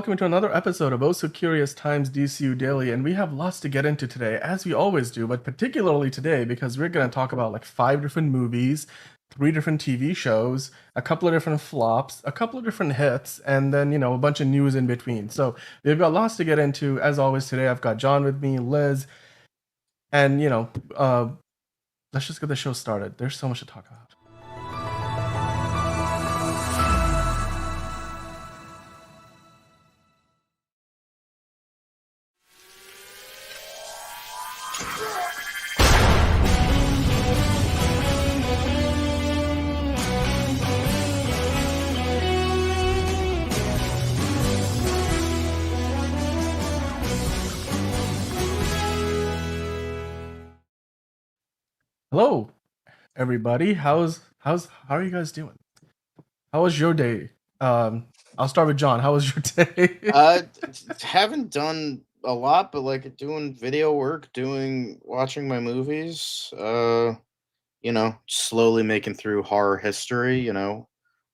welcome to another episode of Oh So Curious Times DCU Daily, and we have lots to get into today, as we always do, but particularly today because we're going to talk about like 5 different movies, 3 different TV shows, a couple of different flops, a couple of different hits, and then, a bunch of news in between. So we've got lots to get into. As always, today I've got John with me, Liz, and, let's just get the show started. There's so much to talk about. Hello, everybody. How are you guys doing? How was your day? I'll start with John. How was your day? Haven't done a lot, but like doing video work, watching my movies. Slowly making through horror history.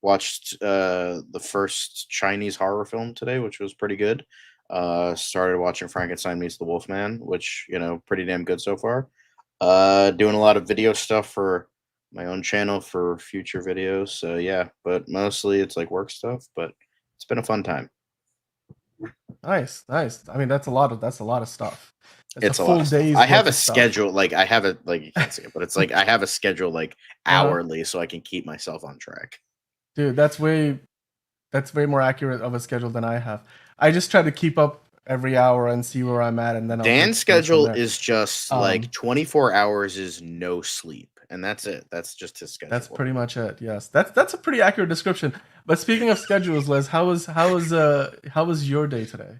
Watched the first Chinese horror film today, which was pretty good. Started watching Frankenstein Meets the Wolfman, which pretty damn good so far. Doing a lot of video stuff for my own channel for future videos. So yeah, but mostly it's like work stuff, but it's been a fun time. Nice. I mean, that's a lot of stuff. It's a full day. I have a schedule, like I have it, like you can't see it, but it's like I have a schedule like hourly, so I can keep myself on track. Dude, that's way more accurate of a schedule than I have. I just try to keep up every hour and see where I'm at, and then Dan's schedule is just like 24 hours is no sleep, and that's it. That's just his schedule. That's pretty much it. Yes, that's a pretty accurate description. But speaking of schedules, Liz, how was your day today?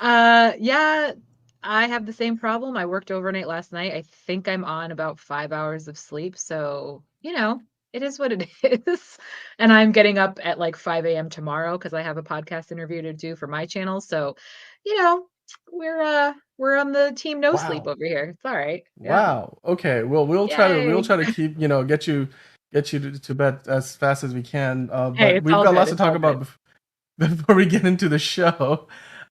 Yeah, I have the same problem. I worked overnight last night. I think I'm on about 5 hours of sleep, so it is what it is. And I'm getting up at like 5 a.m. tomorrow because I have a podcast interview to do for my channel. So, we're on the team no sleep over here. It's all right. Yeah. Wow. Okay. Well, we'll try to keep get you to bed as fast as we can. But we've got lots to talk about before we get into the show.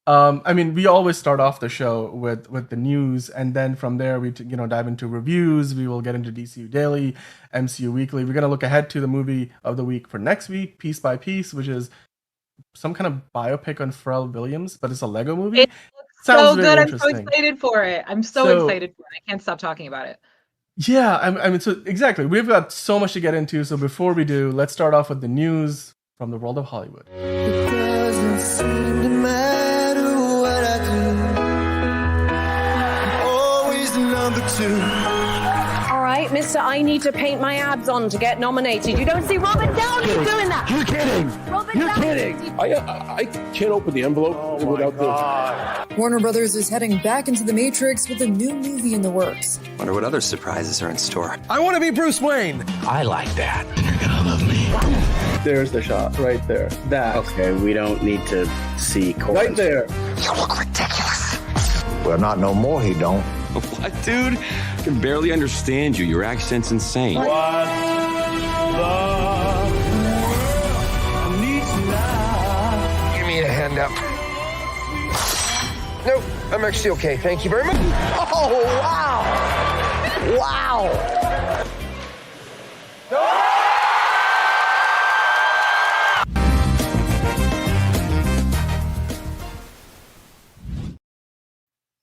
I mean, we always start off the show with the news, and then from there we dive into reviews. We will get into DCU Daily, MCU Weekly. We're gonna look ahead to the movie of the week for next week, Piece by Piece, which is some kind of biopic on Pharrell Williams, but it's a Lego movie. It looks so good. I'm so excited for it. I can't stop talking about it. Yeah, I mean, so exactly. We've got so much to get into. So before we do, let's start off with the news from the world of Hollywood. It doesn't seem to matter. All right, Mr. I need to paint my abs on to get nominated. You don't see Robert Downey doing that. You're kidding. You're kidding. I can't open the envelope without the... Warner Brothers is heading back into the Matrix with a new movie in the works. Wonder what other surprises are in store. I want to be Bruce Wayne. I like that. You're gonna love me. There's the shot right there. That. Okay, we don't need to see right there. You look ridiculous. Well, not no more, he don't. What, dude? I can barely understand you. Your accent's insane. What the needs now? Give me a hand up. Nope, I'm actually okay. Thank you very much. Oh, wow. Wow.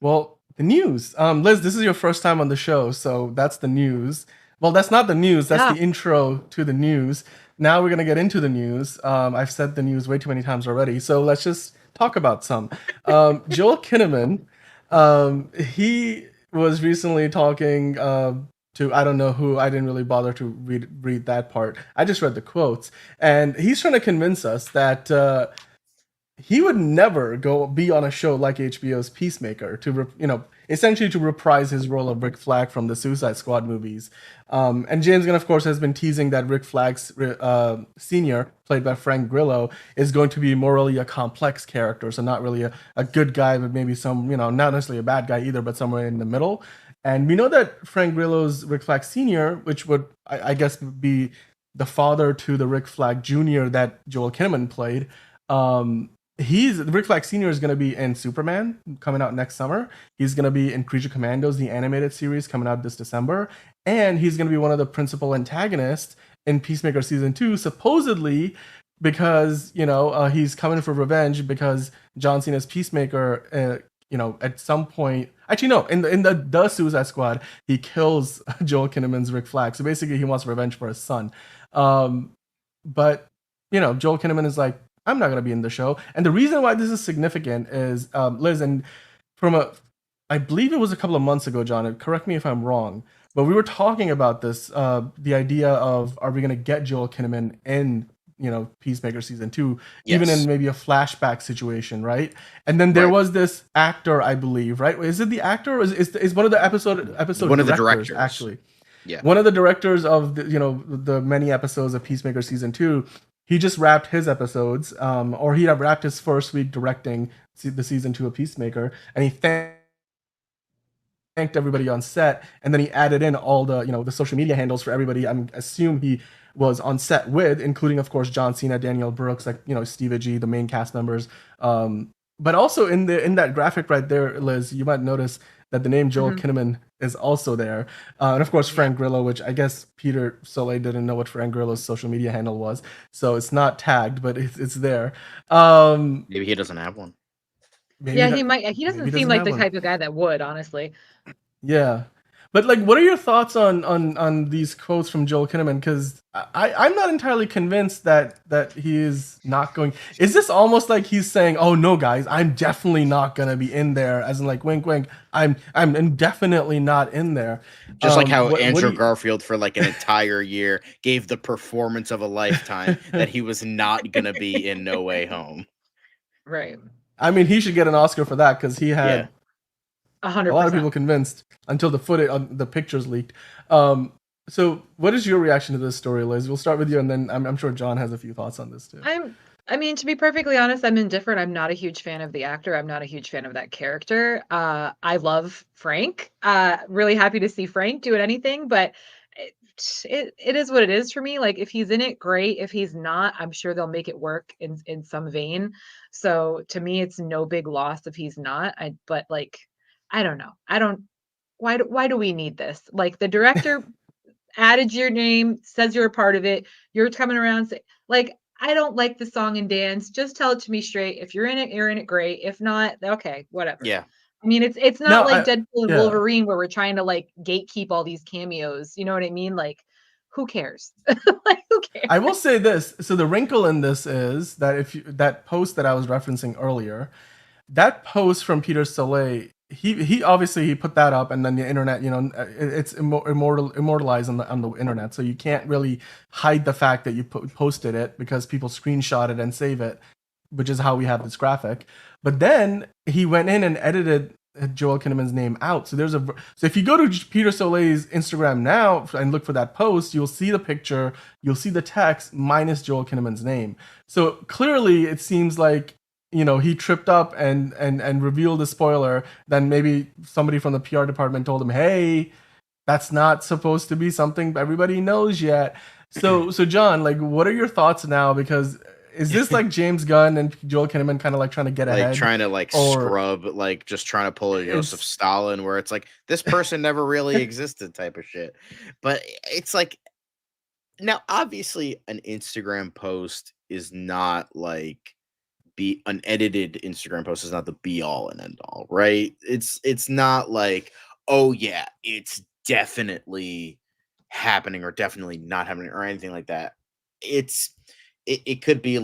Well, the news. Liz, this is your first time on the show, so that's the news. Well, that's not the news. That's the intro to the news. Now we're going to get into the news. I've said the news way too many times already, so let's just talk about some. Joel Kinnaman, he was recently talking to, I don't know who. I didn't really bother to read that part. I just read the quotes. And he's trying to convince us that he would never be on a show like HBO's Peacemaker to, essentially to reprise his role of Rick Flag from the Suicide Squad movies. And James Gunn, of course, has been teasing that Rick Flag's senior, played by Frank Grillo, is going to be morally a complex character. So not really a good guy, but maybe some, not necessarily a bad guy either, but somewhere in the middle. And we know that Frank Grillo's Rick Flag Sr., which would, I guess, be the father to the Rick Flag Jr. that Joel Kinnaman played, Rick Flag Sr. is going to be in Superman coming out next summer. He's going to be in Creature Commandos, the animated series coming out this December. And he's going to be one of the principal antagonists in Peacemaker season 2, supposedly because, he's coming for revenge because John Cena's Peacemaker, at some point, actually, no, in the Suicide Squad, he kills Joel Kinnaman's Rick Flag. So basically, he wants revenge for his son. But, Joel Kinnaman is like, I'm not going to be in the show. And the reason why this is significant is, Liz, and I believe it was a couple of months ago, John, correct me if I'm wrong, but we were talking about this, the idea of, are we going to get Joel Kinnaman in, Peacemaker season 2, even in maybe a flashback situation, right? And then there was this actor, I believe, right? Is it the actor or is one of the episode one of the directors, actually? Yeah. One of the directors of the many episodes of Peacemaker season 2, he just wrapped his episodes, or he had wrapped his first week directing the season 2 of Peacemaker, and he thanked everybody on set, and then he added in all the the social media handles for everybody. I assume he was on set with, including of course John Cena, Daniel Brooks, Steve Agee, the main cast members. But also in that graphic right there, Liz, you might notice that the name Joel Kinnaman is also there. And of course, Frank Grillo, which I guess Peter Soleil didn't know what Frank Grillo's social media handle was. So it's not tagged, but it's there. Maybe he doesn't have one. He might. He doesn't seem like the type of guy that would, honestly. Yeah. But what are your thoughts on these quotes from Joel Kinnaman? Because I'm not entirely convinced that he is not going. Is this almost like he's saying, "Oh no, guys, I'm definitely not gonna be in there," as in wink, wink. I'm definitely not in there. Just like how Andrew Garfield for an entire year gave the performance of a lifetime that he was not gonna be in No Way Home. Right. I mean, he should get an Oscar for that because he had 100%. a lot of people convinced until the pictures leaked. So what is your reaction to this story, Liz? We'll start with you, and then I'm sure John has a few thoughts on this too. I mean, to be perfectly honest, I'm indifferent. I'm not a huge fan of the actor. I'm not a huge fan of that character. I love Frank. Really happy to see Frank doing anything, but it is what it is for me. If he's in it, great. If he's not, I'm sure they'll make it work in some vein. So to me, it's no big loss if he's not. But I don't know. Why do we need this? The director added your name, says you're a part of it. You're coming around saying, I don't like the song and dance. Just tell it to me straight. If you're in it, you're in it. Great. If not, okay, whatever. Yeah. I mean, it's not Deadpool and Wolverine where we're trying to gatekeep all these cameos. You know what I mean? Who cares? Who cares? I will say this. So the wrinkle in this is that that post that I was referencing earlier, that post from Peter Soleil, he obviously put that up, and then the internet, it's immortalized on the internet, so you can't really hide the fact that you posted it because people screenshot it and save it, which is how we have this graphic. But then he went in and edited Joel Kinnaman's name out. So so if you go to Peter Soleil's Instagram now and look for that post, you'll see the picture, you'll see the text minus Joel Kinnaman's name. So clearly, it seems like he tripped up and revealed a spoiler. Then maybe somebody from the PR department told him, "Hey, that's not supposed to be something everybody knows yet." So John, what are your thoughts now? Because is this James Gunn and Joel Kinnaman kind of trying to get ahead, trying to scrub, just trying to pull a Joseph Stalin, where it's this person never really existed type of shit. But it's now obviously an Instagram post is not an edited Instagram post is not the be all and end all, right? It's not oh yeah, it's definitely happening or definitely not happening or anything like that. It could be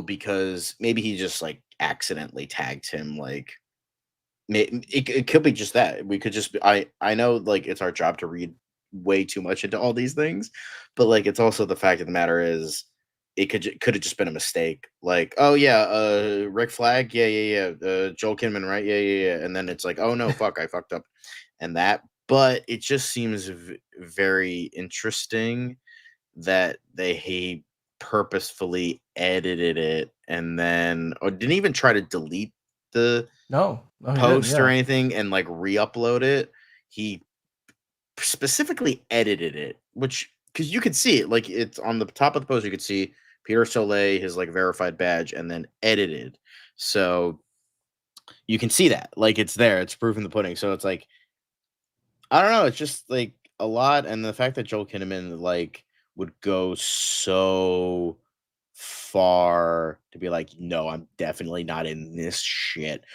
because maybe he just accidentally tagged him. It could be just that. We could just be, I know it's our job to read way too much into all these things, but it's also the fact of the matter is it could have just been a mistake. Oh yeah, Rick Flag, yeah. Joel Kinnaman, right? Yeah. And then it's oh no, fuck, I fucked up, and that. But it just seems very interesting that he purposefully edited it and then or didn't even try to delete the post or anything and re-upload it. He specifically edited it, which because you could see it it's on the top of the post, you could see Peter Soleil, his like verified badge, and then edited. So you can see that, like, it's there, it's proof in the pudding. So it's like, I don't know, it's just like a lot, and the fact that Joel Kinnaman like would go so far to be like, no, I'm definitely not in this shit.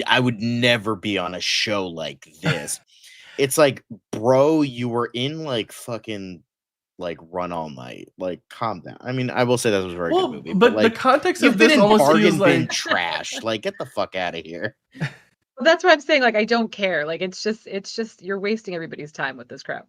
I would never be on a show like this. It's like, bro, you were in like fucking like Run All Night. Like, calm down. I mean, I will say that was a very good movie, but the like, context you've of been this in almost Bargain feels Bin like trash. Like, get the fuck out of here. Well, that's what I'm saying. Like, I don't care. Like, it's just you're wasting everybody's time with this crap.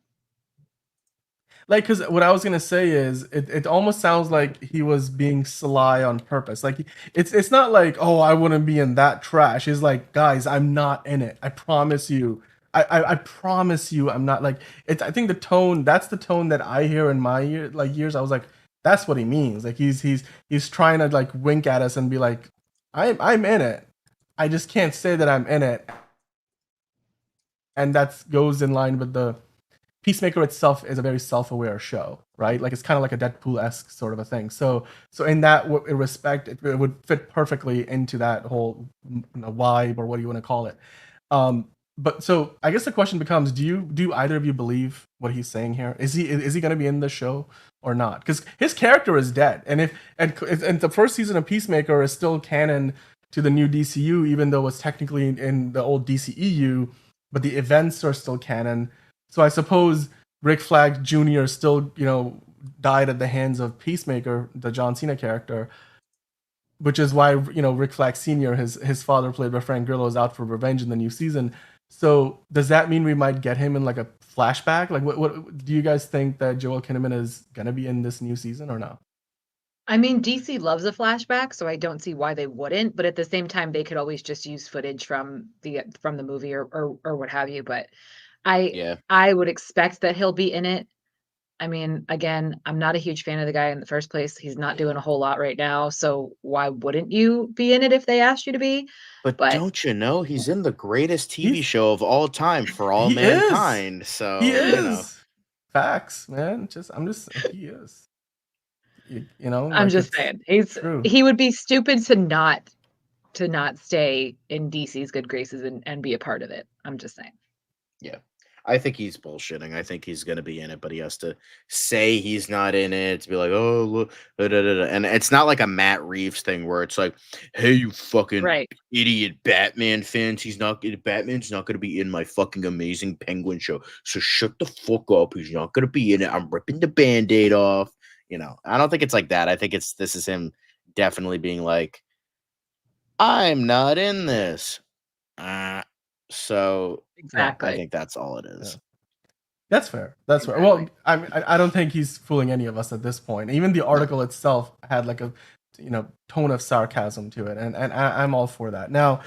like, because what I was gonna say is it almost sounds like he was being sly on purpose. Like, it's not like, oh, I wouldn't be in that trash. It's like, guys, I'm not in it. I promise you. I promise you, I'm not. Like, it's, I think the tone, that's the tone that I hear in my years. I was like, that's what he means. Like, he's trying to like wink at us and be like, I'm in it. I just can't say that I'm in it. And that goes in line with the Peacemaker itself is a very self-aware show, right? Like, it's kind of like a Deadpool-esque sort of a thing. So in that respect, it would fit perfectly into that whole vibe, or what do you want to call it? But so I guess the question becomes: do either of you believe what he's saying here? Is he going to be in the show or not? Because his character is dead, and the first season of Peacemaker is still canon to the new DCU, even though it's technically in the old DCEU, but the events are still canon. So I suppose Rick Flag Jr. still, died at the hands of Peacemaker, the John Cena character, which is why, Rick Flag Sr., his father, played by Frank Grillo, is out for revenge in the new season. So does that mean we might get him in like a flashback? Like, what do you guys think that Joel Kinnaman is gonna be in this new season or not? I mean, DC loves a flashback, so I don't see why they wouldn't. But at the same time, they could always just use footage from the movie or what have you. But Yeah. I would expect that he'll be in it. I mean, again, I'm not a huge fan of the guy in the first place. He's not doing a whole lot right now. So why wouldn't you be in it if they asked you to be? But don't you know, he's in the greatest TV He's- show of all time for all He mankind. So, He is. you know. Facts, man. He is. I'm like, just it's saying, true. he would be stupid to not stay in DC's good graces and be a part of it. I'm just saying. Yeah. I think he's bullshitting. I think he's going to be in it, but he has to say he's not in it to be like, oh, look, da, da, da, da. And it's not like a Matt Reeves thing where it's like, hey, you fucking idiot Batman fans, Batman's not going to be in my fucking amazing Penguin show. So shut the fuck up. He's not going to be in it. I'm ripping the Band-Aid off. I don't think it's like that. I think this is him definitely being like, I'm not in this. So exactly, I think that's all it is. Yeah. That's fair. That's fair. Well, I don't think he's fooling any of us at this point. Even the article itself had like a tone of sarcasm to it, and I'm all for that. Now,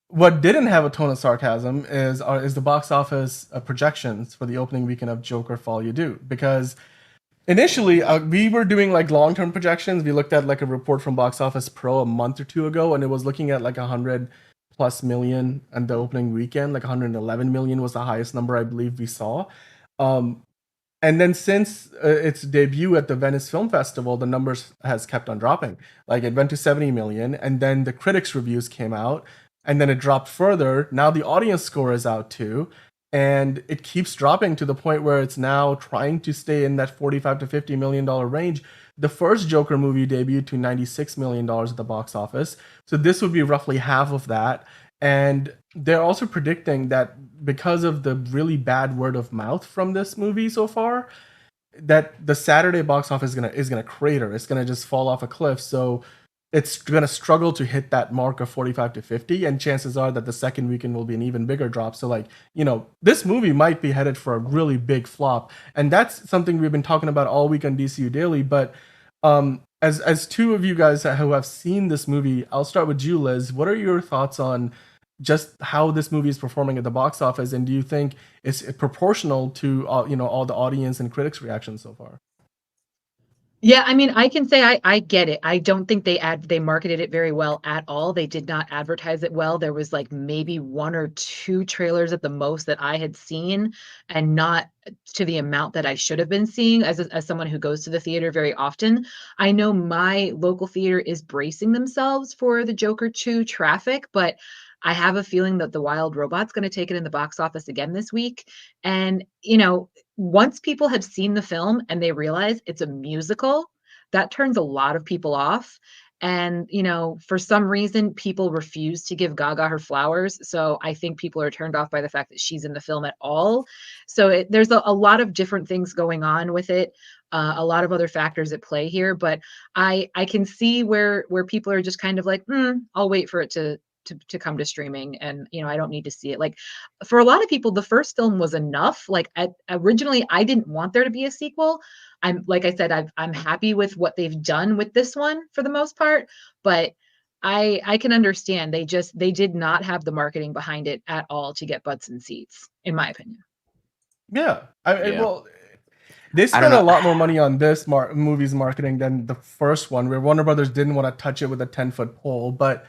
what didn't have a tone of sarcasm is the box office projections for the opening weekend of Joker Folie Deux, because initially we were doing like long-term projections. We looked at like a report from Box Office Pro a month or two ago, and it was looking at like 100+ million and the opening weekend, like 111 million was the highest number I believe we saw. And then since its debut at the Venice Film Festival, the numbers has kept on dropping. Like, it went to 70 million, and then the critics reviews came out, and then it dropped further. Now the audience score is out too, and it keeps dropping to the point where it's now trying to stay in that $45 to $50 million range. The first Joker movie debuted to $96 million at the box office. So this would be roughly half of that. And they're also predicting that because of the really bad word of mouth from this movie so far, that the Saturday box office is gonna crater. It's gonna just fall off a cliff. So it's gonna struggle to hit that mark of 45 to 50, and chances are that the second weekend will be an even bigger drop. So, like, this movie might be headed for a really big flop, and that's something we've been talking about all week on DCU Daily. But as two of you guys who have seen this movie, I'll start with you, Liz. What are your thoughts on just how this movie is performing at the box office, and do you think it's proportional to all the audience and critics' reactions so far? Yeah, I mean, I can say I get it. I don't think they marketed it very well at all. They did not advertise it well. There was like maybe 1 or 2 trailers at the most that I had seen, and not to the amount that I should have been seeing as someone who goes to the theater very often. I know my local theater is bracing themselves for the Joker 2 traffic, but I have a feeling that The Wild Robot's gonna take it in the box office again this week. And, once people have seen the film and they realize it's a musical, that turns a lot of people off. And, for some reason, people refuse to give Gaga her flowers. So I think people are turned off by the fact that she's in the film at all. So there's a lot of different things going on with it, a lot of other factors at play here. But I can see where people are just kind of like, I'll wait for it to come to streaming, and I don't need to see it. Like, for a lot of people, the first film was enough. Like, originally I didn't want there to be a sequel. I'm like I said, I'm happy with what they've done with this one for the most part, but I can understand they did not have the marketing behind it at all to get butts in seats, in my opinion. Yeah. Yeah. Well, they I don't spent a know. lot more money on this movie's marketing than the first one, where Warner Brothers didn't want to touch it with a 10-foot pole. But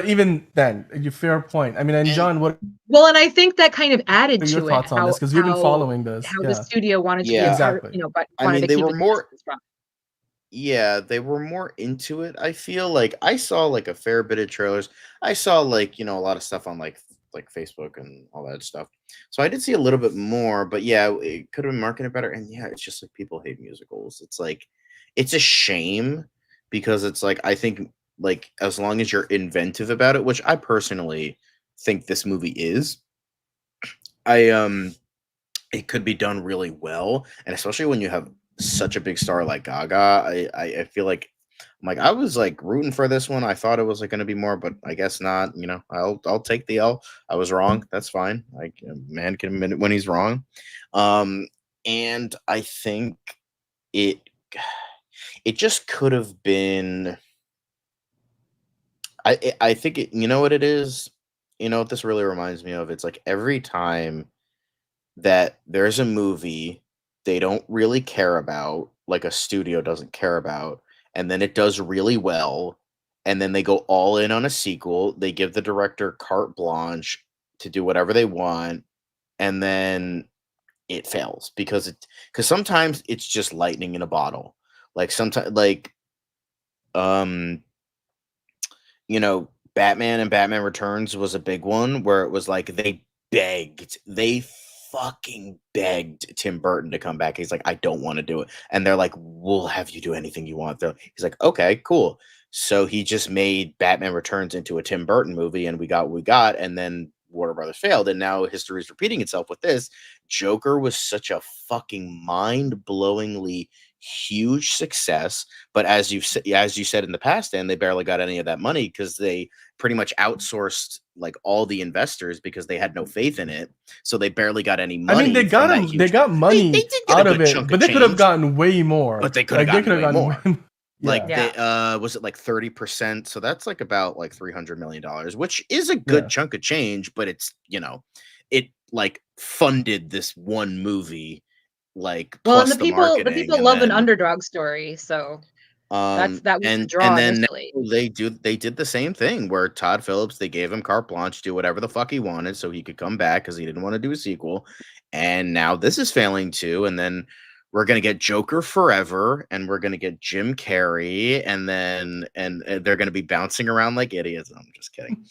even then, fair point. I mean, and John, what Well, and I think that kind of added are your to it, thoughts on this? Because you've been following this. how the Yeah. studio wanted to be Yeah. a part, Exactly. but I wanted mean, to they keep were a more distance from. Yeah, they were more into it. I feel like I saw like a fair bit of trailers. I saw like, a lot of stuff on like Facebook and all that stuff. So I did see a little bit more, but yeah, it could have been marketed better. And yeah, it's just like people hate musicals. It's like it's a shame because it's like I think like as long as you're inventive about it, which I personally think this movie is, I it could be done really well, and especially when you have such a big star like Gaga. I feel like I was like rooting for this one. I thought it was like going to be more, but I guess not. I'll take the L. I was wrong. That's fine. Like a man can admit it when he's wrong. And I think it it just could have been. I think it. You know what it is. You know what this really reminds me of? It's like every time that there's a movie they don't really care about, like a studio doesn't care about, and then it does really well, and then they go all in on a sequel. They give the director carte blanche to do whatever they want, and then it fails because sometimes it's just lightning in a bottle. Like sometimes, like um, Batman and Batman Returns was a big one where it was like they fucking begged Tim Burton to come back. He's like, I don't want to do it. And they're like, we'll have you do anything you want, though. He's like, okay, cool. So he just made Batman Returns into a Tim Burton movie, and we got what we got. And then Warner Brothers failed, and now history is repeating itself with this. Joker was such a fucking mind-blowingly huge success, but as you said in the past, and they barely got any of that money because they pretty much outsourced like all the investors because they had no faith in it. So they barely got any money. I mean, they got money they did get out a of good it, chunk but of they could have change, gotten way more. but they could have gotten way more. Like Yeah. they was it like 30%? So that's like about like $300 million, which is a good chunk of change, but it's it like funded this one movie, like Well, and plus the people marketing, love and an then underdog story, so that was the and draw then initially. they did the same thing where Todd Phillips, they gave him carte blanche, do whatever the fuck he wanted so he could come back because he didn't want to do a sequel. And now this is failing too. And then we're gonna get Joker Forever, and we're gonna get Jim Carrey, and then they're gonna be bouncing around like idiots. I'm just kidding.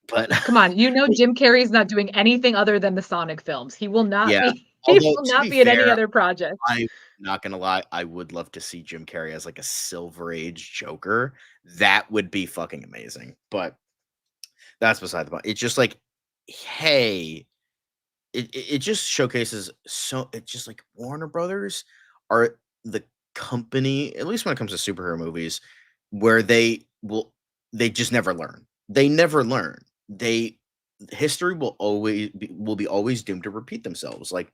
But Come on, Jim Carrey's not doing anything other than the Sonic films. He will not yeah. be he Although, will to not be be in any fair, other project. I'm not gonna lie, I would love to see Jim Carrey as like a Silver Age Joker. That would be fucking amazing. But that's beside the point. It's just like, hey, it just showcases it's just like Warner Brothers are the company, at least when it comes to superhero movies, where they just never learn. They never learn. History will be always doomed to repeat themselves. Like,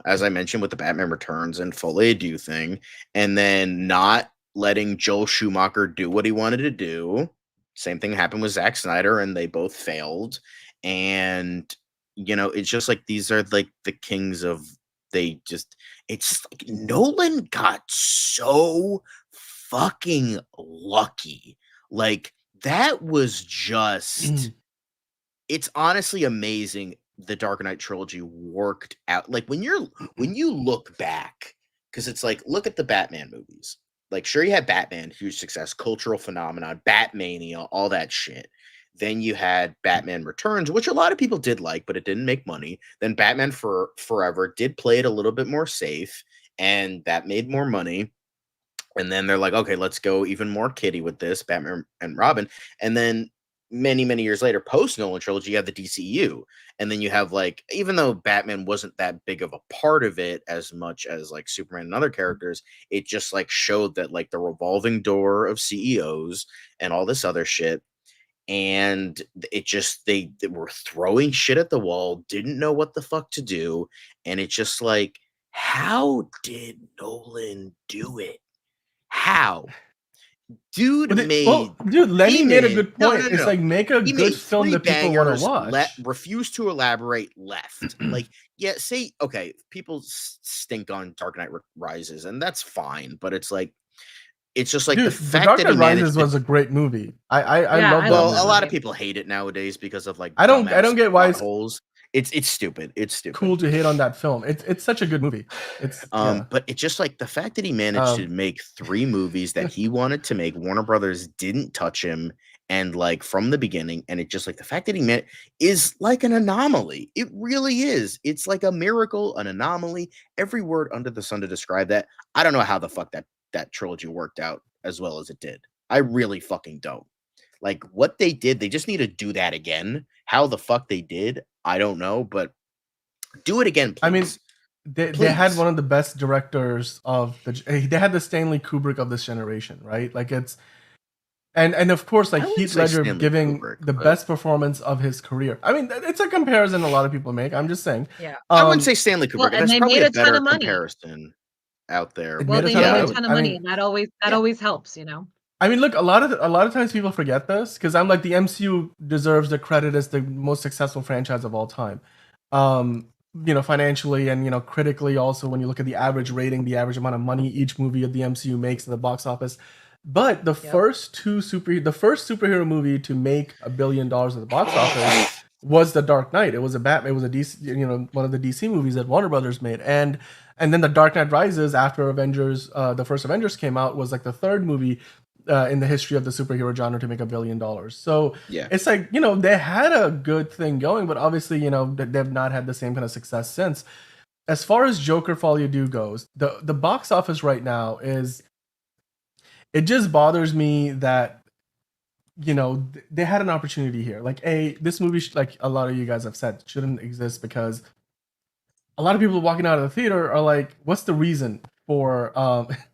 as I mentioned with the Batman Returns and Folie thing, and then not letting Joel Schumacher do what he wanted to do. Same thing happened with Zack Snyder, and they both failed. And it's just like these are like the kings of it's like Nolan got so fucking lucky. Like that was just it's honestly amazing the Dark Knight trilogy worked out. Like when you look back, because it's like, look at the Batman movies. Like, sure, you had Batman, huge success, cultural phenomenon, Batmania, all that shit. Then you had Batman Returns, which a lot of people did like, but it didn't make money. Then Batman Forever did play it a little bit more safe, and that made more money. And then they're like, okay, let's go even more kiddie with this, Batman and Robin. And then many, many years later, post Nolan trilogy, you have the DCU. And then you have like, even though Batman wasn't that big of a part of it as much as like Superman and other characters, it just like showed that like the revolving door of CEOs and all this other shit. And it just, they were throwing shit at the wall, didn't know what the fuck to do. And it's just like, how did Nolan do it? How? Dude Lenny made a good point. It's like, make a good film that people want to watch. Refuse to elaborate, left. Like, yeah, say, okay, people stink on Dark Knight Rises, and that's fine, but it's like, it's just like, dude, the fact Dark that Knight Rises was a great movie. I love that. Well, a lot of people hate it nowadays because of like, I don't get why it's holes. It's stupid. It's stupid. Cool to hate on that film. It's such a good movie. It's but it's just like the fact that he managed to make 3 movies that he wanted to make. Warner Brothers didn't touch him, and like from the beginning, and it just like the fact that he made is like an anomaly. It really is. It's like a miracle, an anomaly. Every word under the sun to describe that. I don't know how the fuck that trilogy worked out as well as it did. I really fucking don't. Like what they did, they just need to do that again. How the fuck they did, I don't know, but do it again, please. I mean, they had one of the best directors of they had the Stanley Kubrick of this generation, right? Like it's and of course like Heath Ledger giving the best performance of his career. I mean, it's a comparison a lot of people make. I'm just saying. Yeah. I wouldn't say Stanley Kubrick. Well, That's probably a better comparison out there. Well, they made a ton of money, and that always helps, you know. I mean, look, a lot of times people forget this because I'm like, the MCU deserves the credit as the most successful franchise of all time. You know, financially and, you know, critically also, when you look at the average rating, the average amount of money each movie of the MCU makes in the box office. But the first superhero movie to make $1 billion at the box office was The Dark Knight. It was a Batman, it was a DC, you know, one of the DC movies that Warner Brothers made. And then The Dark Knight Rises, after Avengers, the first Avengers came out, was like the third movie in the history of the superhero genre to make $1 billion. So it's like, you know, they had a good thing going, but obviously, you know, they've not had the same kind of success since. As far as Joker Folie Deux goes, the box office right now is, it just bothers me that, you know, they had an opportunity here. Like, this movie, like a lot of you guys have said, shouldn't exist because a lot of people walking out of the theater are like, what's the reason for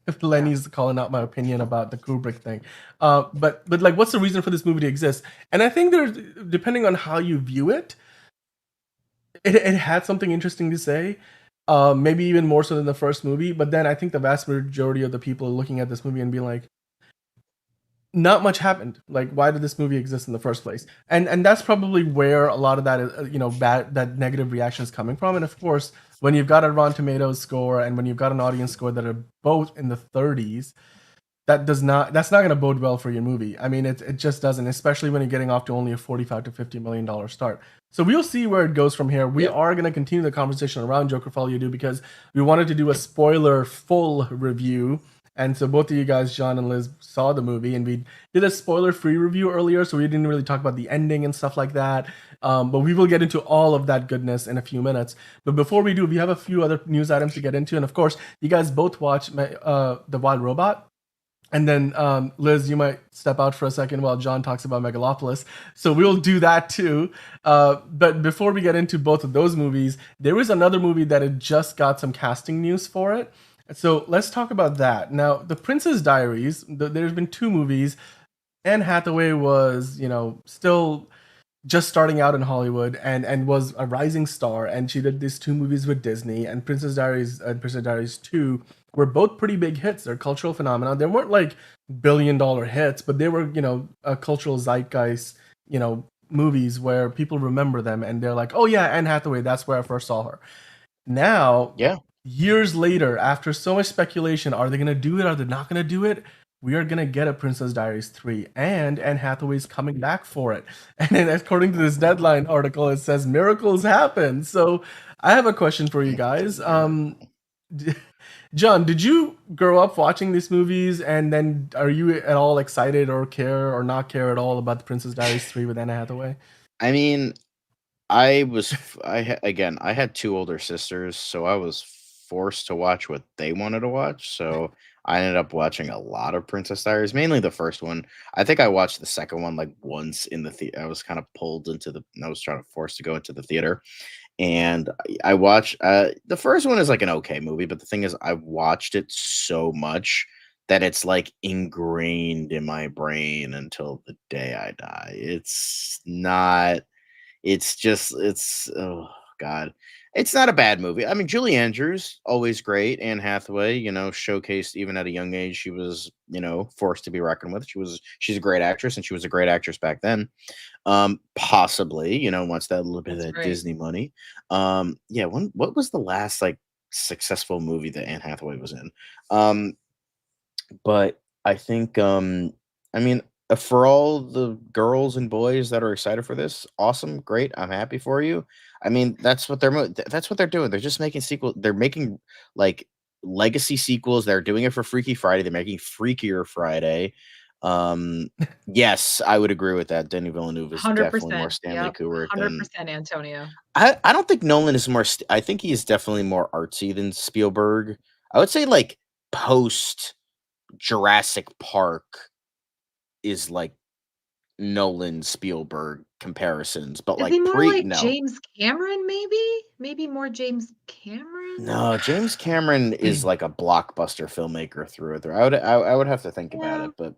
if Lenny's calling out my opinion about the Kubrick thing, but like, what's the reason for this movie to exist? And I think there's, depending on how you view it, it had something interesting to say, maybe even more so than the first movie. But then I think the vast majority of the people are looking at this movie and being like, not much happened. Like, why did this movie exist in the first place? And that's probably where a lot of that is, you know, that negative reaction is coming from. And of course, when you've got a Rotten Tomatoes score and when you've got an audience score that are both in the 30s, that's not going to bode well for your movie. I mean, it just doesn't, especially when you're getting off to only a $45 to $50 million start. So we'll see where it goes from here. We are going to continue the conversation around Joker Folie Deux because we wanted to do a spoiler full review. And so both of you guys, John and Liz, saw the movie, and we did a spoiler-free review earlier, so we didn't really talk about the ending and stuff like that. But we will get into all of that goodness in a few minutes. But before we do, we have a few other news items to get into. And of course, you guys both watched The Wild Robot. And then, Liz, you might step out for a second while John talks about Megalopolis. So we'll do that too. But before we get into both of those movies, there is another movie that had just got some casting news for it. So let's talk about that. Now, The Princess Diaries, there's been 2 movies. Anne Hathaway was, you know, still just starting out in Hollywood and was a rising star. And she did these 2 movies with Disney. And Princess Diaries and Princess Diaries 2 were both pretty big hits. They're cultural phenomena. They weren't like billion-dollar hits, but they were, you know, a cultural zeitgeist, you know, movies where people remember them. And they're like, oh yeah, Anne Hathaway, that's where I first saw her. Now, Yeah. years later, after so much speculation, are they gonna do it? Are they not gonna do it? We are gonna get a Princess Diaries 3, and Anne Hathaway's coming back for it. And then, according to this Deadline article, it says miracles happen. So, I have a question for you guys. John, did you grow up watching these movies, and then are you at all excited or care or not care at all about the Princess Diaries 3 with Anne Hathaway? I mean, I had two older sisters, so I was forced to watch what they wanted to watch. So I ended up watching a lot of Princess Diaries, mainly the first one. I think I watched the second one like once in the theater. I was kind of pulled into I was trying to force to go into the theater. And I watched the first one is like an okay movie, but the thing is, I've watched it so much that it's like ingrained in my brain until the day I die. It's not. Oh god, it's not a bad movie. I mean, Julie Andrews always great. Anne Hathaway, showcased even at a young age. She was forced to be reckoned with. She's a great actress, and she was a great actress back then. Possibly, wants that little bit of that Disney money. Yeah. What was the last like successful movie that Anne Hathaway was in? But I think, I mean, for all the girls and boys that are excited for this, awesome, great. I'm happy for you. I mean, that's what they're doing. They're just making sequels. They're making like legacy sequels. They're doing it for Freaky Friday. They're making Freakier Friday. Yes, I would agree with that. Denis Villeneuve is 100%, definitely more Stanley Kubrick. 100% Antonio. I don't think Nolan is more. I think he is definitely more artsy than Spielberg. I would say like post Jurassic Park is like Nolan Spielberg comparisons, but Is like he more like no. James Cameron, maybe more James Cameron? No, James Cameron is like a blockbuster filmmaker through and through. I would have to think about it, but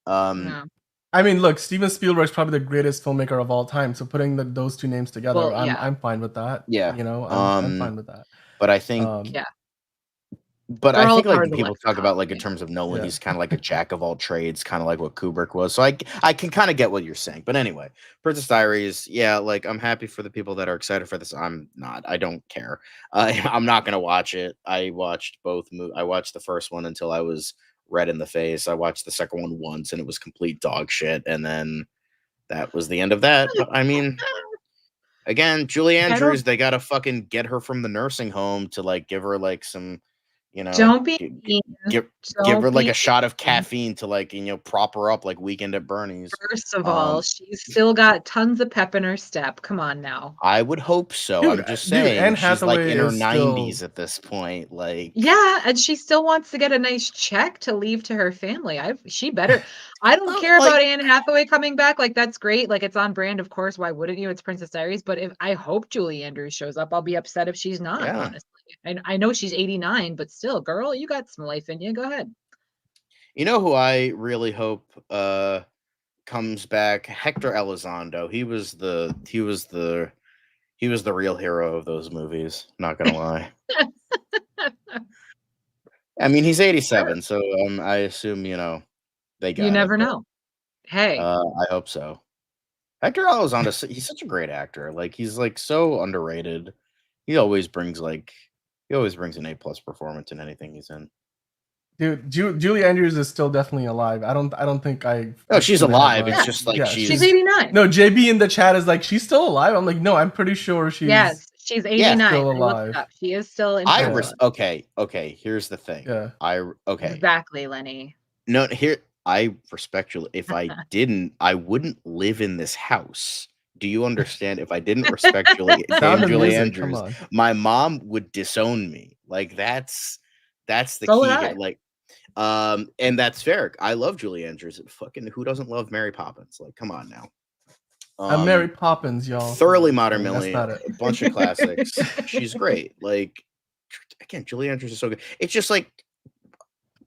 No. I mean, look, Steven Spielberg is probably the greatest filmmaker of all time. So putting those two names together, Well, yeah. I'm fine with that. Yeah. I'm fine with that. But I think Yeah. But They're I all think like part of when the people talk about like in terms of Nolan, he's kind of like a jack of all trades, kind of like what Kubrick was. So I can kind of get what you're saying. But anyway, Princess Diaries, yeah, like I'm happy for the people that are excited for this. I'm not. I don't care. I'm not gonna watch it. I watched both. I watched the first one until I was red in the face. I watched the second one once, and it was complete dog shit. And then that was the end of that. But I mean, again, Julie Andrews, they gotta fucking get her from the nursing home to like give her like some. Don't be mean. Give her like a shot of caffeine to like prop her up like Weekend at Bernie's. First of all, she's still got tons of pep in her step. Come on now. I would hope so. I'm just saying, Anne she's like in her 90s at this point. Like, yeah, and she still wants to get a nice check to leave to her family. She better. I don't care about Anne Hathaway coming back. Like that's great. Like it's on brand, of course. Why wouldn't you? It's Princess Diaries. But I hope Julie Andrews shows up. I'll be upset if she's not. Yeah. Honestly, and I know she's 89, but still, girl, you got some life in you. Go ahead. You know who I really hope comes back? Hector Elizondo. He was the real hero of those movies. Not gonna lie. I mean, he's 87, so I assume they got. You never know. Hey, I hope so. Hector Elizondo, he's such a great actor. Like he's like so underrated. He always brings an A+ performance in anything he's in. Dude, Julie Andrews is still definitely alive. I don't think I. No, she's alive. It's just like she's 89. No, JB in the chat is like she's still alive. I'm like, no, I'm pretty sure she's. Yes, she's 89. Still alive. She is still in. Okay. Here's the thing. Yeah. Exactly, Lenny. No, I respect you. If I didn't, I wouldn't live in this house. Do you understand? If I didn't respect Julie Andrews, my mom would disown me. Like that's the key here. Like, and that's fair. I love Julie Andrews. Fucking who doesn't love Mary Poppins? Like, come on now. Mary Poppins, y'all. Thoroughly Modern Millie, a bunch of classics. She's great. Like, again, Julie Andrews is so good. It's just like,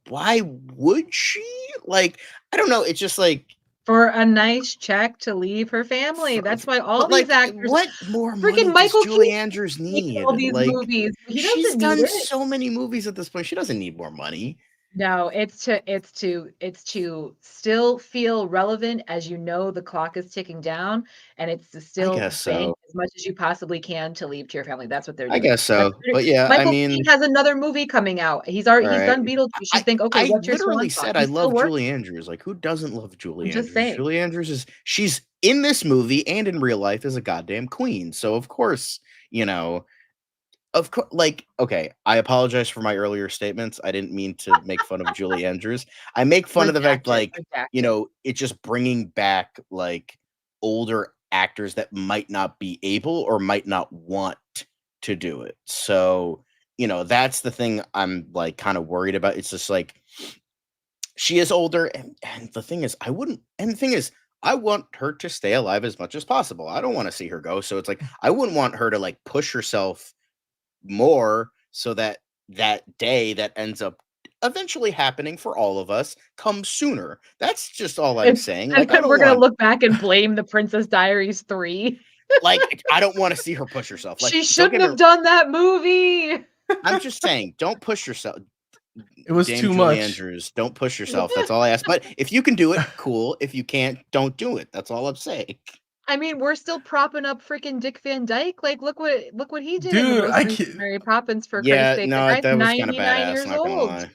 why would she? Like, I don't know. It's just like for a nice check to leave her family. That's why all these actors. What more freaking money Michael does Julie Andrews need? All these movies. She's done so many movies at this point. She doesn't need more money. No, it's to still feel relevant as the clock is ticking down, and it's to I still guess bank so. as much as you possibly can to leave to your family. That's what they're I doing. guess so. But yeah, I Michael mean, Caine has another movie coming out. all He's right. done Beetlejuice. You think, okay, I what's your literally swan song? said I He's still love Julie working. Andrews. Like, who doesn't love I'm Julie just Andrews? saying. Julie Andrews she's in this movie and in real life is a goddamn queen. So of course, of course, like, okay, I apologize for my earlier statements. I didn't mean to make fun of Julie Andrews. I make fun of the fact, like, Redacted. it's just bringing back like older actors that might not be able or might not want to do it. So, that's the thing I'm like kind of worried about. It's just like she is older, and the thing is, I want her to stay alive as much as possible. I don't want to see her go. So it's like I wouldn't want her to like push herself more so that day that ends up eventually happening for all of us comes sooner. That's just all I'm saying. And Like, I then we're don't gonna want look back and blame the Princess Diaries 3. like I don't want to see her push herself. Like, She don't shouldn't get me have done that movie. I'm just saying, don't push yourself. It was Dame too Julie much. Andrews, don't push yourself. That's all I ask. But if you can do it, cool. If you can't, don't do it. That's all I'm saying. I mean, we're still propping up freaking Dick Van Dyke. Like, look what he did in the Dude, most I recent can't. Mary Poppins. For Christ's Yeah, sake, the no, guy's that was kind of 99 badass. years Not gonna old. lie.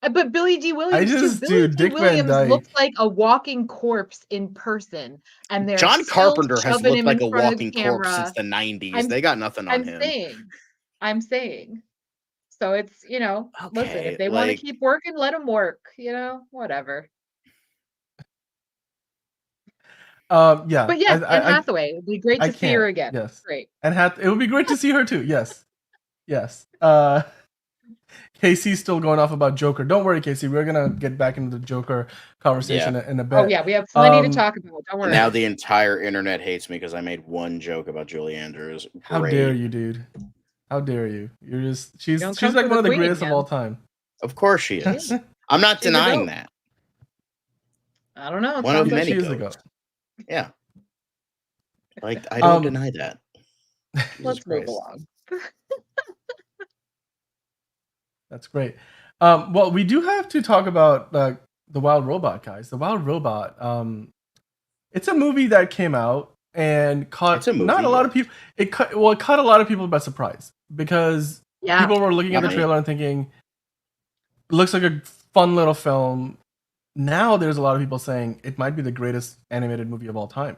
But Billy D. Williams too. Billy Dude, D. Dick Van Williams Dyke. looks like a walking corpse in person, and they're John still Carpenter has shoving looked him like in a front of the walking corpse since camera. the 90s. I'm They got nothing on I'm him. saying. So it's, listen, if Okay, they want to like, keep working, let them work, whatever. Yeah. But yes, Anne Hathaway, it'd be great I to see her can't. again. Yes. Great. And it would be great to see her too. Yes. Yes. Casey's still going off about Joker. Don't worry, Casey. We're gonna get back into the Joker conversation in a bit. Oh yeah, we have plenty to talk about. Don't worry. Now the entire internet hates me because I made one joke about Julie Andrews. Great. How dare you, dude? How dare you? You're just she's Don't like come for one of the queen, greatest of man. all time. Of course she is. I'm not She's a denying goat. that. I don't know. It One of sounds like many she is the goats. goat. Yeah. Like, I don't deny that. Let's move along. That's great. Well, we do have to talk about The Wild Robot, guys. The Wild Robot. It's a movie that came out and caught not a lot of people. It caught a lot of people by surprise because people were looking at the trailer and thinking, it looks like a fun little film. Now there's a lot of people saying it might be the greatest animated movie of all time.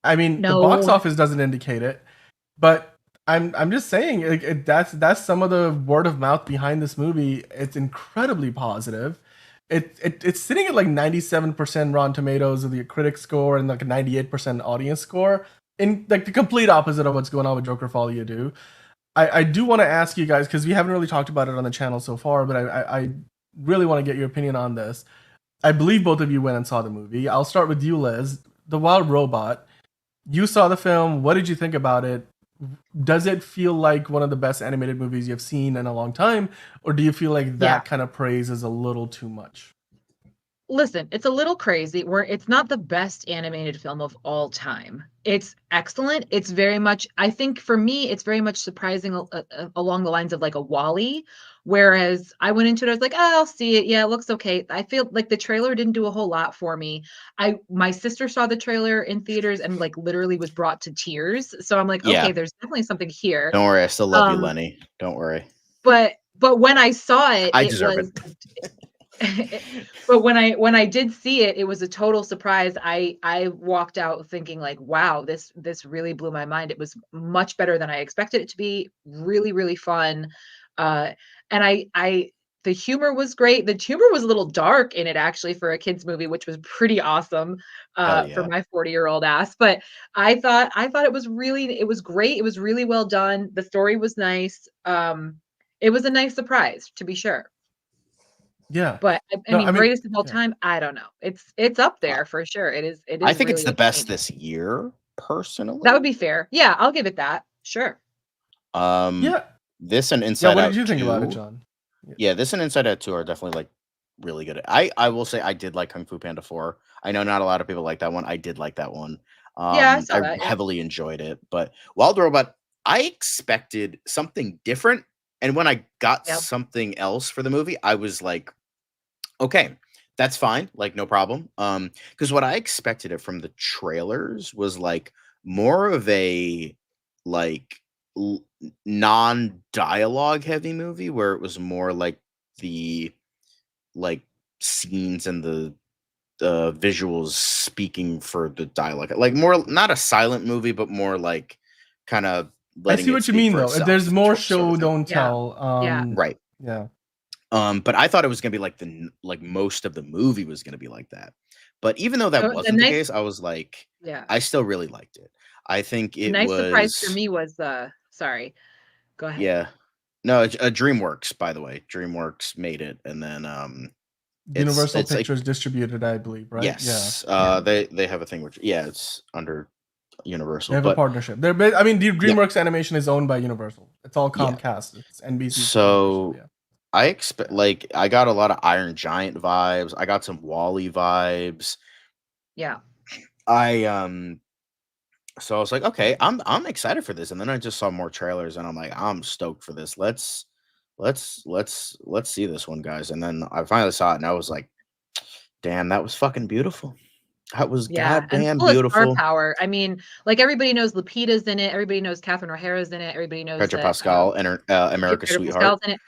I mean, the box office doesn't indicate it, but I'm just saying that's some of the word of mouth behind this movie. It's incredibly positive. It's sitting at like 97% Rotten Tomatoes of the critic score and like a 98% audience score, in like the complete opposite of what's going on with Joker Folie do. I do want to ask you guys, because we haven't really talked about it on the channel so far, but I really want to get your opinion on this. I believe both of you went and saw the movie. I'll start with you, Liz. The Wild Robot. You saw the film. What did you think about it? Does it feel like one of the best animated movies you've seen in a long time? Or do you feel like that kind of praise is a little too much? Listen, it's a little crazy. It's not the best animated film of all time. It's excellent. It's very much, I think for me, it's very much surprising along the lines of like a Wall-E. Whereas I went into it, I was like, oh, I'll see it. Yeah, it looks okay. I feel like the trailer didn't do a whole lot for me. My sister saw the trailer in theaters and like literally was brought to tears. So I'm like, okay, there's definitely something here. Don't worry, I still love you, Lenny. Don't worry. But when I saw it, I deserve it. But when I did see it, it was a total surprise. I walked out thinking like, wow, this really blew my mind. It was much better than I expected it to be. Really, really fun. And the humor was great. The humor was a little dark in it actually for a kids movie, which was pretty awesome for my 40-year-old ass. But I thought it was great. It was really well done. The story was nice. It was a nice surprise to be sure. Yeah. But I mean, greatest of all time, I don't know. It's up there for sure. It is I think really it's the best this year, personally. That would be fair. Yeah, I'll give it that. Sure. This and Inside Out. What did you think about it, John? Yeah, this and Inside Out 2 are definitely like really good. I will say I did like Kung Fu Panda 4. I know not a lot of people like that one. I did like that one. I saw that, heavily enjoyed it. But Wild Robot, I expected something different. And when I got something else for the movie, I was like Okay, that's fine, like, no problem, because what I expected it from the trailers was, like, more of a, like, l non-dialogue heavy movie where it was more like the, like, scenes and the visuals speaking for the dialogue, like, more not a silent movie, but more like, kinda I letting see it what you speak mean for though. There's itself more sort show, of thing. don't Yeah. tell. Yeah. Right. Yeah. But I thought it was gonna be like like most of the movie was gonna be like that. But even though that The wasn't the nice case, I was like, yeah. I still really liked it. I think The it nice surprise for was, me was sorry, go ahead. yeah. No, it's DreamWorks, by the way. DreamWorks made it, and then Universal it's like, Pictures distributed, I believe, right? Yeah. yes, Yeah. they have a thing which, yeah, it's under They Universal, have a but partnership. I mean, the yeah, DreamWorks Animation is owned by Universal. It's all yeah. Comcast. It's NBC's partnership. So Yeah. I expect, like, I got a lot of Iron Giant vibes. I got some Wally vibes. Yeah. So I was like, okay, I'm excited for this. And then I just saw more trailers and I'm like, I'm stoked for this. Let's see this one, guys. And then I finally saw it and I was like, damn, that was fucking beautiful. That was Yeah, and goddamn full of star beautiful. power. I mean, like, everybody knows Lupita's in it, everybody knows Catherine O'Hara's in it, everybody knows Pedro that, Pascal and America's Pedro Sweetheart. Pascal's in it.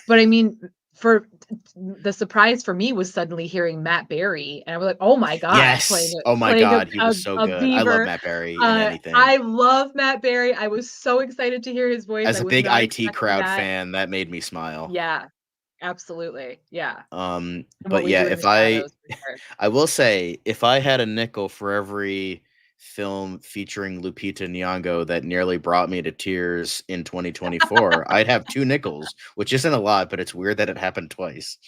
But I mean, for the surprise for me was suddenly hearing Matt Berry, and I was like, "Oh my god, Yes. Oh my playing God, he was so a good. I love beaver." Matt Berry in anything. I love Matt Berry. I was so excited to hear his voice. As I a was big not IT expecting crowd that. fan, that made me smile. Yeah, absolutely. Yeah. And What But We yeah, Do in the if I Shadows for sure. I will say, if I had a nickel for every film featuring Lupita Nyong'o that nearly brought me to tears in 2024, I'd have 2 nickels, which isn't a lot, but it's weird that it happened twice.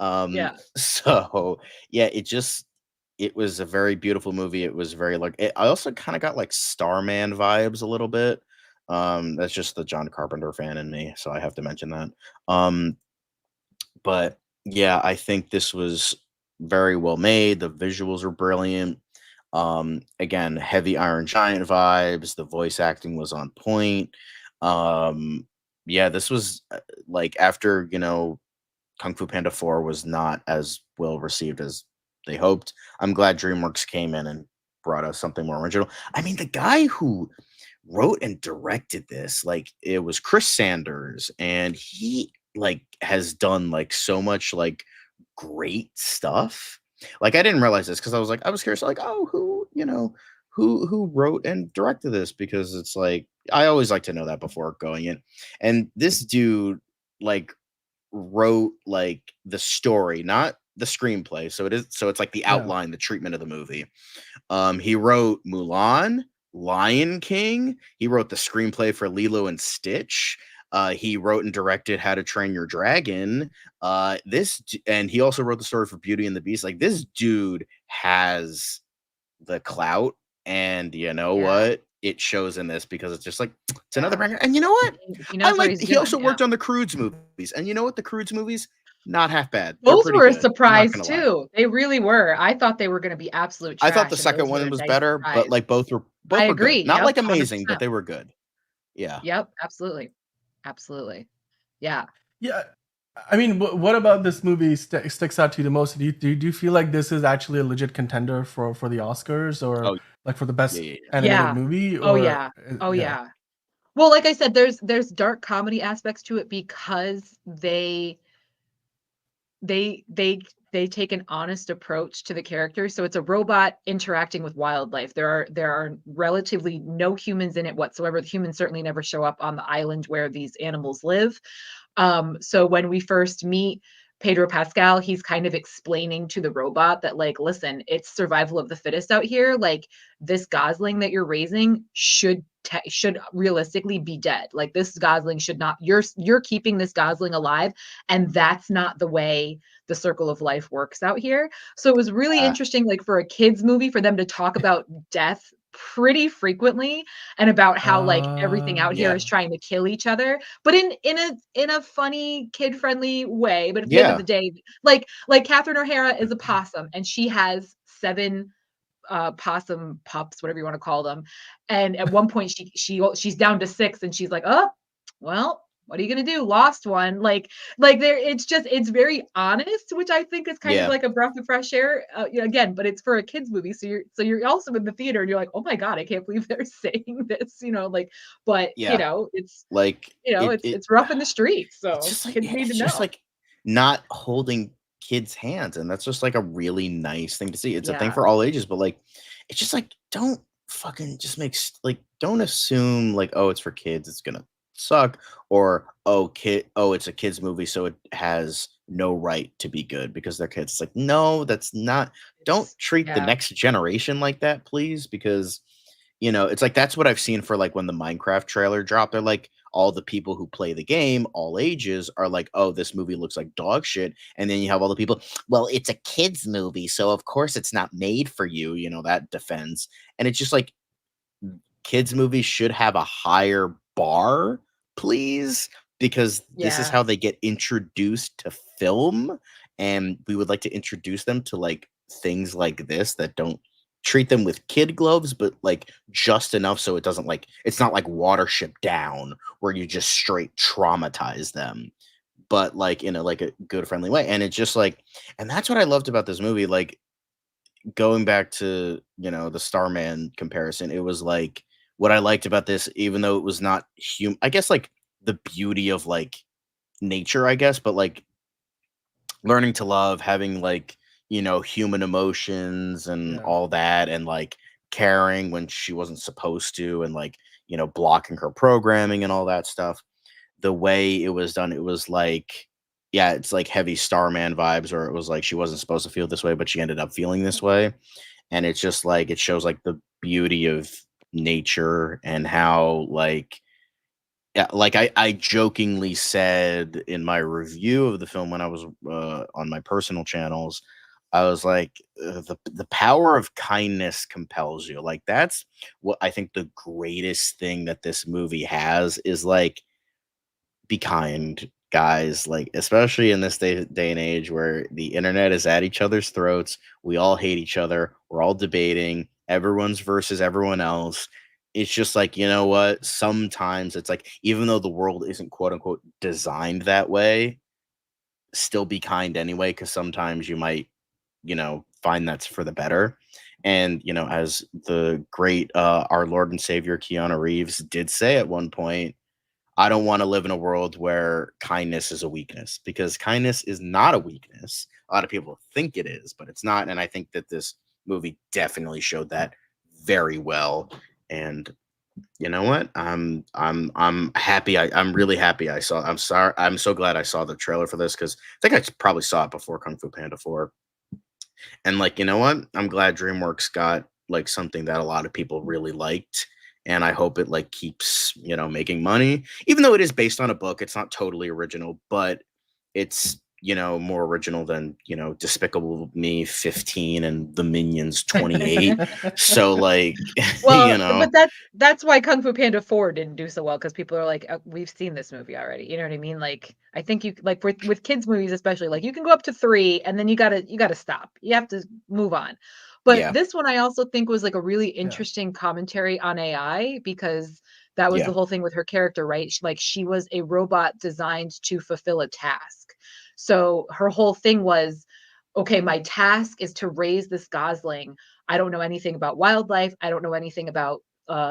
Yeah. So yeah, it was a very beautiful movie. It was very, like, I also kind of got like Starman vibes a little bit. That's just the John Carpenter fan in me, so I have to mention that. Um, but yeah, I think this was very well made. The visuals were brilliant. Again, heavy Iron Giant vibes. The voice acting was on point. Um, yeah, this was, like, after, Kung Fu Panda 4 was not as well received as they hoped. I'm glad DreamWorks came in and brought us something more original. I mean, the guy who wrote and directed this, like, it was Chris Sanders, and he, like, has done, like, so much, like, great stuff. Like, I didn't realize this because I was curious, like, oh, who wrote and directed this? Because it's like, I always like to know that before going in. And this dude, like, wrote, like, the story, not the screenplay. So it's like the Yeah. outline, the treatment of the movie. He wrote Mulan, Lion King. He wrote the screenplay for Lilo and Stitch. He wrote and directed How to Train Your Dragon. And he also wrote the story for Beauty and the Beast. Like, this dude has the clout, and you know Yeah. what? It shows in this because it's just like, it's another Yeah. banger. And you know what? He knows what he's He doing. also Yeah. worked on the Croods movies, and you know what? The Croods movies, not half bad. They're Those pretty were a good. I'm not surprise gonna lie. too. They really were. I thought they were gonna be absolute I thought the trash, and second those were one a was nice better, but, surprise. like, both I were good. agree. Not Yep, like amazing, but 100%. they were good. Yeah. Yep, absolutely. Absolutely. Yeah. Yeah. I mean, what about this movie sticks out to you the most? Do you feel like this is actually a legit contender for the Oscars, or Oh, like for the yeah, best yeah, yeah. animated Yeah. movie? Oh, Or yeah. Oh, yeah, yeah. Well, like I said, there's dark comedy aspects to it because they take an honest approach to the characters. So it's a robot interacting with wildlife. There are relatively no humans in it whatsoever. The humans certainly never show up on the island where these animals live. So when we first meet Pedro Pascal, he's kind of explaining to the robot that, like, listen, it's survival of the fittest out here. Like, this gosling that you're raising should realistically be dead. Like, this gosling should not. You're keeping this gosling alive, and that's not the way the circle of life works out here. So it was really Yeah. interesting, like, for a kids movie, for them to talk about death pretty frequently, and about how, like, everything out here Yeah. is trying to kill each other, but in a funny, kid friendly way. But at the end of Yeah. the day, like Catherine O'Hara is a possum, and she has 7 possum pups, whatever you want to call them. And at one point she's down to 6, and she's like, oh, well, what are you gonna do? Lost one. Like there, it's very honest, which I think is kind of Yeah. like a breath of fresh air. Again, but it's for a kids movie, so you're also in the theater and you're like, oh my god, I can't believe they're saying this. But Yeah. it's Like it's rough in the streets, it's so just like kids need to it's just know. like not holding kids' hands, and that's just like a really nice thing to see. It's a thing Yeah. for all ages, but like it's just like don't fucking just don't assume like, oh, it's for kids, it's gonna suck, or it's a kids movie, so it has no right to be good because they're kids. It's like, no, that's not. Don't treat the Yeah. next generation like that, please, because it's like that's what I've seen for like when the Minecraft trailer dropped. They're like all the people who play the game, all ages, are like, oh, this movie looks like dog shit. And then you have all the people, well, it's a kids movie, so of course it's not made for you, that defense. And it's just like kids movies should have a higher bar, please, because this is Yeah. how they get introduced to film. And we would like to introduce them to like things like this that don't treat them with kid gloves, but like just enough so it doesn't it's not like Watership Down where you just straight traumatize them, but like in a good friendly way. And it's just like, and that's what I loved about this movie. Like going back to the Starman comparison, it was like what I liked about this, even though it was not human, I guess like the beauty of like nature, I guess, but like learning to love, having like human emotions and all that, and like caring when she wasn't supposed to, and like blocking her programming and all that stuff. The way it was done, it was like, yeah, it's like heavy Starman vibes, or it was like she wasn't supposed to feel this way, but she ended up feeling this way. And it's just like it shows like the beauty of nature and how like, yeah, like I jokingly said in my review of the film when I was on my personal channels, I was like, the power of kindness compels you. Like that's what I think the greatest thing that this movie has is like, be kind, guys. Like especially in this day and age where the internet is at each other's throats, we all hate each other, we're all debating, everyone's versus everyone else. It's just like, you know what? Sometimes it's like, even though the world isn't quote unquote designed that way, still be kind anyway, because sometimes you might, find that's for the better. And, as the great our Lord and Savior Keanu Reeves did say at one point, I don't want to live in a world where kindness is a weakness, because kindness is not a weakness. A lot of people think it is, but it's not. And I think that this movie definitely showed that very well. And you know what? I'm happy. I'm really happy I saw. I'm so glad I saw the trailer for this, because I think I probably saw it before Kung Fu Panda 4. And like, you know what? I'm glad DreamWorks got like something that a lot of people really liked. And I hope it like keeps, making money. Even though it is based on a book, it's not totally original, but it's more original than Despicable Me 15 and The Minions 28. So like, Well, but that's why Kung Fu Panda 4 didn't do so well, because people are like, we've seen this movie already. You know what I mean? Like, I think you like with kids movies especially, like you can go up to 3 and then you gotta stop. You have to move on. But Yeah. this one I also think was like a really interesting commentary on AI, because that was the whole thing with her character, right? She was a robot designed to fulfill a task. So her whole thing was, okay, my task is to raise this gosling. I don't know anything about wildlife. I don't know anything about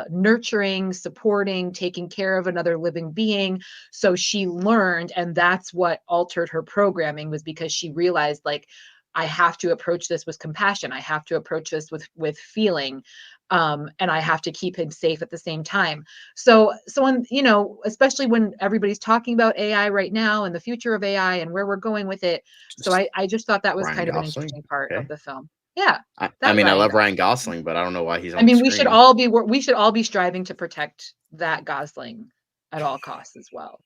nurturing, supporting, taking care of another living being. So she learned, and that's what altered her programming, was because she realized, like, I have to approach this with compassion. I have to approach this with feeling. And I have to keep him safe at the same time. So when, especially when everybody's talking about AI right now and the future of AI and where we're going with it. So I just thought that was Ryan kind of an Gosling? interesting part Okay. of the film. Yeah. I mean, I love Ryan Gosling. Gosling, but I don't know why he's on I mean, the we screen. should all be striving to protect that Gosling at all costs as well.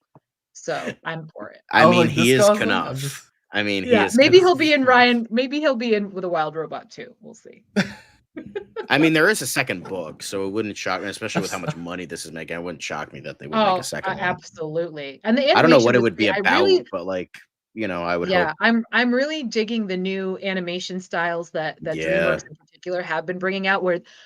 So I'm for it. I mean, like he this is Gosling? Knuff. I mean, he Yeah, is maybe Knuff. he'll be in Ryan. Maybe he'll be in with a wild robot too. We'll see. I mean, there is a second book, so it wouldn't shock me, especially with how much money this is making. It wouldn't shock me that they would make a second one. Absolutely. And the I don't know animation what it was would be great. about, but like, I would hope. I'm really digging the new animation styles that DreamWorks in particular have been bringing out,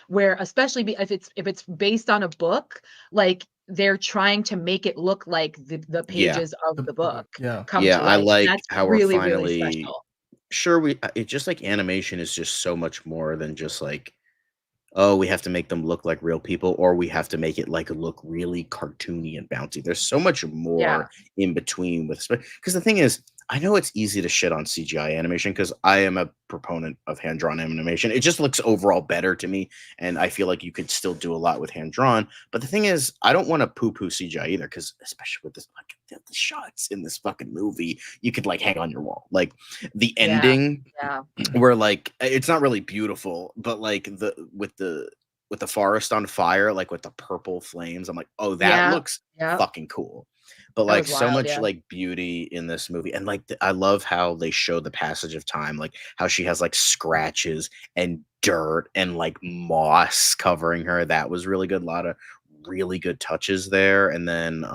where especially if it's based on a book, like they're trying to make it look like the pages of the book come Yeah, to I life. And like that's how we're really, really finally special. sure it's just like animation is just so much more than just like, oh, we have to make them look like real people, or we have to make it like look really cartoony and bouncy. There's so much Yeah. more in between with because the thing is, I know it's easy to shit on CGI animation because I am a proponent of hand-drawn animation. It just looks overall better to me, and I feel like you could still do a lot with hand-drawn. But the thing is, I don't want to poo-poo CGI either, because especially with this like the shots in this fucking movie, you could like hang on your wall. Like the ending Yeah. where like it's not really beautiful, but like with the forest on fire, like with the purple flames, I'm like, oh, that Yeah. looks Yeah. fucking cool. But That like was so wild, much yeah. like beauty in this movie, and like I love how they show the passage of time, like how she has like scratches and dirt and like moss covering her. That was really good. A lot of really good touches there. And then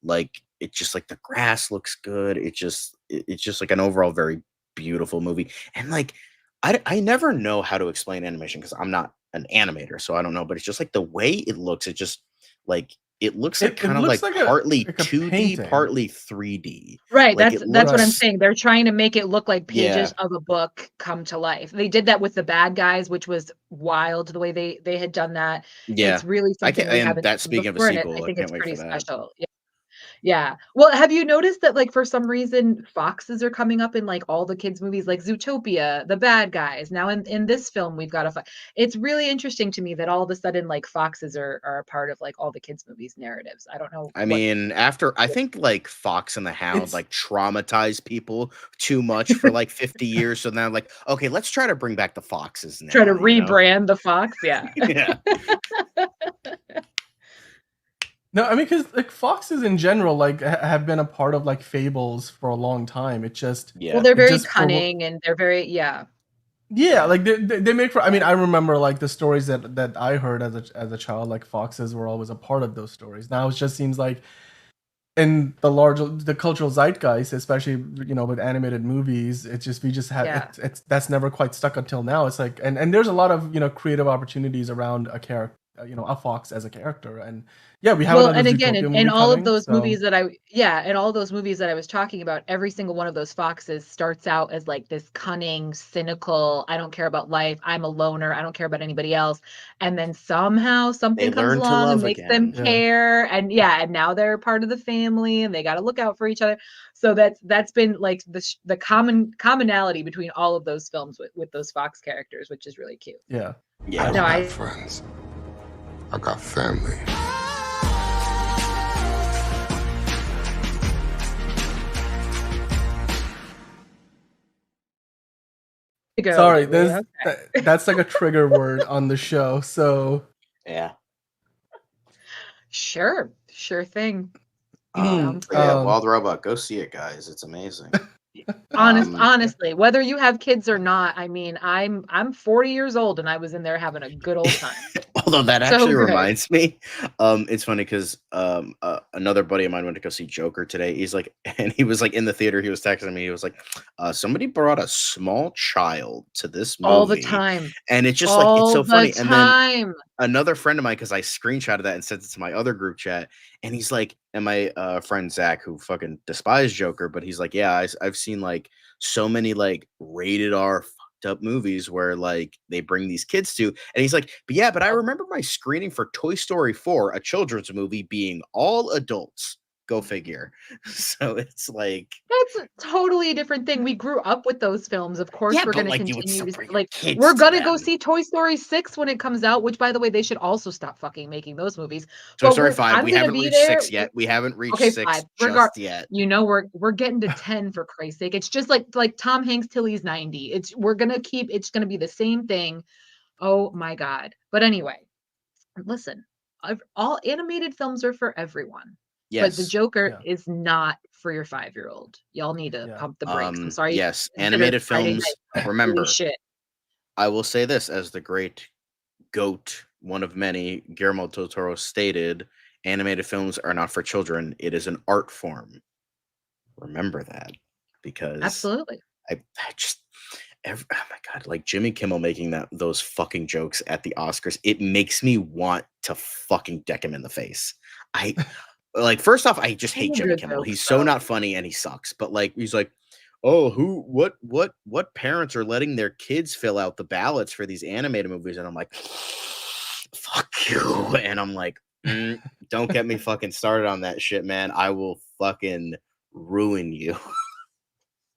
like it just like the grass looks good. It's just like an overall very beautiful movie. And like I never know how to explain animation because I'm not an animator, so I don't know, but it's just like the way it looks, it just like it looks like It kind of looks like like partly a 2D, painting. partly 3D. Right, Like it that's what I'm looks saying. They're trying to make it look like pages yeah. of a book come to life. They did that with the bad guys, which was wild the way they had done that. Yeah. It's really I something can't, we and haven't that seen speaking of a before, and I sequel, I think can't it's wait for pretty that. special. Yeah. Well, have you noticed that, like, for some reason, foxes are coming up in, like, all the kids' movies, like Zootopia, the bad guys. Now in this film, we've got a fo It's really interesting to me that all of a sudden, like, foxes are a part of, like, all the kids' movies narratives. I don't know I what mean, after I think like Fox and the Hound It's like traumatized people too much for like 50 years. So now like, okay, let's try to bring back the foxes try to now, you know? rebrand the fox, yeah. Yeah. no, I mean, because like foxes in general, like have been a part of like fables for a long time. It just, Well, Yeah. they're it very just cunning and they're very yeah. yeah, Yeah. like they make for. I mean, I remember like the stories that I heard as a child, like foxes were always a part of those stories. Now it just seems like in the cultural zeitgeist, especially with animated movies, it just we just had Yeah. it's that's never quite stuck until now. It's like and there's a lot of creative opportunities around a character, a fox as a character, and yeah, we have Well, another and again, Zootopia in movie all of coming. those So movies that in all those movies that I was talking about, every single one of those foxes starts out as like this cunning, cynical, I don't care about life, I'm a loner, I don't care about anybody else. And then somehow They something comes learn to along and love makes them again. yeah, care. And yeah, and now they're part of the family and they got to look out for each other. So that's been like the commonality between all of those films with those fox characters, which is really cute. yeah. Yeah. No, I friends. I got family. to go. Sorry, do we? there's Okay. that's like a trigger word on the show. So Yeah. Sure thing. But Sounds yeah, good. Wild Robot, go see it, guys. It's amazing. Um, Honestly, whether you have kids or not, I mean, I'm 40 years old and I was in there having a good old time. although that So actually good. reminds me, it's funny because another buddy of mine went to go see Joker today. He's like, and he was like in the theater. He was texting me. He was like, somebody brought a small child to this All the movie, time. and it's just like it's All so the funny. And then time. another friend of mine, because I screenshotted that and sent it to my other group chat, and he's like, and my friend Zach, who fucking despised Joker, but he's like, yeah, I've seen like so many like rated R fucked up movies where like they bring these kids to, and he's like, but yeah, but I remember my screening for Toy Story 4, a children's movie, being all adults. Go figure. So it's like, That's a totally different thing. We grew up with those films. Of course, yeah, we're but gonna like you would continue still to bring your like. kids We're to gonna go them. see Toy Story 6 when it comes out. Which, by the way, they should also stop fucking making those movies. Toy But Story 5, I'm we gonna haven't be reached there. 6 yet. We haven't reached Okay, 6 5. just yet. We're getting to 10 for Christ's sake. It's just like Tom Hanks till he's 90. It's gonna be the same thing. Oh my God. But anyway, listen, all animated films are for everyone. But the Yes. Joker yeah, is not for your 5-year-old. Y'all need to yeah. pump the brakes. I'm sorry you Yes, considered animated Friday films. night really Remember, shit. I will say this as the great goat, one of many, Guillermo del Toro stated, animated films are not for children. It is an art form. Remember that, because Absolutely. I just oh my god, like Jimmy Kimmel making those fucking jokes at the Oscars, it makes me want to fucking deck him in the face. I like, first off, I just hate Jimmy Kimmel. He's so not funny and he sucks. But like, he's like, oh, what parents are letting their kids fill out the ballots for these animated movies? And I'm like, fuck you. And I'm like, don't get me fucking started on that shit, man. I will fucking ruin you.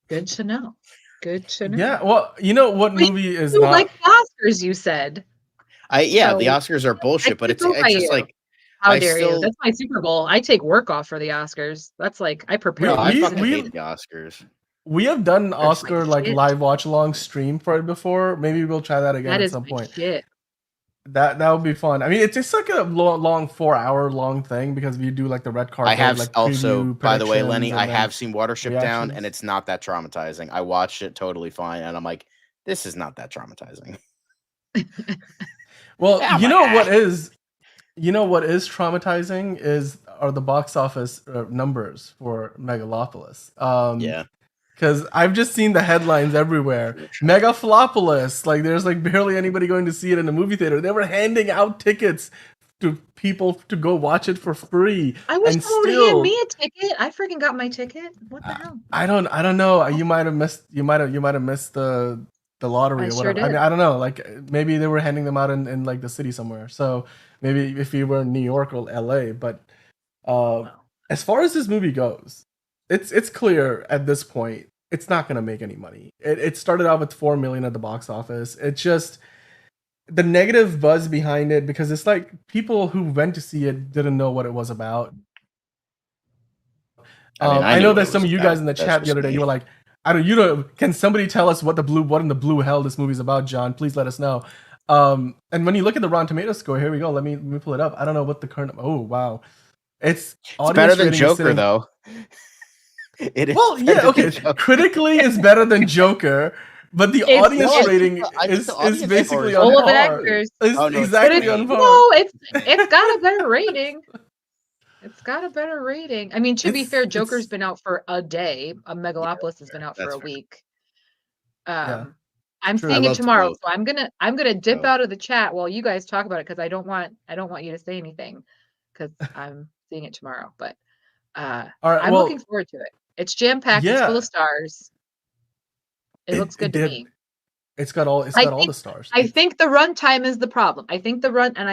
Good to know. Good to know. Yeah, well, you know what movie is You not like Oscars, you said. The So, Oscars are bullshit, but it's just you. like, How dare you? That's my Super Bowl. I take work off for the Oscars. That's like I prepare. no, I we- fucking we- hate the Oscars. we have done an Oscar like shit. live watch along stream for it before. Maybe we'll try that again That at is some my point. shit. That would be fun. I mean, it's like a long 4-hour long thing because we do like the red carpet. I have like, also, preview by the way, predictions Lenny, and I then have seen Watership Down, reactions. and it's not that traumatizing. I watched it totally fine, and I'm like, this is not that traumatizing. Well, Oh you my know God. what is traumatizing are the box office numbers for Megalopolis. Yeah. Because I've just seen the headlines everywhere. Megalopolis, like there's like barely anybody going to see it in the movie theater. They were handing out tickets to people to go watch it for free. I wish and someone would still, hand me a ticket. I freaking got my ticket. What the hell? I don't know. You might have missed the lottery I or sure whatever. I did. mean, I don't know. Like maybe they were handing them out in like the city somewhere. So maybe if you were in New York or LA, but as far as this movie goes, it's clear at this point it's not going to make any money. It started out with 4 million at the box office. It's just the negative buzz behind it because it's like people who went to see it didn't know what it was about. I knew know what that it some was of you about. guys in the That's chat the just other day, me. you were like, can somebody tell us what in the blue hell this movie's about, John? Please let us know. And when you look at the Rotten Tomatoes score, here we go. Let me pull it up. I don't know what the current. Oh wow, it's better than rating is Joker, sitting- though. It is. Well, yeah, better okay. than Joker. Critically, it's better than Joker, but the It's- audience no, I rating think the is audience score basically is on full of par. actors. It's Oh, no, it's exactly great. on par. No, it's got a better rating. It's got a better rating. I mean, to be It's- fair, it's- Joker's been out for a day. Megalopolis has been out for that's a fair. week. Yeah. I'm True. seeing I it loved tomorrow, both. so I'm gonna dip So- out of the chat while you guys talk about it because I don't want you to say anything because I'm seeing it tomorrow. But All right, I'm well, looking forward to it. It's jam packed. It's full Yeah. of stars. It looks good to did. me. It's got all I the think- stars. I think the runtime is the problem. I think the run, and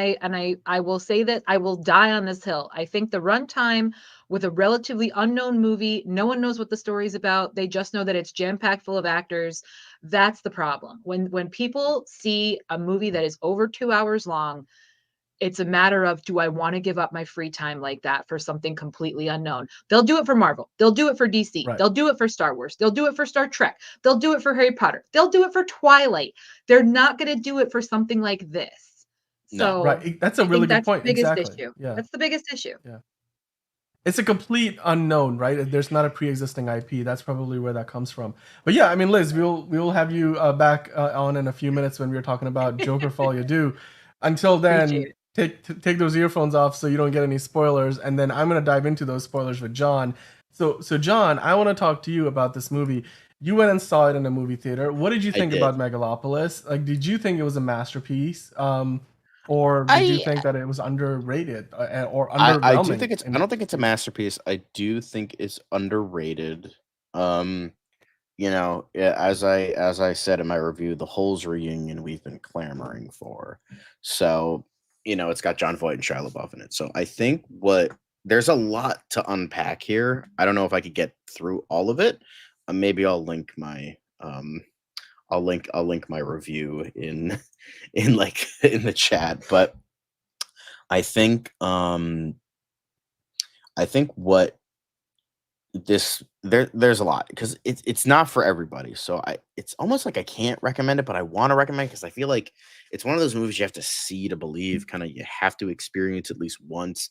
I will say that I will die on this hill. I think the runtime with a relatively unknown movie, no one knows what the story's about. They just know that it's jam packed full of actors. That's the problem. When people see a movie that is over 2 hours long, it's a matter of, do I want to give up my free time like that for something completely unknown? They'll do it for Marvel. They'll do it for DC. Right. They'll do it for Star Wars. They'll do it for Star Trek. They'll do it for Harry Potter. They'll do it for Twilight. They're not going to do it for something like this. No. So Right. That's a I really think good that's point. the biggest Exactly. issue. Yeah. That's the biggest issue. It's a complete unknown, right? There's not a pre-existing IP. That's probably where that comes from. But yeah, I mean, Liz, we'll have you back on in a few minutes when we're talking about Joker Folie Do. Until then, Appreciate take those earphones off so you don't get any spoilers, and then I'm gonna dive into those spoilers with John. So John, I want to talk to you about this movie. You went and saw it in a movie theater. What did you think did. about Megalopolis? Like, did you think it was a masterpiece? Or did you think that it was underrated or underwhelming? I do think I don't think it's a masterpiece. I do think it's underrated. As I said in my review, the Holes reunion we've been clamoring for. So, it's got Jon Voight and Shia LaBeouf in it. So I think there's a lot to unpack here. I don't know if I could get through all of it. Maybe I'll link my I'll link my review in the chat. But I think what there's a lot because it's not for everybody. So it's almost like I can't recommend it, but I want to recommend it because I feel like it's one of those movies you have to see to believe. Kind of, you have to experience at least once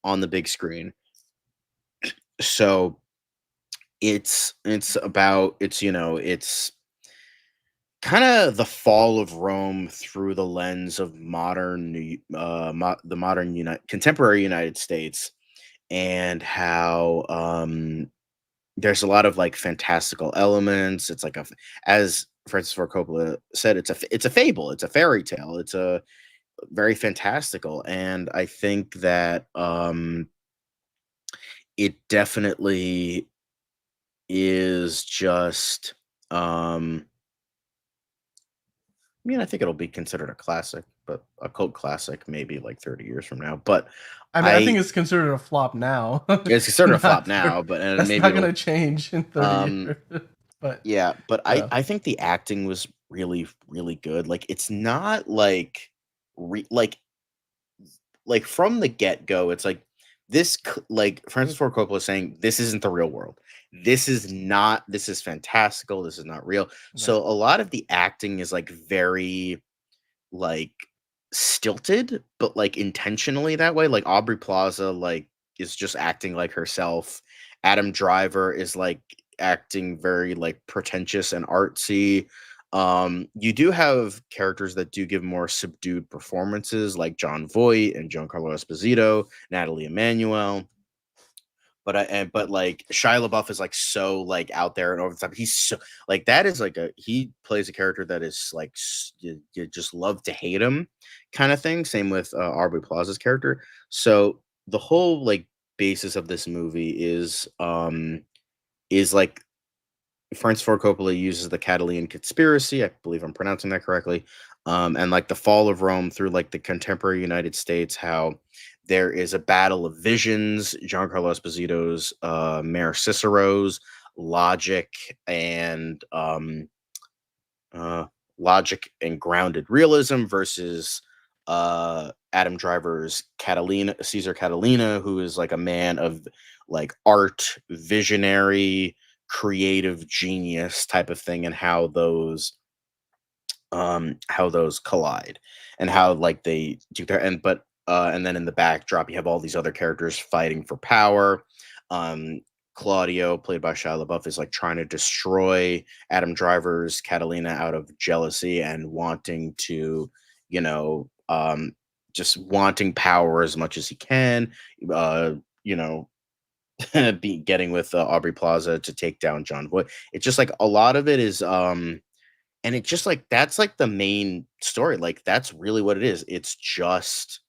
on the big screen. So it's kind of the fall of Rome through the lens of contemporary United States, and how there's a lot of like fantastical elements. It's like as Francis Ford Coppola said, it's a fable, it's a fairy tale, it's a very fantastical, and I think that it definitely is just I mean, I think it'll be considered a classic, but a cult classic maybe like 30 years from now. But I mean, I think it's considered a flop now. It's considered a flop Not now, but that's maybe not it'll gonna change in 30 years. But yeah, but yeah. I think the acting was really, really good. Like it's not like like from the get-go, it's like like Francis Ford Coppola is saying this isn't the real world. This is fantastical. This is not real. So a lot of the acting is like very like stilted, but like intentionally that way. Like Aubrey Plaza like is just acting like herself. Adam Driver is like acting very like pretentious and artsy. You do have characters that do give more subdued performances, like John Voight and Giancarlo Esposito, Natalie Emmanuel. But like Shia LaBeouf is like so like out there and over the top. He's so like that is like he plays a character that is like you just love to hate him kind of thing. Same with Aubrey Plaza's character. So the whole like basis of this movie is like Francis Ford Coppola uses the Catalan conspiracy. I believe I'm pronouncing that correctly. And like the fall of Rome through like the contemporary United States, how there is a battle of visions, Giancarlo Esposito's Mayor Cicero's logic and logic and grounded realism versus Adam Driver's Caesar Catalina, who is like a man of like art, visionary, creative genius type of thing, and how those collide and how like they do their and then in the backdrop you have all these other characters fighting for power. Claudio, played by Shia LaBeouf, is like trying to destroy Adam Driver's Catalina out of jealousy and wanting to, just wanting power as much as he can. You know, be getting with Aubrey Plaza to take down John Voight. It's just like a lot of it is and it's just like that's like the main story. Like that's really what it is. It's just,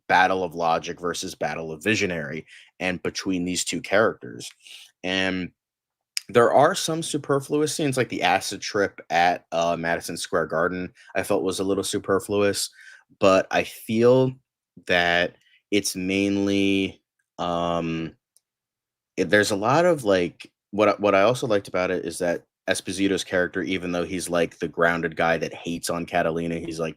battle of logic versus battle of visionary, and between these two characters. And there are some superfluous scenes, like the acid trip at Madison Square Garden, I felt was a little superfluous, but I feel that it's mainly there's a lot of like what I also liked about it is that Esposito's character, even though he's like the grounded guy that hates on Catalina, he's like,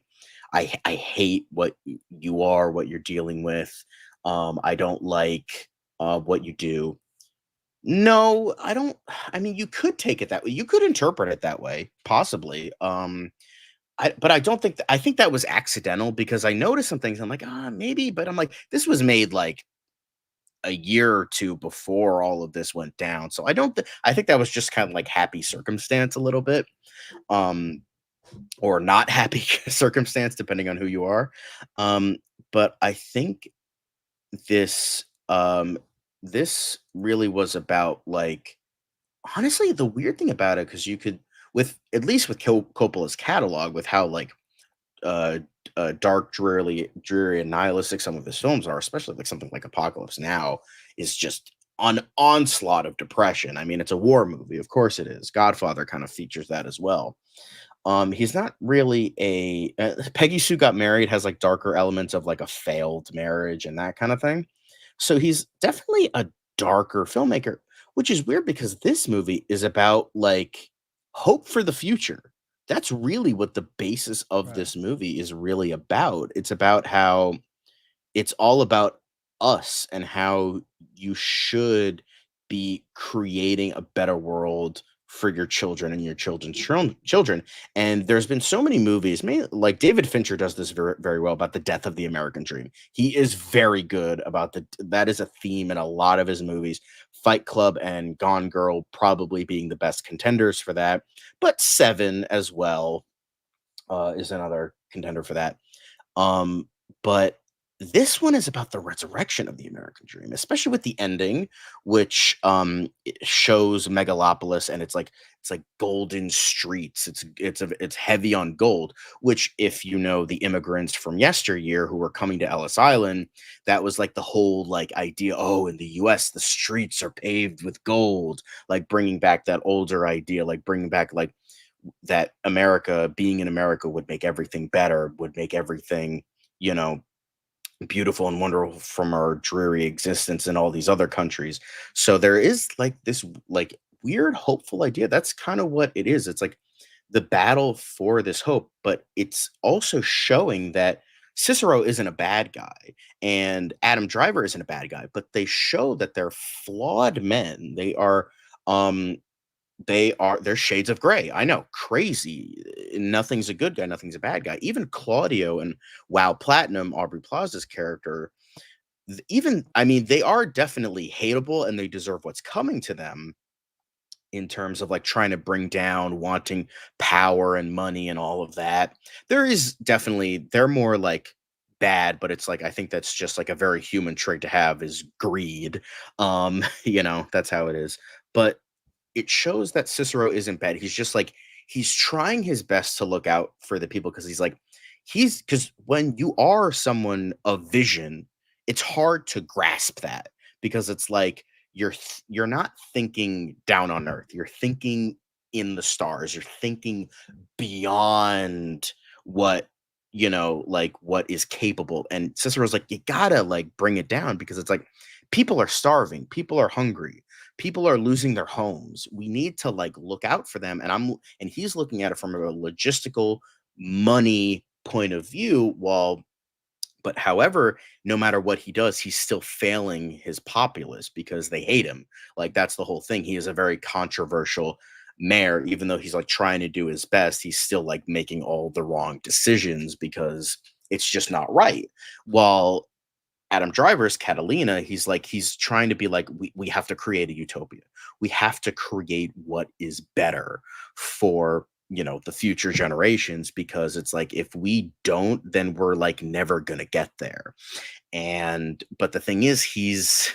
I hate what you are, what you're dealing with. I don't like what you do. No, I don't. I mean, you could take it that way. You could interpret it that way, possibly. But I don't think I think that was accidental, because I noticed some things. I'm like, maybe, but I'm like, this was made like a year or two before all of this went down. So I think that was just kind of like happy circumstance a little bit. Or not happy circumstance, depending on who you are. But I think this this really was about like, honestly, the weird thing about it, because you could, with at least with Coppola's catalog, with how like dark, dreary and nihilistic some of his films are, especially like something like Apocalypse Now is just an onslaught of depression. I mean, it's a war movie, of course it is. Godfather kind of features that as well. He's not really a Peggy Sue Got Married has like darker elements of like a failed marriage and that kind of thing. So he's definitely a darker filmmaker, which is weird because this movie is about like hope for the future. That's really what the basis of this movie is really about. It's about how it's all about us and how you should be creating a better world for your children and your children's children. And there's been so many movies, like David Fincher does this very, very well, about the death of the American dream. He is very good about that is a theme in a lot of his movies. Fight Club and Gone Girl probably being the best contenders for that, but Seven as well is another contender for that. But this one is about the resurrection of the American dream, especially with the ending, which it shows Megalopolis, and it's like golden streets. It's heavy on gold, which, if you know the immigrants from yesteryear who were coming to Ellis Island, that was like the whole like idea. Oh, in the U.S. the streets are paved with gold, like bringing back that older idea, like bringing back like that America, being in America, would make everything better, would make everything, you know, beautiful and wonderful from our dreary existence in all these other countries. So there is like this like weird hopeful idea. That's kind of what it is. It's like the battle for this hope, but it's also showing that Cicero isn't a bad guy and Adam Driver isn't a bad guy, but they show that they're flawed men. Um they're shades of gray. I know, crazy. Nothing's a good guy, nothing's a bad guy. Even Claudio and Wow Platinum, Aubrey Plaza's character, even I mean, they are definitely hateable and they deserve what's coming to them in terms of like trying to bring down, wanting power and money and all of that. There is definitely they're more like bad, but it's like I think that's just like a very human trait to have is greed. That's how it is. But it shows that Cicero isn't bad. He's just like he's trying his best to look out for the people because he's because when you are someone of vision, it's hard to grasp that because it's like you're not thinking down on earth. You're thinking in the stars. You're thinking beyond what like what is capable. And Cicero's like, you gotta like bring it down because it's like people are starving, people are hungry, people are losing their homes. We need to like look out for them. And he's looking at it from a logistical money point of view, but however, no matter what he does, he's still failing his populace because they hate him. Like that's the whole thing. He is a very controversial mayor, even though he's like trying to do his best, he's still like making all the wrong decisions because it's just not right. While Adam Driver's Catalina, he's trying to be like, we have to create a utopia. We have to create what is better for the future generations because it's like if we don't, then we're like never gonna get there. But the thing is, he's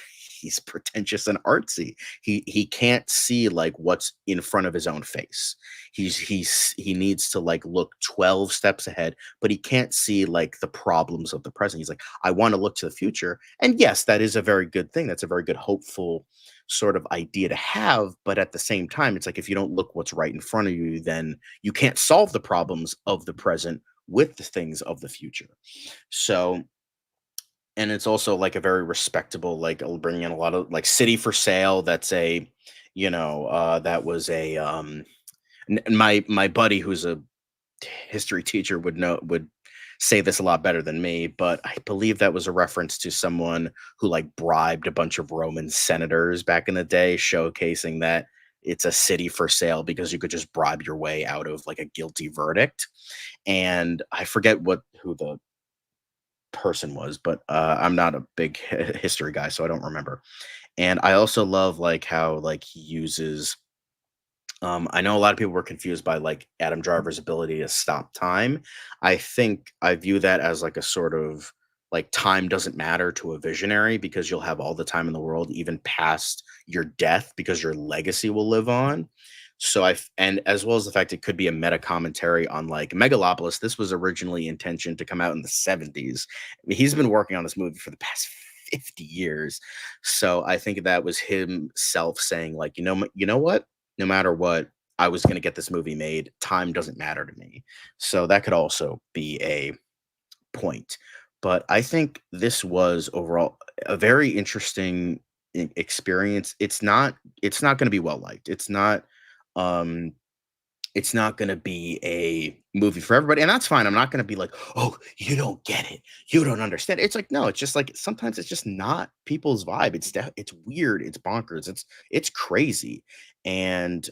pretentious and artsy. He can't see like what's in front of his own face. He needs to like look 12 steps ahead, but he can't see like the problems of the present. He's like, I want to look to the future. And yes, that is a very good thing. That's a very good hopeful sort of idea to have, but at the same time, it's like if you don't look what's right in front of you, then you can't solve the problems of the present with the things of the future. So, and it's also like a very respectable, like it'll bring in a lot of like City for Sale. That's a, that was a my buddy who's a history teacher would say this a lot better than me, but I believe that was a reference to someone who like bribed a bunch of Roman senators back in the day, showcasing that it's a city for sale because you could just bribe your way out of like a guilty verdict. And I forget who the person was, but I'm not a big history guy, so I don't remember. And I also love like how like he uses I know a lot of people were confused by like Adam Driver's ability to stop time. I think I view that as like a sort of like time doesn't matter to a visionary because you'll have all the time in the world, even past your death, because your legacy will live on. And as well as the fact it could be a meta commentary on like Megalopolis. This was originally intentioned to come out in the 70s. I mean, he's been working on this movie for the past 50 years. So I think that was himself saying like, you know what? No matter what, I was going to get this movie made. Time doesn't matter to me. So that could also be a point. But I think this was overall a very interesting experience. It's not going to be well liked. Um it's not going to be a movie for everybody, and that's fine. I'm not going to be like, oh, you don't get it, you don't understand. It's like, no, it's just like sometimes it's just not people's vibe. It's weird, it's bonkers, it's crazy, and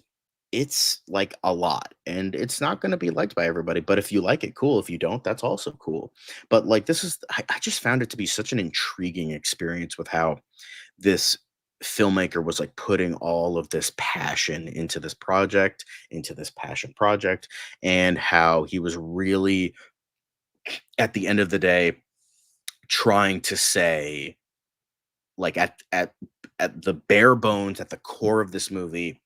it's like a lot, and it's not going to be liked by everybody. But if you like it, cool. If you don't, that's also cool. But like I just found it to be such an intriguing experience with how this filmmaker was like putting all of this passion into this project, into this passion project, and how he was really, at the end of the day, trying to say, like, at the bare bones, at the core of this movie,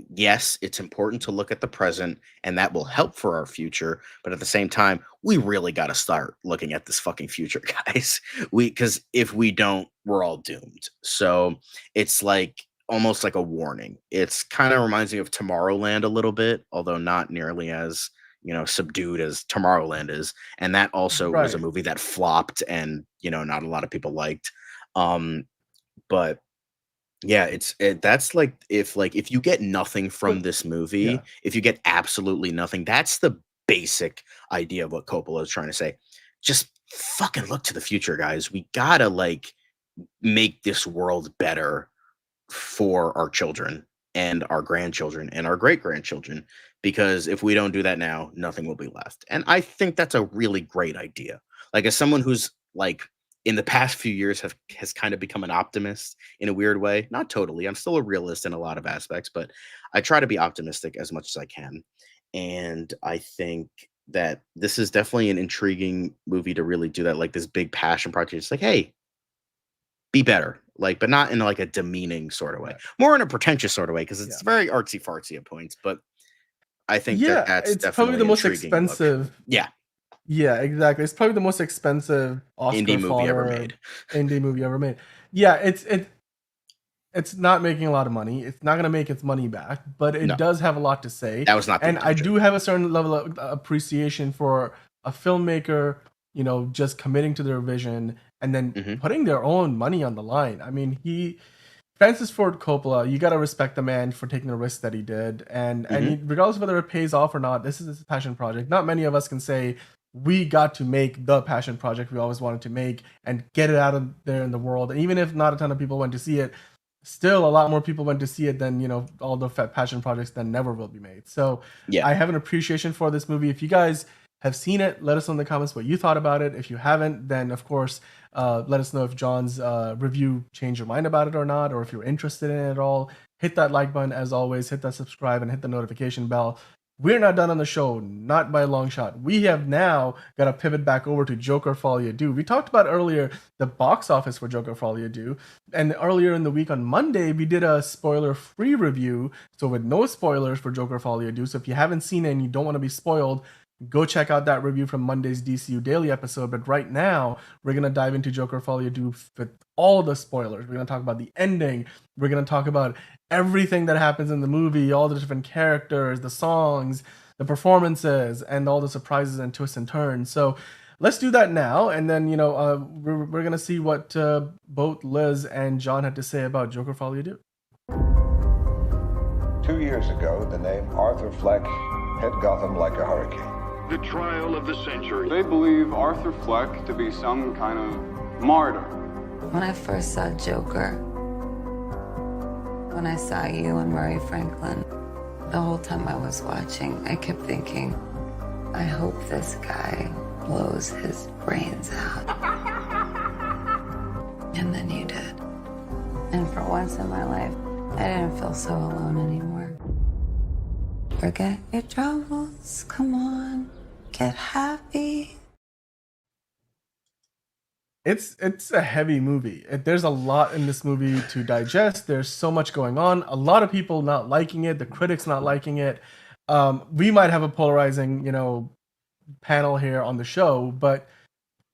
yes, it's important to look at the present, and that will help for our future, but at the same time, we really got to start looking at this fucking future, guys. Because if we don't, we're all doomed. So it's like almost like a warning. It's kind of reminds me of Tomorrowland a little bit, although not nearly as subdued as Tomorrowland is. And that also was a Right. movie that flopped, and not a lot of people liked. But yeah, that's like if you get nothing from But this movie, yeah. if you get absolutely nothing, that's the basic idea of what Coppola is trying to say. Just fucking look to the future, guys. We gotta like make this world better for our children and our grandchildren and our great grandchildren, because if we don't do that now, nothing will be left. And I think that's a really great idea. Like, as someone who's like in the past few years has kind of become an optimist in a weird way, not totally, I'm still a realist in a lot of aspects, but I try to be optimistic as much as I can. And I think that this is definitely an intriguing movie to really do that, like this big passion project. It's like, hey, be better, like, but not in like a demeaning sort of way, more in a pretentious sort of way, because it's very artsy fartsy at points. But I think Yeah, that's it's probably definitely the most intriguing look. expensive. Yeah, Yeah, exactly. It's probably the most expensive Oscar indie movie ever fodder made. indie movie ever made. Yeah, it's not making a lot of money. It's not gonna make its money back, but it No. does have a lot to say. That was not the And I intention. do have a certain level of appreciation for a filmmaker, just committing to their vision and then putting their own money on the line. I mean, Francis Ford Coppola, you gotta respect the man for taking the risk that he did, and regardless of whether it pays off or not, this is his passion project. Not many of us can say we got to make the passion project we always wanted to make and get it out of there in the world. And even if not a ton of people went to see it, still a lot more people went to see it than all the passion projects that never will be made. So Yeah. I have an appreciation for this movie. If you guys have seen it, let us know in the comments what you thought about it. If you haven't, then of course let us know if John's review changed your mind about it or not, or if you're interested in it at all. Hit that like button, as always, hit that subscribe and hit the notification bell. We're not done on the show, not by a long shot. We have now got to pivot back over to Joker Folie Deux. We talked about earlier the box office for Joker Folie Deux, and earlier in the week on Monday, we did a spoiler-free review, so with no spoilers for Joker Folie Deux. So if you haven't seen it and you don't want to be spoiled, go check out that review from Monday's DCU Daily episode. But right now, we're going to dive into Joker Folie Deux with all the spoilers. We're going to talk about the ending. We're going to talk about everything that happens in the movie, all the different characters, the songs, the performances, and all the surprises and twists and turns. So let's do that now. And then, we're going to see what both Liz and John had to say about Joker Folie Deux. 2 years ago, the name Arthur Fleck hit Gotham like a hurricane. The trial of the century. They believe Arthur Fleck to be some kind of martyr. When I first saw Joker, when I saw you and Murray Franklin, the whole time I was watching, I kept thinking, I hope this guy blows his brains out. And then you did. And for once in my life, I didn't feel so alone anymore. Forget your troubles, come on, get happy. It's a heavy movie. There's a lot in this movie to digest. There's so much going on. A lot of people not liking it. The critics not liking it. We might have a polarizing, panel here on the show. But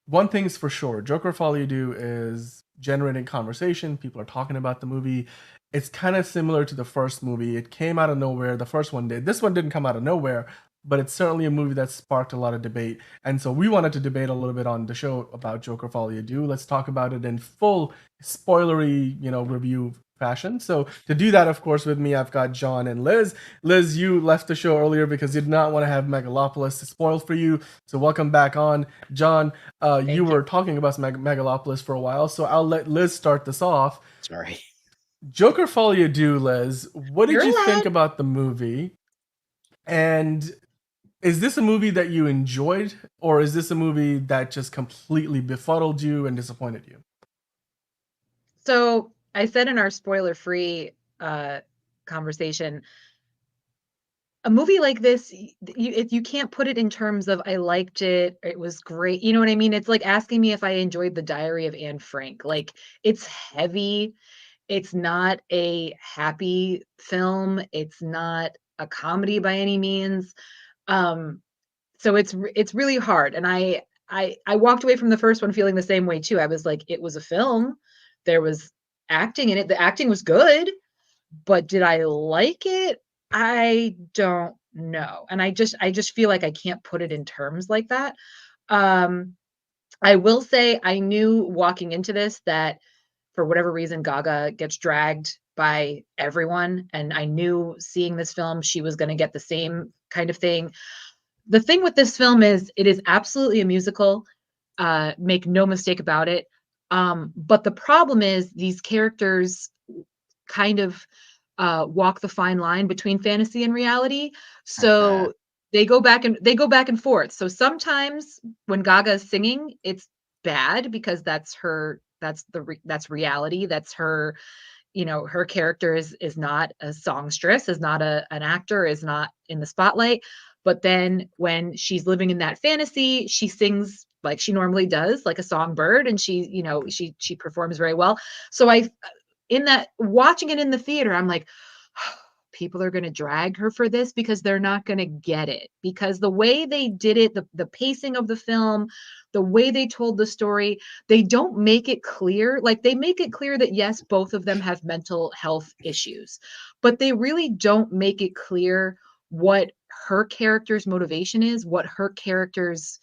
one thing's for sure: Joker Folie Deux is generating conversation. People are talking about the movie. It's kind of similar to the first movie. It came out of nowhere. The first one did. This one didn't come out of nowhere, but it's certainly a movie that sparked a lot of debate. And so we wanted to debate a little bit on the show about Joker Folie Deux. Let's talk about it in full spoilery, review fashion. So to do that, of course, with me, I've got John and Liz. Liz, you left the show earlier because you did not want to have Megalopolis spoiled for you. So welcome back on. John, you were talking about Megalopolis for a while, so I'll let Liz start this off. Sorry. Joker Folie Deux, Liz, what did you think about the movie? And is this a movie that you enjoyed, or is this a movie that just completely befuddled you and disappointed you? So I said in our spoiler-free conversation, a movie like this, you can't put it in terms of I liked it, it was great. You know what I mean? It's like asking me if I enjoyed The Diary of Anne Frank. Like it's heavy. It's not a happy film. It's not a comedy by any means. Um, so it's really hard. And I walked away from the first one feeling the same way too. I was like, it was a film. There was acting in it. The acting was good, but did I like it? I don't know. And I just feel like I can't put it in terms like that. Um, I will say I knew walking into this that for whatever reason Gaga gets dragged by everyone, and I knew seeing this film she was going to get the same kind of thing. The thing with this film is it is absolutely a musical. Make no mistake about it. But the problem is these characters kind of walk the fine line between fantasy and reality. So they go back and forth. So sometimes when Gaga is singing, it's bad because that's reality. That's her, her character is not a songstress, is not an actor, is not in the spotlight. But then when she's living in that fantasy, she sings like she normally does, like a songbird, and she performs very well. So in that watching it in the theater, I'm like, people are going to drag her for this because they're not going to get it, because the way they did it, the pacing of the film, the way they told the story, they don't make it clear. Like they make it clear that yes, both of them have mental health issues, but they really don't make it clear what her character's motivation is, what her character's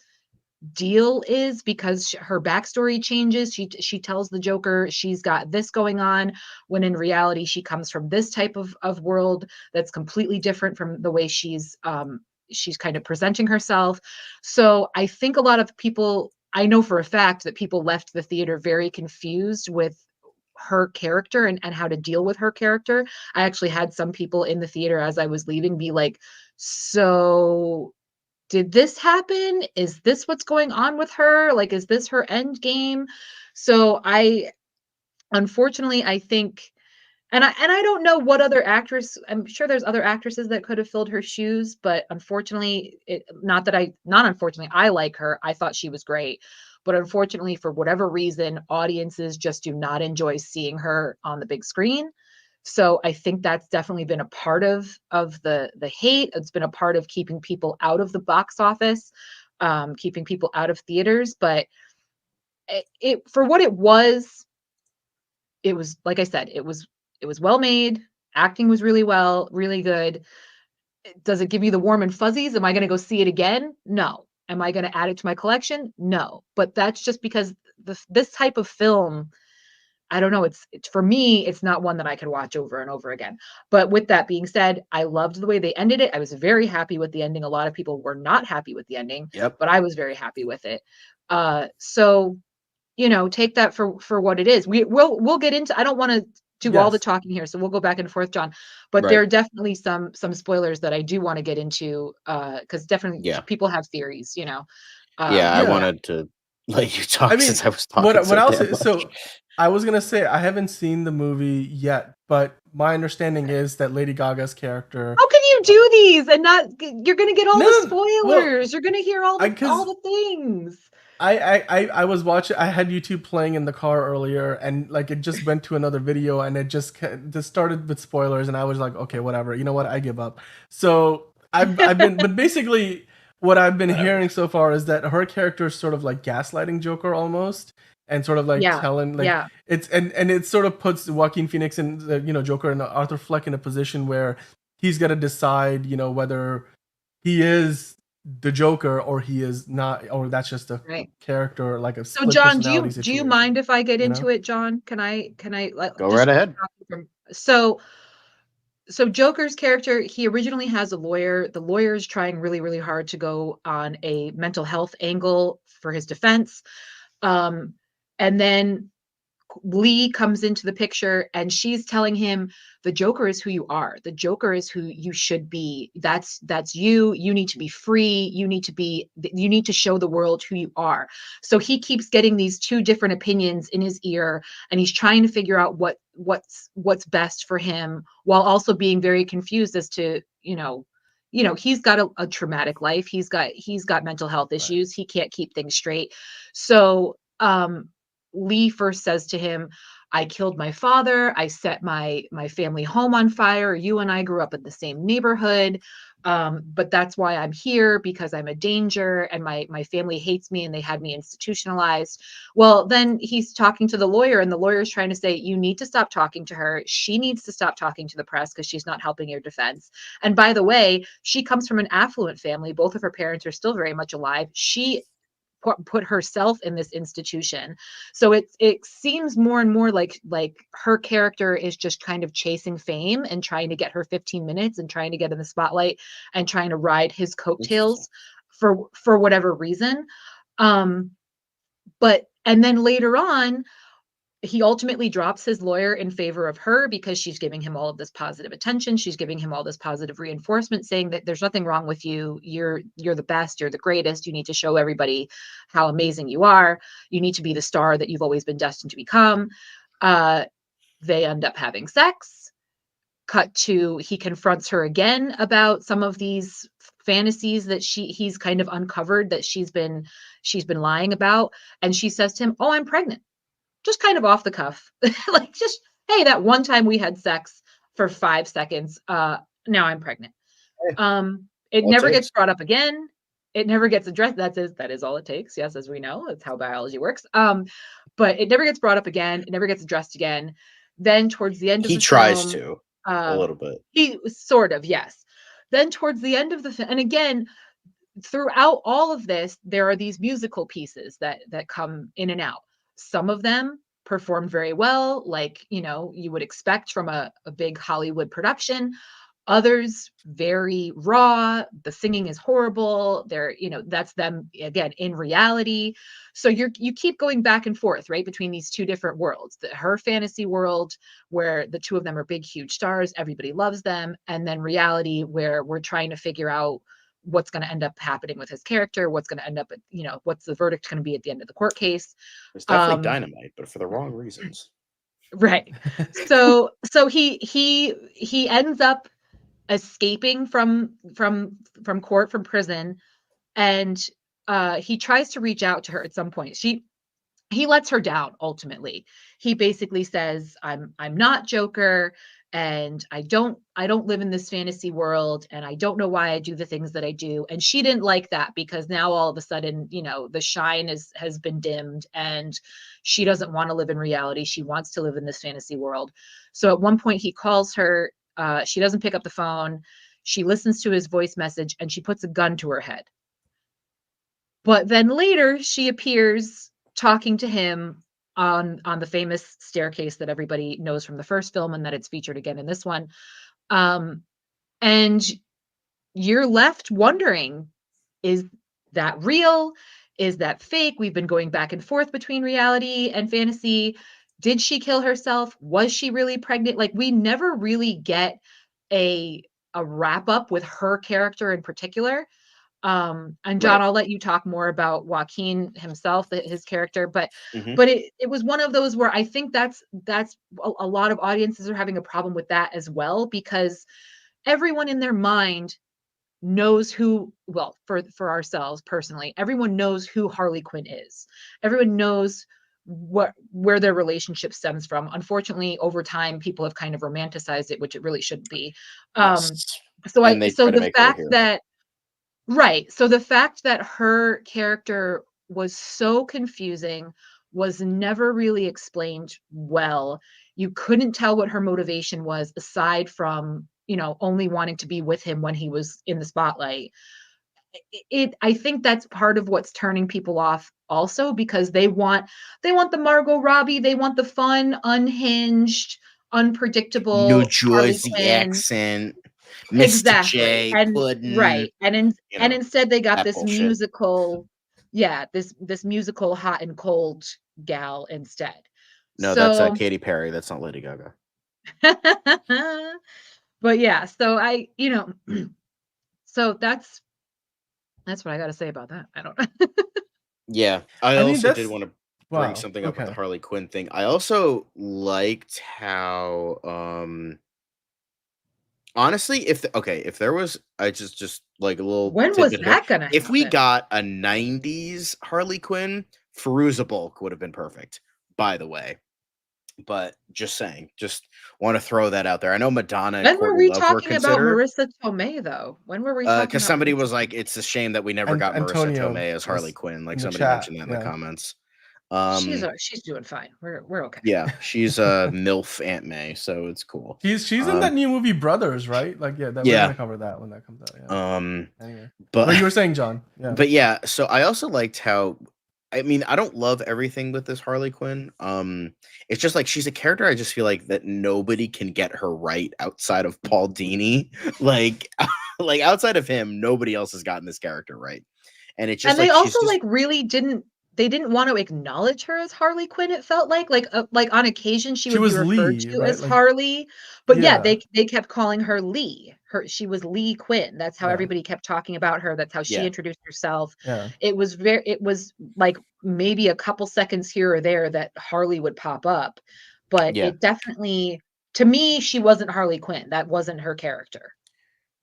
deal is, because her backstory changes. She tells the Joker she's got this going on, when in reality she comes from this type of world that's completely different from the way she's kind of presenting herself. So I think a lot of people, I know for a fact that people left the theater very confused with her character and how to deal with her character. I actually had some people in the theater as I was leaving be like, so did this happen? Is this what's going on with her? Like, is this her end game? So unfortunately, I think, and I don't know what other actress, I'm sure there's other actresses that could have filled her shoes, but unfortunately, not unfortunately, I like her. I thought she was great. But unfortunately, for whatever reason, audiences just do not enjoy seeing her on the big screen. So I think that's definitely been a part of the hate. It's been a part of keeping people out of the box office, keeping people out of theaters. But it for what it was like I said, it was well made. Acting was really good. Does it give you the warm and fuzzies? Am I going to go see it again? No. Am I going to add it to my collection? No. But that's just because this type of film, I don't know. It's for me, it's not one that I could watch over and over again. But with that being said, I loved the way they ended it. I was very happy with the ending. A lot of people were not happy with the ending, but I was very happy with it. So, take that for what it is. We'll get into, I don't want to do all the talking here, so we'll go back and forth, John. But there are definitely some spoilers that I do want to get into, because definitely people have theories, I wanted to let you talk since I was talking. What else? So I was gonna say I haven't seen the movie yet, but my understanding is that Lady Gaga's character. How can you do these and not? You're gonna get all the spoilers. You're gonna hear all the things. I was watching. I had YouTube playing in the car earlier, and like it just went to another video, and it just started with spoilers, and I was like, okay, whatever. You know what? I give up. So I've been, but basically, what I've been hearing so far is that her character is sort of like gaslighting Joker almost, and sort of like telling it's and it sort of puts Joaquin Phoenix and Joker and Arthur Fleck in a position where he's got to decide whether he is the Joker or he is not, or that's just a character, like a so John, do you mind if I get into it, John? Can I go right ahead? So Joker's character, he originally has a lawyer. The lawyer is trying really, really hard to go on a mental health angle for his defense. And then Lee comes into the picture and she's telling him the Joker is who you are. The Joker is who you should be. That's you. You need to be free. You need to show the world who you are. So he keeps getting these two different opinions in his ear, and he's trying to figure out what's best for him, while also being very confused as to, he's got a traumatic life. He's got mental health issues. He can't keep things straight. So Lee first says to him, I killed my father. I set my family home on fire. You and I grew up in the same neighborhood. But that's why I'm here, because I'm a danger and my family hates me and they had me institutionalized. Well, then he's talking to the lawyer and the lawyer's trying to say, you need to stop talking to her. She needs to stop talking to the press because she's not helping your defense. And by the way, she comes from an affluent family. Both of her parents are still very much alive. She put herself in this institution. So it seems more and more like her character is just kind of chasing fame and trying to get her 15 minutes and trying to get in the spotlight and trying to ride his coattails for whatever reason. But then later on, he ultimately drops his lawyer in favor of her because she's giving him all of this positive attention. She's giving him all this positive reinforcement, saying that there's nothing wrong with you. You're the best. You're the greatest. You need to show everybody how amazing you are. You need to be the star that you've always been destined to become. They end up having sex. Cut to, he confronts her again about some of these fantasies that he's kind of uncovered that she's been lying about. And she says to him, oh, I'm pregnant. Just kind of off the cuff, like just, hey, that one time we had sex for 5 seconds. Now I'm pregnant. It never gets brought up again. It never gets addressed. That is all it takes. Yes, as we know, that's how biology works. But it never gets brought up again. It never gets addressed again. Then towards the end of the tries film, to a little bit. He sort of, yes. Then towards the end of the film, and again, throughout all of this, there are these musical pieces that come in and out. Some of them performed very well, like, you would expect from a big Hollywood production. Others very raw. The singing is horrible. They're, that's them again in reality. So you keep going back and forth, right, between these two different worlds. Her fantasy world, where the two of them are big, huge stars, everybody loves them, and then reality, where we're trying to figure out what's going to end up happening with his character, what's going to end up, what's the verdict going to be at the end of the court case. It's definitely dynamite, but for the wrong reasons. Right. So he ends up escaping from court, from prison, and he tries to reach out to her at some point. He lets her down. Ultimately, he basically says, I'm not Joker, and I don't live in this fantasy world, and I don't know why I do the things that I do. And she didn't like that, because now all of a sudden, the shine has been dimmed, and she doesn't want to live in reality. She wants to live in this fantasy world. So at one point he calls her. She doesn't pick up the phone. She listens to his voice message, and she puts a gun to her head. But then later she appears talking to him on the famous staircase that everybody knows from the first film, and that it's featured again in this one. And you're left wondering, is that real? Is that fake? We've been going back and forth between reality and fantasy. Did she kill herself? Was she really pregnant? Like, we never really get a wrap up with her character in particular. And John, I'll let you talk more about Joaquin himself, his character, but it was one of those where I think that's a lot of audiences are having a problem with that as well, because everyone in their mind knows who, well, for ourselves personally, everyone knows who Harley Quinn is. Everyone knows where their relationship stems from. Unfortunately, over time, people have kind of romanticized it, which it really shouldn't be. So the fact that Right. So the fact that her character was so confusing, was never really explained well. You couldn't tell what her motivation was, aside from, only wanting to be with him when he was in the spotlight. I think that's part of what's turning people off also, because they want the Margot Robbie, they want the fun, unhinged, unpredictable New Harley Jersey Quinn. accent. Mr. Exactly. J, And pudding, right. And instead they got this bullshit. musical, this musical hot and cold gal instead. No, that's Katy Perry. That's not Lady Gaga. But yeah, so so that's what I got to say about that. I don't know. Yeah, I also did want to bring something up with the Harley Quinn thing. I also liked how Honestly, if there was, I just like a little When was tidbit here. that gonna If we happen? got a '90s Harley Quinn, Fairuza Balk would have been perfect. By the way, but just saying, just want to throw that out there. I know Madonna and When were Courtney we Love were talking about considered, Marissa Tomei, though? When were we talking because about somebody Marissa was like, Tomei? "It's a shame that we never And got Marissa Antonio Tomei as Harley was Quinn." Like in the somebody chat. mentioned that in the Yeah. comments. She's doing fine. We're okay. Yeah, she's a MILF Aunt May, so it's cool. She's in that new movie Brothers, right? Like that we're Yeah. gonna cover that when that comes out. Yeah. Anyway. But What you were saying, John. Yeah. But yeah, so I also liked how, I mean, I don't love everything with this Harley Quinn. It's just like she's a character I just feel like that nobody can get her right outside of Paul Dini. Like like outside of him, nobody else has gotten this character right. And it's just And they like she's also just like really didn't want to acknowledge her as Harley Quinn. It felt like on occasion she would be was referred Lee, to right? as Like, Harley, but yeah, yeah. they kept calling her Lee. She was Lee Quinn. That's how Yeah. everybody kept talking about her. That's how she Yeah. introduced herself. Yeah. It was like maybe a couple seconds here or there that Harley would pop up, but Yeah. it definitely, to me, she wasn't Harley Quinn. That wasn't her character.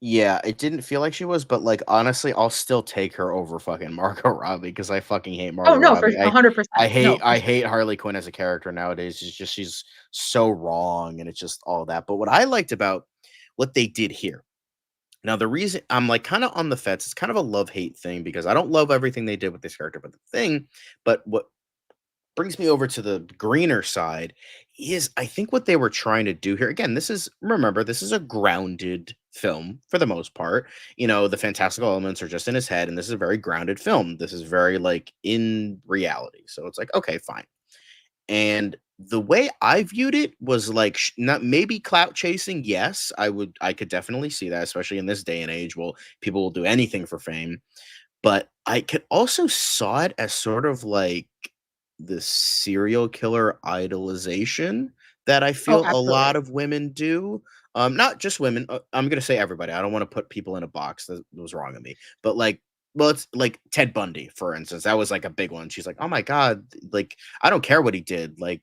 Yeah, it didn't feel like she was, but like honestly, I'll still take her over fucking Margot Robbie because I fucking hate Margot Oh no, for Robbie. 100%. I hate No, for sure. hate Harley Quinn as a character nowadays. It's just she's so wrong and it's just all that. But what I liked about what they did here. Now the reason I'm like kind of on the fence, it's kind of a love-hate thing because I don't love everything they did with this character, but what brings me over to the greener side is I think what they were trying to do here again, this is a grounded film for the most part. You know, the fantastical elements are just in his head and this is a very grounded film. This is very like in reality. So it's like okay, fine. And the way I viewed it was like not maybe clout chasing. Yes, I could definitely see that, especially in this day and age. Well, people will do anything for fame, but I could also saw it as sort of like the serial killer idolization that I Oh, feel a lot absolutely. of women do. Not just women. I'm gonna say everybody. I don't want to put people in a box. That was wrong of me. But like, well, it's like Ted Bundy, for instance. That was like a big one. She's like, oh my god, like I don't care what he did. Like,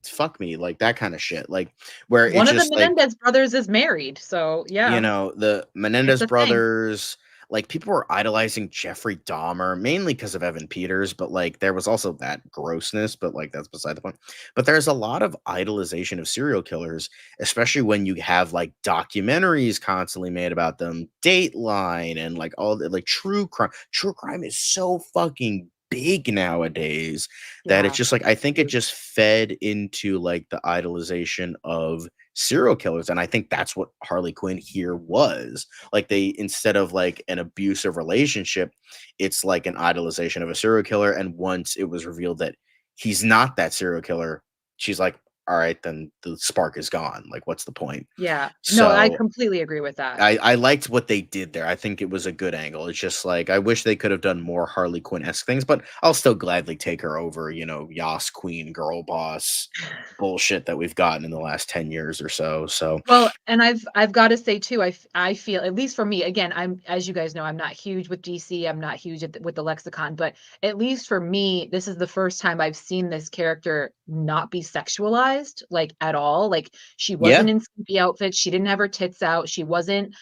fuck me, like that kind of shit. Like where One it's of the just like Menendez brothers is married, so you yeah, know, the it's Menendez a thing. brothers, like people were idolizing Jeffrey Dahmer mainly because of Evan Peters, but like there was also that grossness, but like that's beside the point. But there's a lot of idolization of serial killers, especially when you have like documentaries constantly made about them, Dateline, and like all the like true crime. True crime is so fucking big nowadays that it's Yeah, just like I think it huge. just fed into like the idolization of serial killers, and I think that's what Harley Quinn here was. Like they instead of like an abusive relationship, it's like an idolization of a serial killer, and once it was revealed that he's not that serial killer, she's like, all right, then the spark is gone. Like what's the point? Yeah. No, I So completely agree with that. I liked what they did there. I think it was a good angle. It's just like I wish they could have done more Harley Quinn-esque things, but I'll still gladly take her over, you know, Yas Queen, girl boss bullshit that we've gotten in the last 10 years or so. So Well, and I've got to say too, I feel, at least for me, again, I'm, as you guys know, I'm not huge with DC. I'm not huge with the lexicon, but at least for me, this is the first time I've seen this character not be sexualized like at all. Like she yeah. wasn't in skimpy outfits. She didn't have her tits out. She wasn't,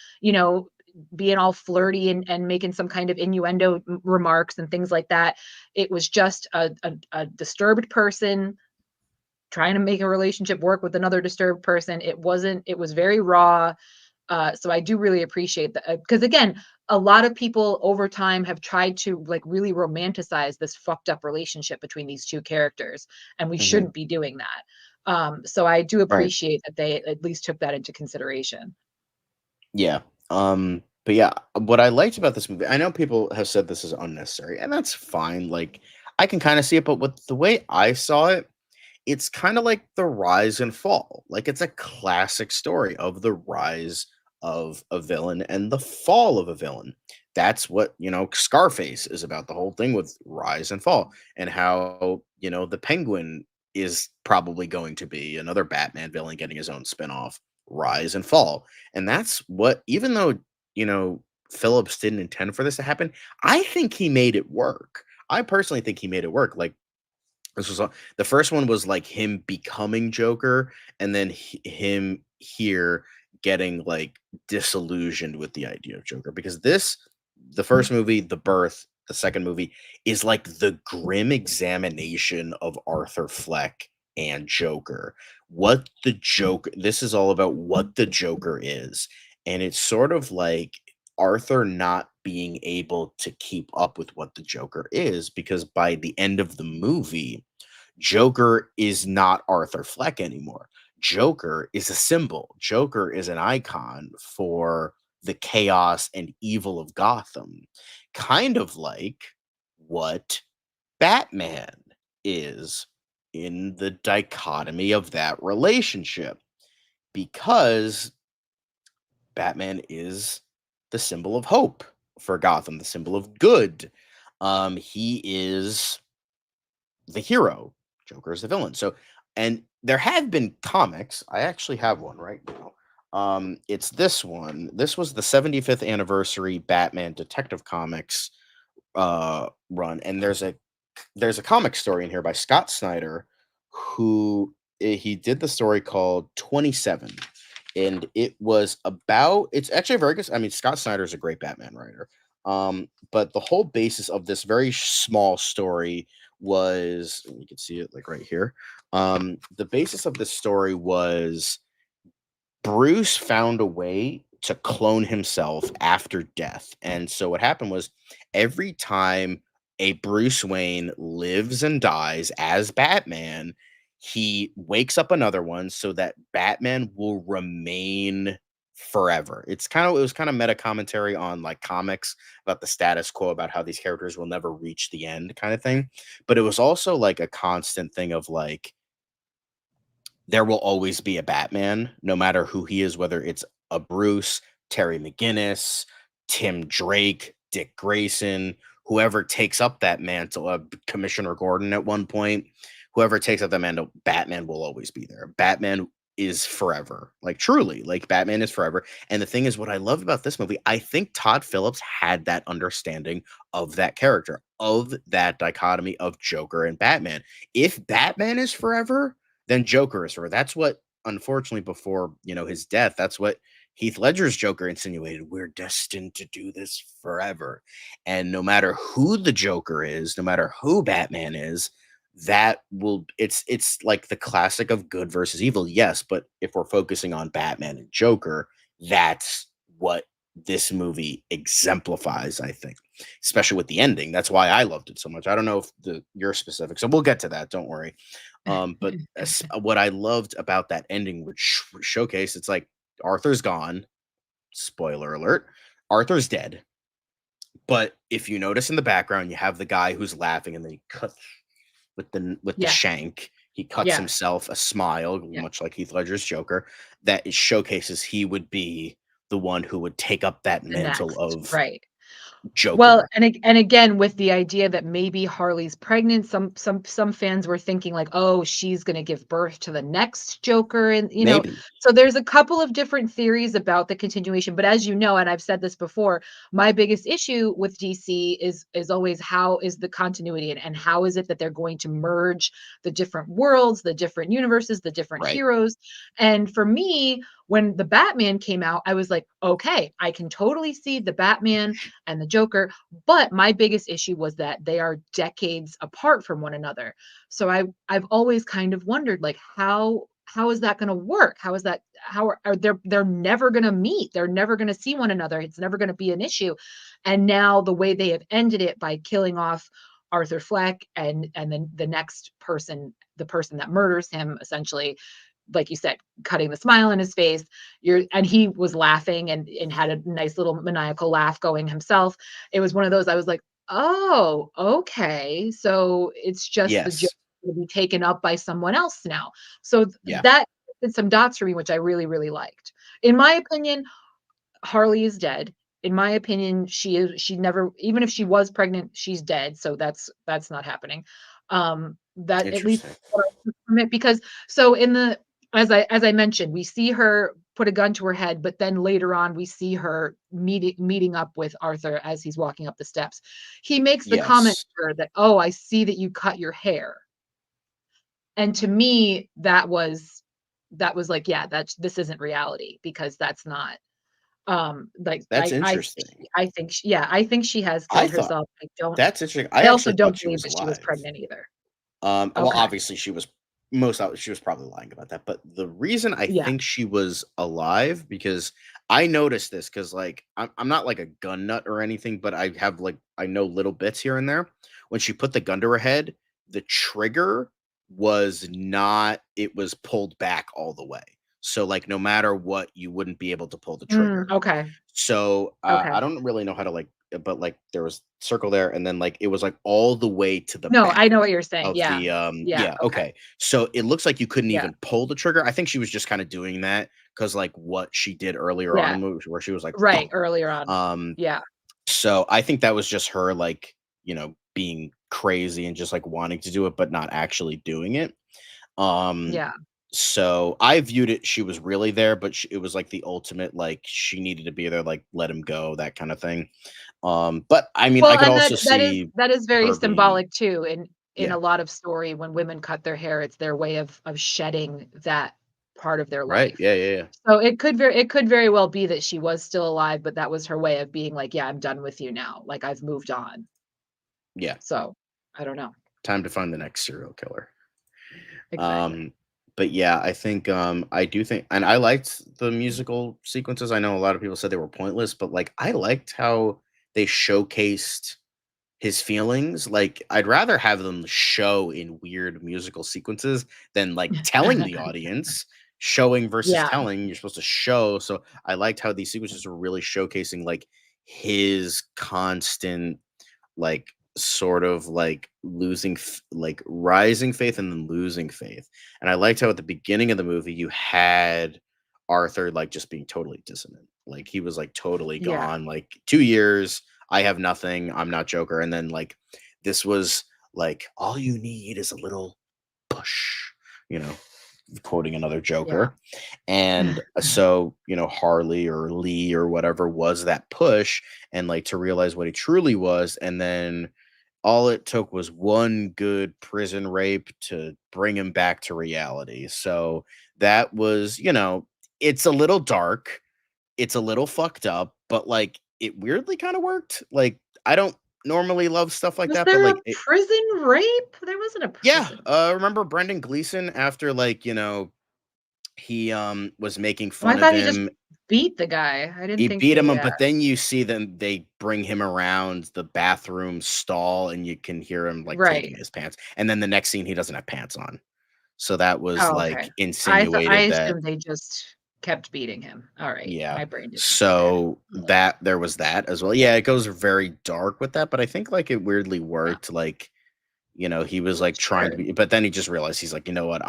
being all flirty and making some kind of innuendo remarks and things like that. It was just a disturbed person trying to make a relationship work with another disturbed person. It was very raw. So I do really appreciate that. Because again, a lot of people over time have tried to like really romanticize this fucked up relationship between these two characters, and we shouldn't be doing that. So I do Right. appreciate that they at least took that into consideration. Yeah. But yeah, what I liked about this movie, I know people have said this is unnecessary, and that's fine. Like I can kind of see it, but with the way I saw it, it's kind of like the rise and fall. Like it's a classic story of the rise of a villain and the fall of a villain. That's what, you know, Scarface is about, the whole thing with rise and fall, and how, you know, the Penguin is probably going to be another Batman villain getting his own spin-off, rise and fall. And that's what, even though, you know, Phillips didn't intend for this to happen, I think he made it work. I personally think he made it work. Like this was the first one was like him becoming Joker, and then him here getting like disillusioned with the idea of Joker, because the first movie, The Birth, the second movie is like the grim examination of Arthur Fleck and Joker. This is all about what the Joker is. And it's sort of like Arthur not being able to keep up with what the Joker is, because by the end of the movie, Joker is not Arthur Fleck anymore. Joker is a symbol. Joker is an icon for the chaos and evil of Gotham, kind of like what Batman is in the dichotomy of that relationship, because Batman is the symbol of hope for Gotham, the symbol of good. He is the hero. Joker is the villain. So, and there have been comics. I actually have one right now. It's this one. This was the 75th anniversary Batman Detective Comics run, and there's a comic story in here by Scott Snyder, who he did the story called 27, and it's actually a very good. I mean, Scott Snyder is a great Batman writer. But the whole basis of this very small story was, you can see it like right here. The basis of this story was Bruce found a way to clone himself after death. And so what happened was, every time a Bruce Wayne lives and dies as Batman, he wakes up another one so that Batman will remain forever. It was kind of meta commentary on like comics about the status quo, about how these characters will never reach the end kind of thing. But it was also like a constant thing of like, there will always be a Batman, no matter who he is, whether it's a Bruce, Terry McGinnis, Tim Drake, Dick Grayson, whoever takes up that mantle, Commissioner Gordon at one point, whoever takes up that mantle, Batman will always be there. Batman is forever. Like, truly, like, Batman is forever. And the thing is, what I love about this movie, I think Todd Phillips had that understanding of that character, of that dichotomy of Joker and Batman. If Batman is forever, then Joker is forever. That's what, unfortunately, before, his death, that's what Heath Ledger's Joker insinuated. We're destined to do this forever. And no matter who the Joker is, no matter who Batman is, it's like the classic of good versus evil. Yes, but if we're focusing on Batman and Joker, that's what this movie exemplifies, I think, especially with the ending. That's why I loved it so much. I don't know if your specifics, so we'll get to that, don't worry. But what I loved about that ending, which showcase, it's like Arthur's gone. Spoiler alert, Arthur's dead. But if you notice in the background, you have the guy who's laughing, and then he cuts with the shank. He cuts himself a smile, much like Heath Ledger's Joker. That it showcases he would be the one who would take up that mantle of Joker. Well, and again, with the idea that maybe Harley's pregnant, some fans were thinking like, oh, she's going to give birth to the next Joker, and Maybe. So there's a couple of different theories about the continuation. But as you know, and I've said this before, my biggest issue with DC is always, how is the continuity, and how is it that they're going to merge the different worlds, the different universes, the different heroes. And for me, when the Batman came out, I was like, okay, I can totally see the Batman and the Joker, but my biggest issue was that they are decades apart from one another. So I've always kind of wondered, like, how is that going to work? How are they're never going to meet? They're never going to see one another. It's never going to be an issue. And now the way they have ended it by killing off Arthur Fleck and then the next person, the person that murders him, essentially, like you said, cutting the smile on his face, and he was laughing and had a nice little maniacal laugh going himself. It was one of those, I was like, oh, okay. So it's just the joke to be taken up by someone else now. So that did some dots for me, which I really, really liked. In my opinion, Harley is dead. In my opinion, she never, even if she was pregnant, she's dead. So that's not happening. That at least because so in the, as I mentioned, we see her put a gun to her head, but then later on we see her meeting up with Arthur as he's walking up the steps. He makes the comment to her that, oh, I see that you cut your hair. And to me, that was that was like, yeah, this isn't reality, because that's not like That's interesting. I think I think she has I killed thought herself. that's interesting. I I also actually thought don't she believe was that she was alive. pregnant either. Well, Okay. obviously she was she was probably lying about that. But the reason I Yeah. think she was alive, because I noticed this, because like I'm not like a gun nut or anything, but I have like I know little bits here and there. When she put the gun to her head, the trigger was not, it was pulled back all the way. So like no matter what, you wouldn't be able to pull the trigger. Okay. So Okay. I don't really know how to like, but like there was circle there, and then like it was like all the way to the No, back I know what you're saying. of Yeah. the Yeah. Okay. okay. So it looks like you couldn't Yeah. even pull the trigger. I think she was just kind of doing that because like what she did earlier on Yeah. in the movie, where she was like Right. Earlier on. um Yeah. so I think that was just her like, being crazy and just like wanting to do it but not actually doing it. Um Yeah. so I viewed it, she was really there, but it was like the ultimate, like she needed to be there, like let him go, that kind of thing. But I mean, I Well, could and also see that is very her being, symbolic too. In yeah, a lot of story, when women cut their hair, it's their way of shedding that part of their right, life. yeah, yeah, yeah, So it could very well be that she was still alive, but that was her way of being like, yeah, I'm done with you now. Like I've moved on. yeah. So I don't know. Time to find the next serial killer. Exactly. But yeah, I think I do think, and I liked the musical sequences. I know a lot of people said they were pointless, but like I liked how they showcased his feelings. Like I'd rather have them show in weird musical sequences than like telling the audience. Showing versus Yeah. telling, you're supposed to show. So I liked how these sequences were really showcasing like his constant, like sort of like like rising faith and then losing faith. And I liked how at the beginning of the movie you had Arthur like just being totally dissonant. Like he was like totally Yeah. gone, like 2 years, I have nothing, I'm not Joker. And then like this was like, all you need is a little push, you know, quoting another Yeah. Joker. And so, Harley or Lee or whatever was that push, and like to realize what he truly was. And then all it took was one good prison rape to bring him back to reality. So that was, it's a little dark, it's a little fucked up, but like it weirdly kind of worked. Like I don't normally love stuff like Was that, but there a like prison rape? There wasn't a yeah, prison. remember Brendan Gleeson after like, he was making Oh, I fun of thought he just him. beat the guy. I didn't He think beat him, they but then you see them, they bring him around the bathroom stall and you can hear him like right. taking his pants. And then the next scene he doesn't have pants on. So that was Oh, like okay. I insinuated that, assumed they just kept beating him. All right. yeah. My brain didn't work there. So that there was that as well. Yeah, it goes very dark with that, but I think like it weirdly worked. Like, he was like trying to be, but then he just realized, he's like, you know what,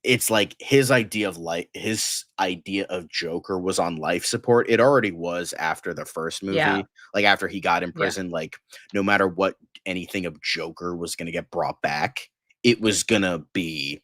it's like his idea of life, his idea of Joker was on life support. It already was after the first movie. Yeah. Like after he got in Yeah. prison, like no matter what anything of Joker was going to get brought back, it was going to be,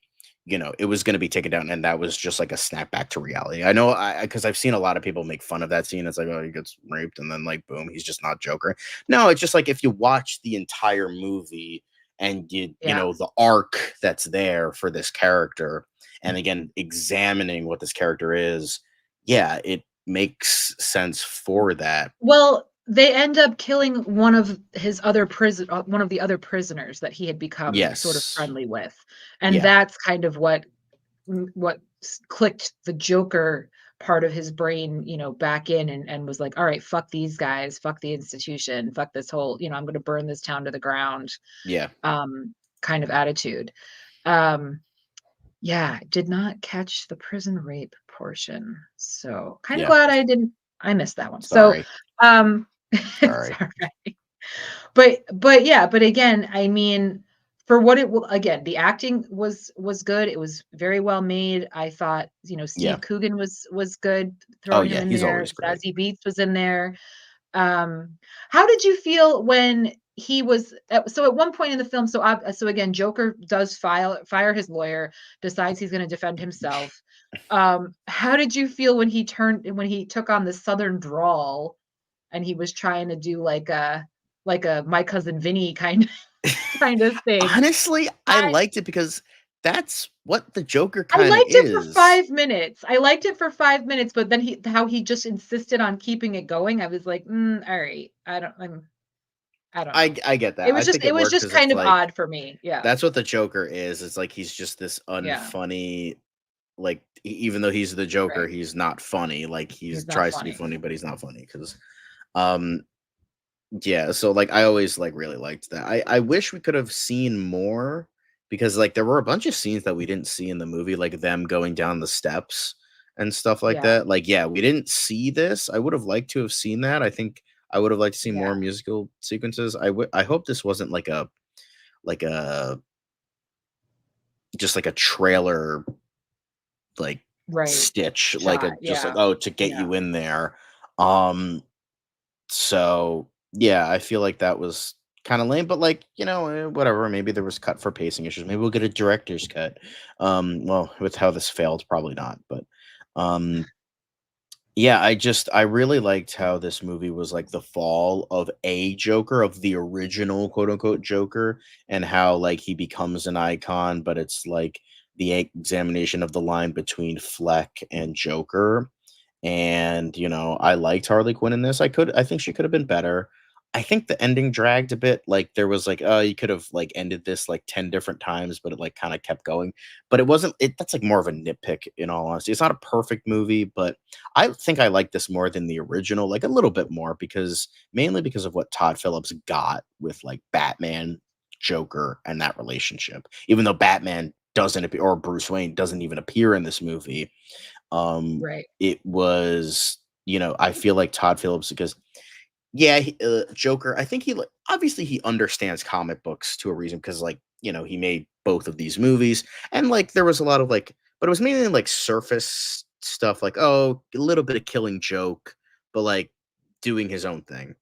it was going to be taken down. And that was just like a snap back to reality. I know, because I've seen a lot of people make fun of that scene. It's like, oh, he gets raped and then like, boom, he's just not Joker. No, it's just like, if you watch the entire movie, and you know the arc that's there for this character, and again examining what this character is, yeah, it makes sense for that. Well, they end up killing one of the other prisoners that he had become sort of Yes. friendly with, and Yeah. that's kind of what clicked the Joker part of his brain, back in, and was like, all right, fuck these guys, fuck the institution, fuck this whole, I'm going to burn this town to the ground. Yeah. Kind of attitude. Yeah, did not catch the prison rape portion. So kind of glad I missed that one. Sorry. So, it's all right. But again, I mean, for what it will, again, the acting was good. It was very well made. I thought, Steve Coogan was good throwing him in he's there. always great. Zazie Beetz was in there. How did you feel when he was so at one point in the film? So again, Joker does fire his lawyer, decides he's going to defend himself. How did you feel when he took on the Southern drawl, and he was trying to do like a My Cousin Vinny kind of thing? Honestly, I liked it because that's what the Joker I kind of liked it for is. 5 minutes. I liked it for 5 minutes, but then how he just insisted on keeping it going, I was like, all right. I don't know. I get that. I think It it was worked just because it's kind of like odd for me. Yeah. that's what the Joker is. It's like he's just this Yeah. unfunny, like even though he's the Joker, Right. he's not funny. Like He's not tries to be funny. funny, but he's not funny because yeah, so like I always like really liked that. I wish we could have seen more because like there were a bunch of scenes that we didn't see in the movie, like them going down the steps and stuff like Yeah. that. Like, yeah, we didn't see this. I would have liked to have seen that. I think I would have liked to see more Yeah. musical sequences. I hope this wasn't like a just like a trailer like Right. stitch, like a Shot. just like Yeah. oh to get Yeah. you in there. So yeah, I feel like that was kind of lame, but like whatever. Maybe there was cut for pacing issues. Maybe we'll get a director's cut. Well, with how this failed, probably not. But um, yeah, I really liked how this movie was like the fall of a Joker, of the original quote unquote Joker, and how like he becomes an icon, but it's like the examination of the line between Fleck and Joker. And I liked Harley Quinn in this. I think she could have been better. I think the ending dragged a bit. Like there was like, oh, you could have like ended this like 10 different times, but it like kind of kept going. But it wasn't it that's like more of a nitpick in all honesty. It's not a perfect movie, but I think I like this more than the original, like a little bit more because mainly because of what Todd Phillips got with like Batman, Joker, and that relationship. Even though Batman doesn't appear or Bruce Wayne doesn't even appear in this movie, Right. it was I feel like Todd Phillips because yeah, Joker, I think he obviously he understands comic books to a reason because like he made both of these movies and like there was a lot of like but it was mainly like surface stuff like oh a little bit of Killing Joke but like doing his own thing,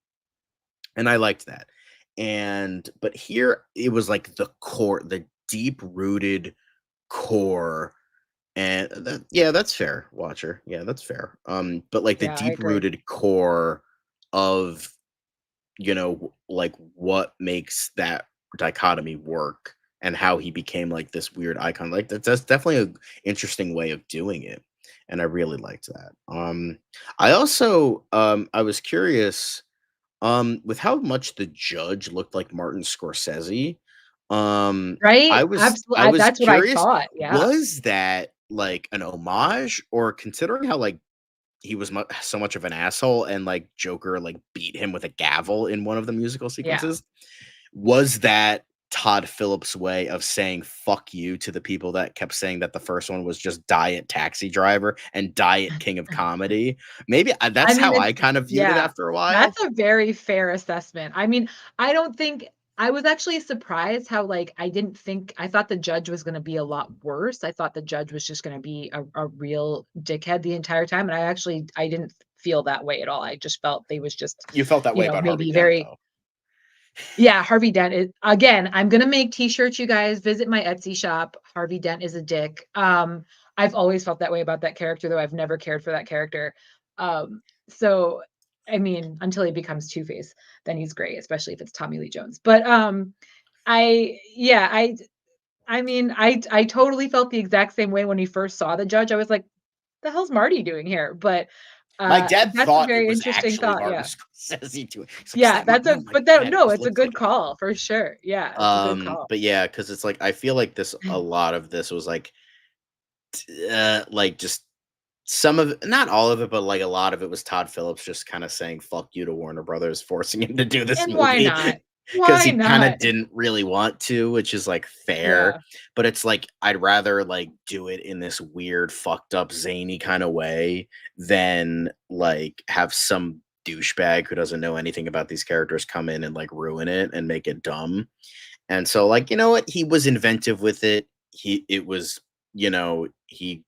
and I liked that. And but here it was like the core, the deep rooted core. And yeah, that's fair, Watcher. Yeah, that's fair. But like the Yeah, I deep agree. rooted core of like what makes that dichotomy work and how he became like this weird icon. Like that's definitely an interesting way of doing it, and I really liked that. I also I was curious with how much the judge looked like Martin Scorsese. Right? I Absolutely. was That's what I curious, thought. Yeah. was that like an homage or considering how like he was so much of an asshole and like Joker like beat him with a gavel in one of the musical Yeah. sequences, was that Todd Phillips' way of saying fuck you to the people that kept saying that the first one was just Diet Taxi Driver and Diet King of Comedy? Maybe I that's mean, how I it's kind of viewed it yeah, after a while. that's a very fair assessment. I mean, I don't think I was actually surprised how, like, I thought the judge was gonna be a lot worse. I thought the judge was just gonna be a real dickhead the entire time, and I didn't feel that way at all. I just felt they was just, You felt that way about Harvey maybe Dent, very though. yeah, Harvey Dent is again, I'm gonna make t-shirts, you guys. Visit my Etsy shop. Harvey Dent is a dick. I've always felt that way about that character, though I've never cared for that character. So I mean, until he becomes Two-Face, then he's great, especially if it's Tommy Lee Jones. But I mean, I totally felt the exact same way when he first saw the judge. I was like, the hell's Marty doing here? But My dad that's a thought it very was interesting actually thought. Martin Yeah. Scorsese doing. He's like, "Is Yeah, that Martin?" that's a I'm like, but that "Dad, it no, just it's a looks good like him." call for sure. Yeah, it's a good call. But yeah, because it's like I feel like this a lot of this was like just some of it, not all of it, but like a lot of it was Todd Phillips just kind of saying "fuck you" to Warner Brothers, forcing him to do this And why movie not? because Why he kind not? of didn't really want to, which is like fair. Yeah. But it's like I'd rather like do it in this weird, fucked up, zany kind of way than like have some douchebag who doesn't know anything about these characters come in and like ruin it and make it dumb. And so, like, you know what? He was inventive with it. It was, he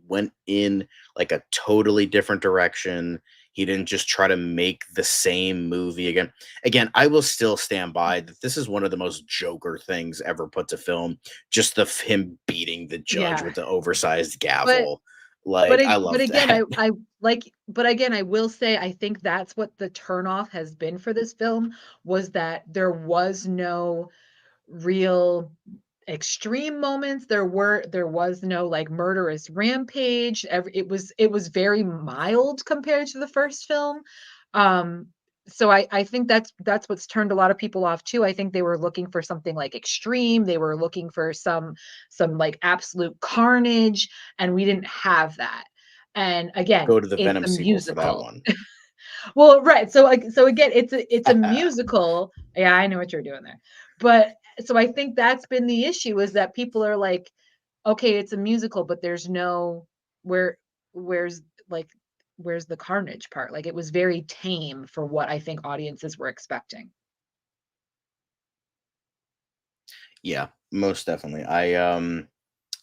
went in like a totally different direction. He didn't just try to make the same movie again. Again, I will still stand by that this is one of the most Joker things ever put to film. Just him beating the judge Yeah. with the oversized But gavel. Like, I love again, that. but again, I will say I think that's what the turnoff has been for this film was that there was no real extreme moments. There was no like murderous rampage. It was very mild compared to the first film. So I think that's what's turned a lot of people off too. I think they were looking for something like extreme. They were looking for some like absolute carnage, and we didn't have that. And again, Go to the it's Venom a sequel for that musical. one. Well, right. So again, it's a musical. Yeah, I know what you're doing there. But so I think that's been the issue, is that people are like, okay, it's a musical, but there's no where's like where's the carnage part? Like, it was very tame for what I think audiences were expecting. Yeah, most definitely.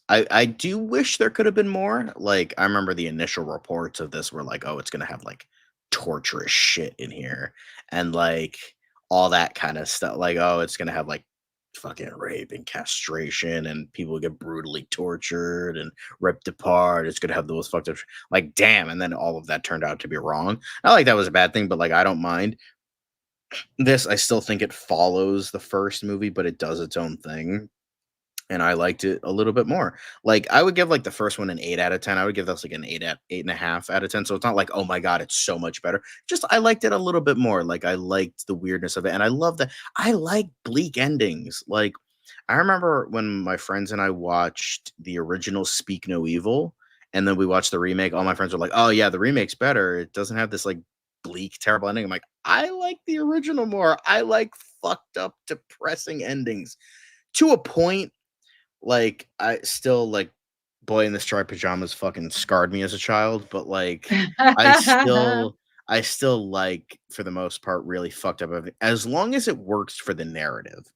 I do wish there could have been more. Like, I remember the initial reports of this were like, oh, it's gonna have like torturous shit in here and like all that kind of stuff. Like, oh, it's gonna have like fucking rape and castration and people get brutally tortured and ripped apart. It's gonna have those fucked up like damn, and then all of that turned out to be wrong. Not like that was a bad thing, but like I don't mind. This, I still think it follows the first movie, but it does its own thing. And I liked it a little bit more. Like, I would give like the first one an 8 out of 10. I would give this like an 8.5 out of 10. So it's not like, oh my god, it's so much better. Just I liked it a little bit more. Like, I liked the weirdness of it, and I love that. I like bleak endings. Like, I remember when my friends and I watched the original Speak No Evil, and then we watched the remake. All my friends were like, "Oh yeah, the remake's better. It doesn't have this like bleak, terrible ending." I'm like, I like the original more. I like fucked up, depressing endings to a point. Like, I still like Boy in the Striped Pajamas fucking scarred me as a child, but like I still like, for the most part, really fucked up everything, as long as it works for the narrative.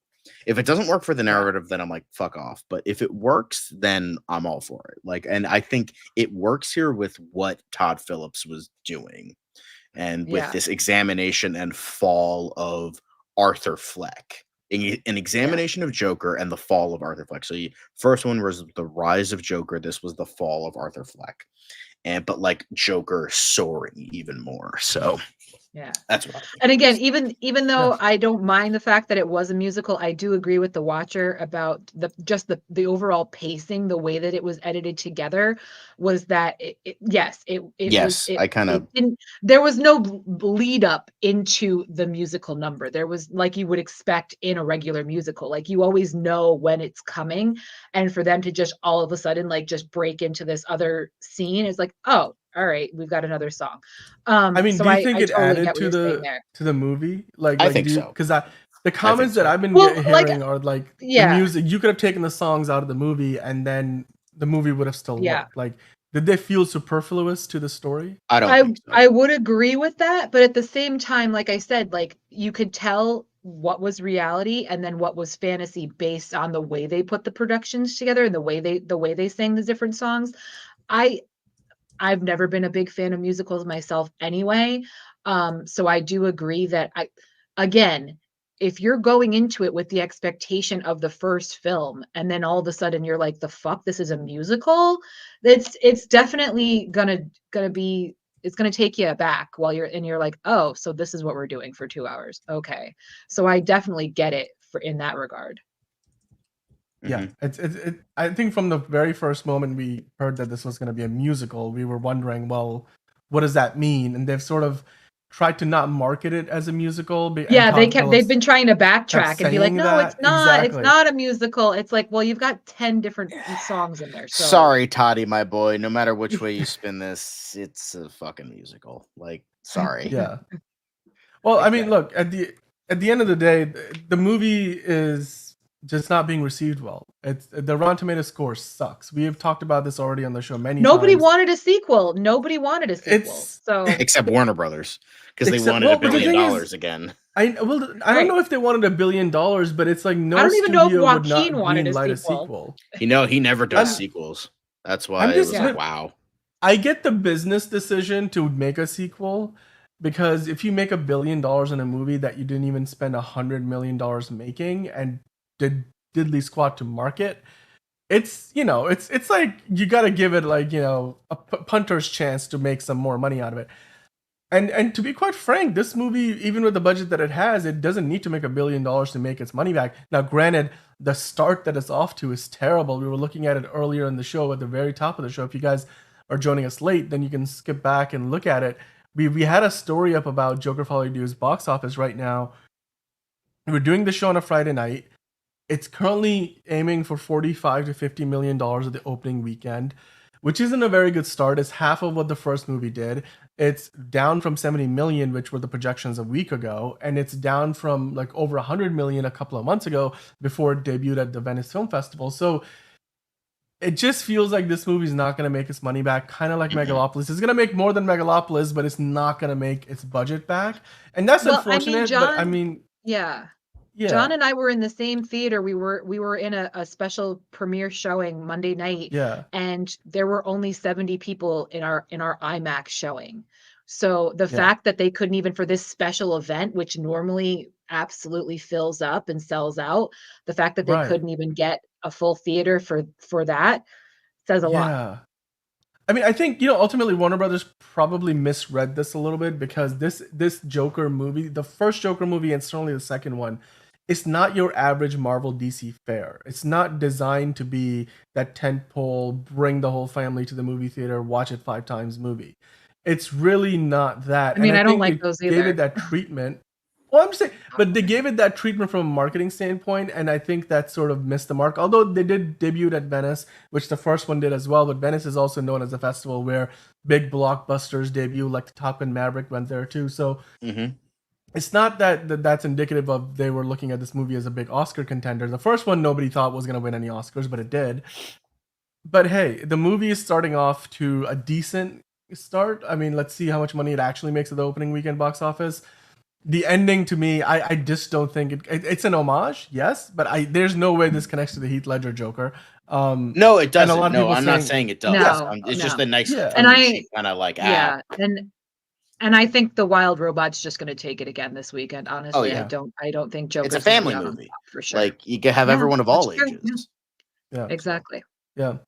If it doesn't work for the narrative, then I'm like, fuck off. But if it works, then I'm all for it. Like, and I think it works here with what Todd Phillips was doing, and with this examination and fall of Arthur Fleck. An examination of Joker and the fall of Arthur Fleck. So first one was the rise of Joker. This was the fall of Arthur Fleck. But like Joker soaring even more. So Yeah. that's what I think. And again, even though I don't mind the fact that it was a musical, I do agree with the watcher about the overall pacing, the way that it was edited together, was that there was no lead up into the musical number. There was, like you would expect in a regular musical, like you always know when it's coming, and for them to just all of a sudden like just break into this other scene is like, oh, all right, we've got another song. I mean, so do you think I it totally added to the movie? Like, I think so. Because the comments that I've been hearing are like, the music. You could have taken the songs out of the movie, and then the movie would have still worked. Like, did they feel superfluous to the story? I don't think so. I would agree with that, but at the same time, like I said, like you could tell what was reality and then what was fantasy based on the way they put the productions together and the way they sang the different songs. I've never been a big fan of musicals myself anyway. So I do agree that again, if you're going into it with the expectation of the first film and then all of a sudden you're like, the fuck, this is a musical, it's definitely gonna be, it's gonna take you aback you're like, oh, so this is what we're doing for 2 hours. Okay. So I definitely get it in that regard. Yeah, I think from the very first moment we heard that this was going to be a musical, we were wondering, well, what does that mean? And they've sort of tried to not market it as a musical. Yeah, they've been trying to backtrack and be like, no, it's not. Exactly. It's not a musical. It's like, well, you've got 10 different songs in there. So. Sorry, Toddy, my boy. No matter which way you spin this, it's a fucking musical. Like, sorry. Yeah. Well, I mean, look, at the end of the day, the movie is just not being received well. The Rotten Tomatoes score sucks. We have talked about this already on the show many times. Nobody wanted a sequel. So except Warner Brothers, because they wanted $1 billion again. I don't know if they wanted $1 billion, but it's like I don't even know if Joaquin wanted a sequel. You know, he never does sequels. That's why wow. I get the business decision to make a sequel, because if you make $1 billion in a movie that you didn't even spend $100 million making and did diddly squat to market, it's like you got to give it like, a punter's chance to make some more money out of it. And to be quite frank, this movie, even with the budget that it has, it doesn't need to make $1 billion to make its money back. Now, granted, the start that it's off to is terrible. We were looking at it earlier in the show, at the very top of the show. If you guys are joining us late, then you can skip back and look at it. We had a story up about Joker Folie Deux's box office right now. We're doing the show on a Friday night. It's currently aiming for $45 to $50 million at the opening weekend, which isn't a very good start. It's half of what the first movie did. It's down from 70 million, which were the projections a week ago, and it's down from like over 100 million a couple of months ago before it debuted at the Venice Film Festival. So it just feels like this movie's not going to make its money back, kind of like Megalopolis. It's going to make more than Megalopolis, but it's not going to make its budget back. And that's unfortunate, but I mean... Yeah. Yeah. John and I were in the same theater. We were in a special premiere showing Monday night. Yeah. And there were only 70 people in our IMAX showing. So the fact that they couldn't even, for this special event, which normally absolutely fills up and sells out, the fact that they couldn't even get a full theater for that says a lot. I mean, I think, ultimately Warner Brothers probably misread this a little bit, because this Joker movie, the first Joker movie and certainly the second one, it's not your average Marvel DC fare. It's not designed to be that tentpole, bring the whole family to the movie theater, watch it 5 times movie. It's really not that. I mean, I don't like those either. Gave it that treatment. Well, I'm just saying, but they gave it that treatment from a marketing standpoint, and I think that sort of missed the mark. Although they did debut at Venice, which the first one did as well, but Venice is also known as a festival where big blockbusters debut, like the Top Gun Maverick went there too. So it's not that's indicative of they were looking at this movie as a big Oscar contender. The first one nobody thought was going to win any Oscars, but it did. But hey, the movie is starting off to a decent start. I mean, let's see how much money it actually makes at the opening weekend box office. The ending, to me, I just don't think it's an homage, yes, but there's no way this connects to the Heath Ledger Joker. No, it doesn't. No, I'm not saying it does. No, it's just a nice, and I kind of like, and I think the Wild Robot's just going to take it again this weekend. Honestly, I don't think Joker's it's a family movie for sure. Like, you can have everyone of all ages. Yeah, exactly. Yeah.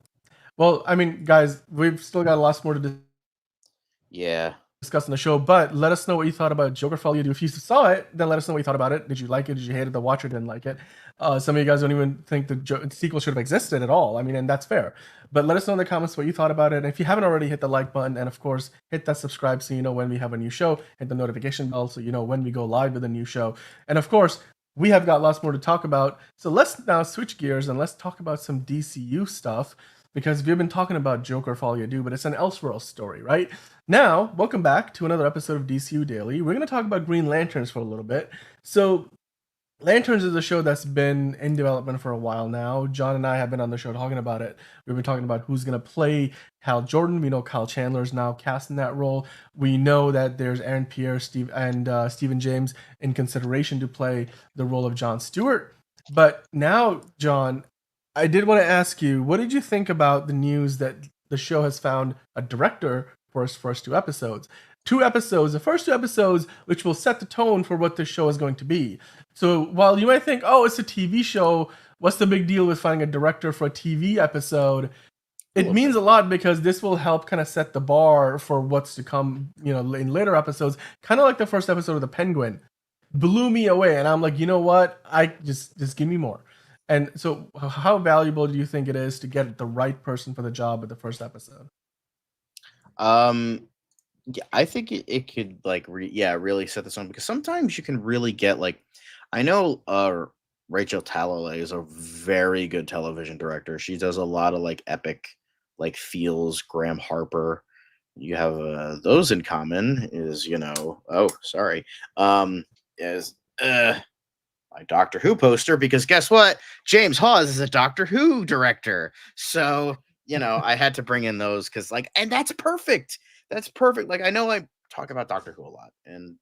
Well, I mean, guys, we've still got lots more to do. Discuss on the show, but let us know what you thought about Joker Folie Deux. If you saw it, then let us know what you thought about it. Did you like it? Did you hate it? The watcher didn't like it. Some of you guys don't even think the sequel should have existed at all. I mean, and that's fair. But let us know in the comments what you thought about it. And if you haven't already, hit the like button, and of course, hit that subscribe so you know when we have a new show. Hit the notification bell so you know when we go live with a new show. And of course, we have got lots more to talk about. So let's now switch gears and let's talk about some DCU stuff, because we've been talking about Joker Folie Deux, but it's an Elseworld story, right? Now, welcome back to another episode of DCU Daily. We're going to talk about Green Lanterns for a little bit. So, Lanterns is a show that's been in development for a while now. John and I have been on the show talking about it. We've been talking about who's going to play Hal Jordan. We know Kyle Chandler is now cast in that role. We know that there's Aaron Pierre, Stephen James in consideration to play the role of Jon Stewart. But now, John, I did want to ask you, what did you think about the news that the show has found a director for its first 2 episodes? 2 episodes, the first 2 episodes, which will set the tone for what this show is going to be. So while you might think, oh, it's a TV show, what's the big deal with finding a director for a TV episode? It means a lot, because this will help kind of set the bar for what's to come, in later episodes. Kind of like the first episode of The Penguin. Blew me away, and I'm like, you know what? I just give me more. And so how valuable do you think it is to get the right person for the job with the first episode? Yeah, I think it could really set this on, because sometimes you can really get I know Rachel Talalay is a very good television director. She does a lot of epic feels. Graham Harper, you have those in common is is my Doctor Who poster, because guess what? James Hawes is a Doctor Who director. So, I had to bring in those because and that's perfect. That's perfect. I know I talk about Doctor Who a lot, and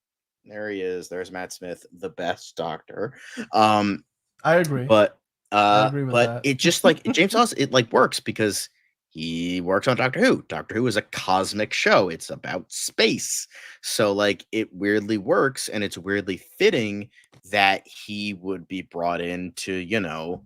there he is. There's Matt Smith, the best Doctor. I agree. But I agree with that. It just James Hawes, it works because he works on Doctor Who. Doctor Who is a cosmic show. It's about space. So it weirdly works, and it's weirdly fitting that he would be brought in to,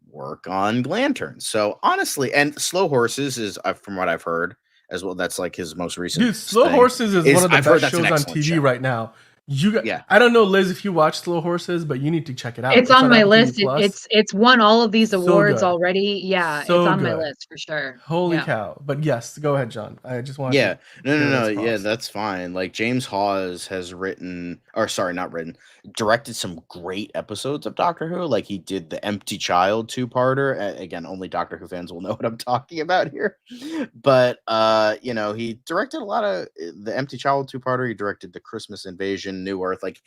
work on Lanterns. So honestly, and Slow Horses is, from what I've heard, as well. That's like his most recent. Dude, Slow thing. Horses is one of the I've heard best that's an shows on excellent TV show. right now. Yeah. I don't know, Liz, if you watch Slow Horses, but you need to check it out. It's on my Apple TV list. Plus. It's won all of these So awards good. already. Yeah, So it's on my good. list for sure. Holy Yeah. cow. But yes, go ahead, John. I just wanted Yeah. to No. Yeah, that's fine. Like James Hawes has directed some great episodes of Doctor Who. Like he did the Empty Child 2-parter. Again, only Doctor Who fans will know what I'm talking about here. But he directed a lot of the Empty Child 2-parter. He directed the Christmas Invasion, New Earth. Like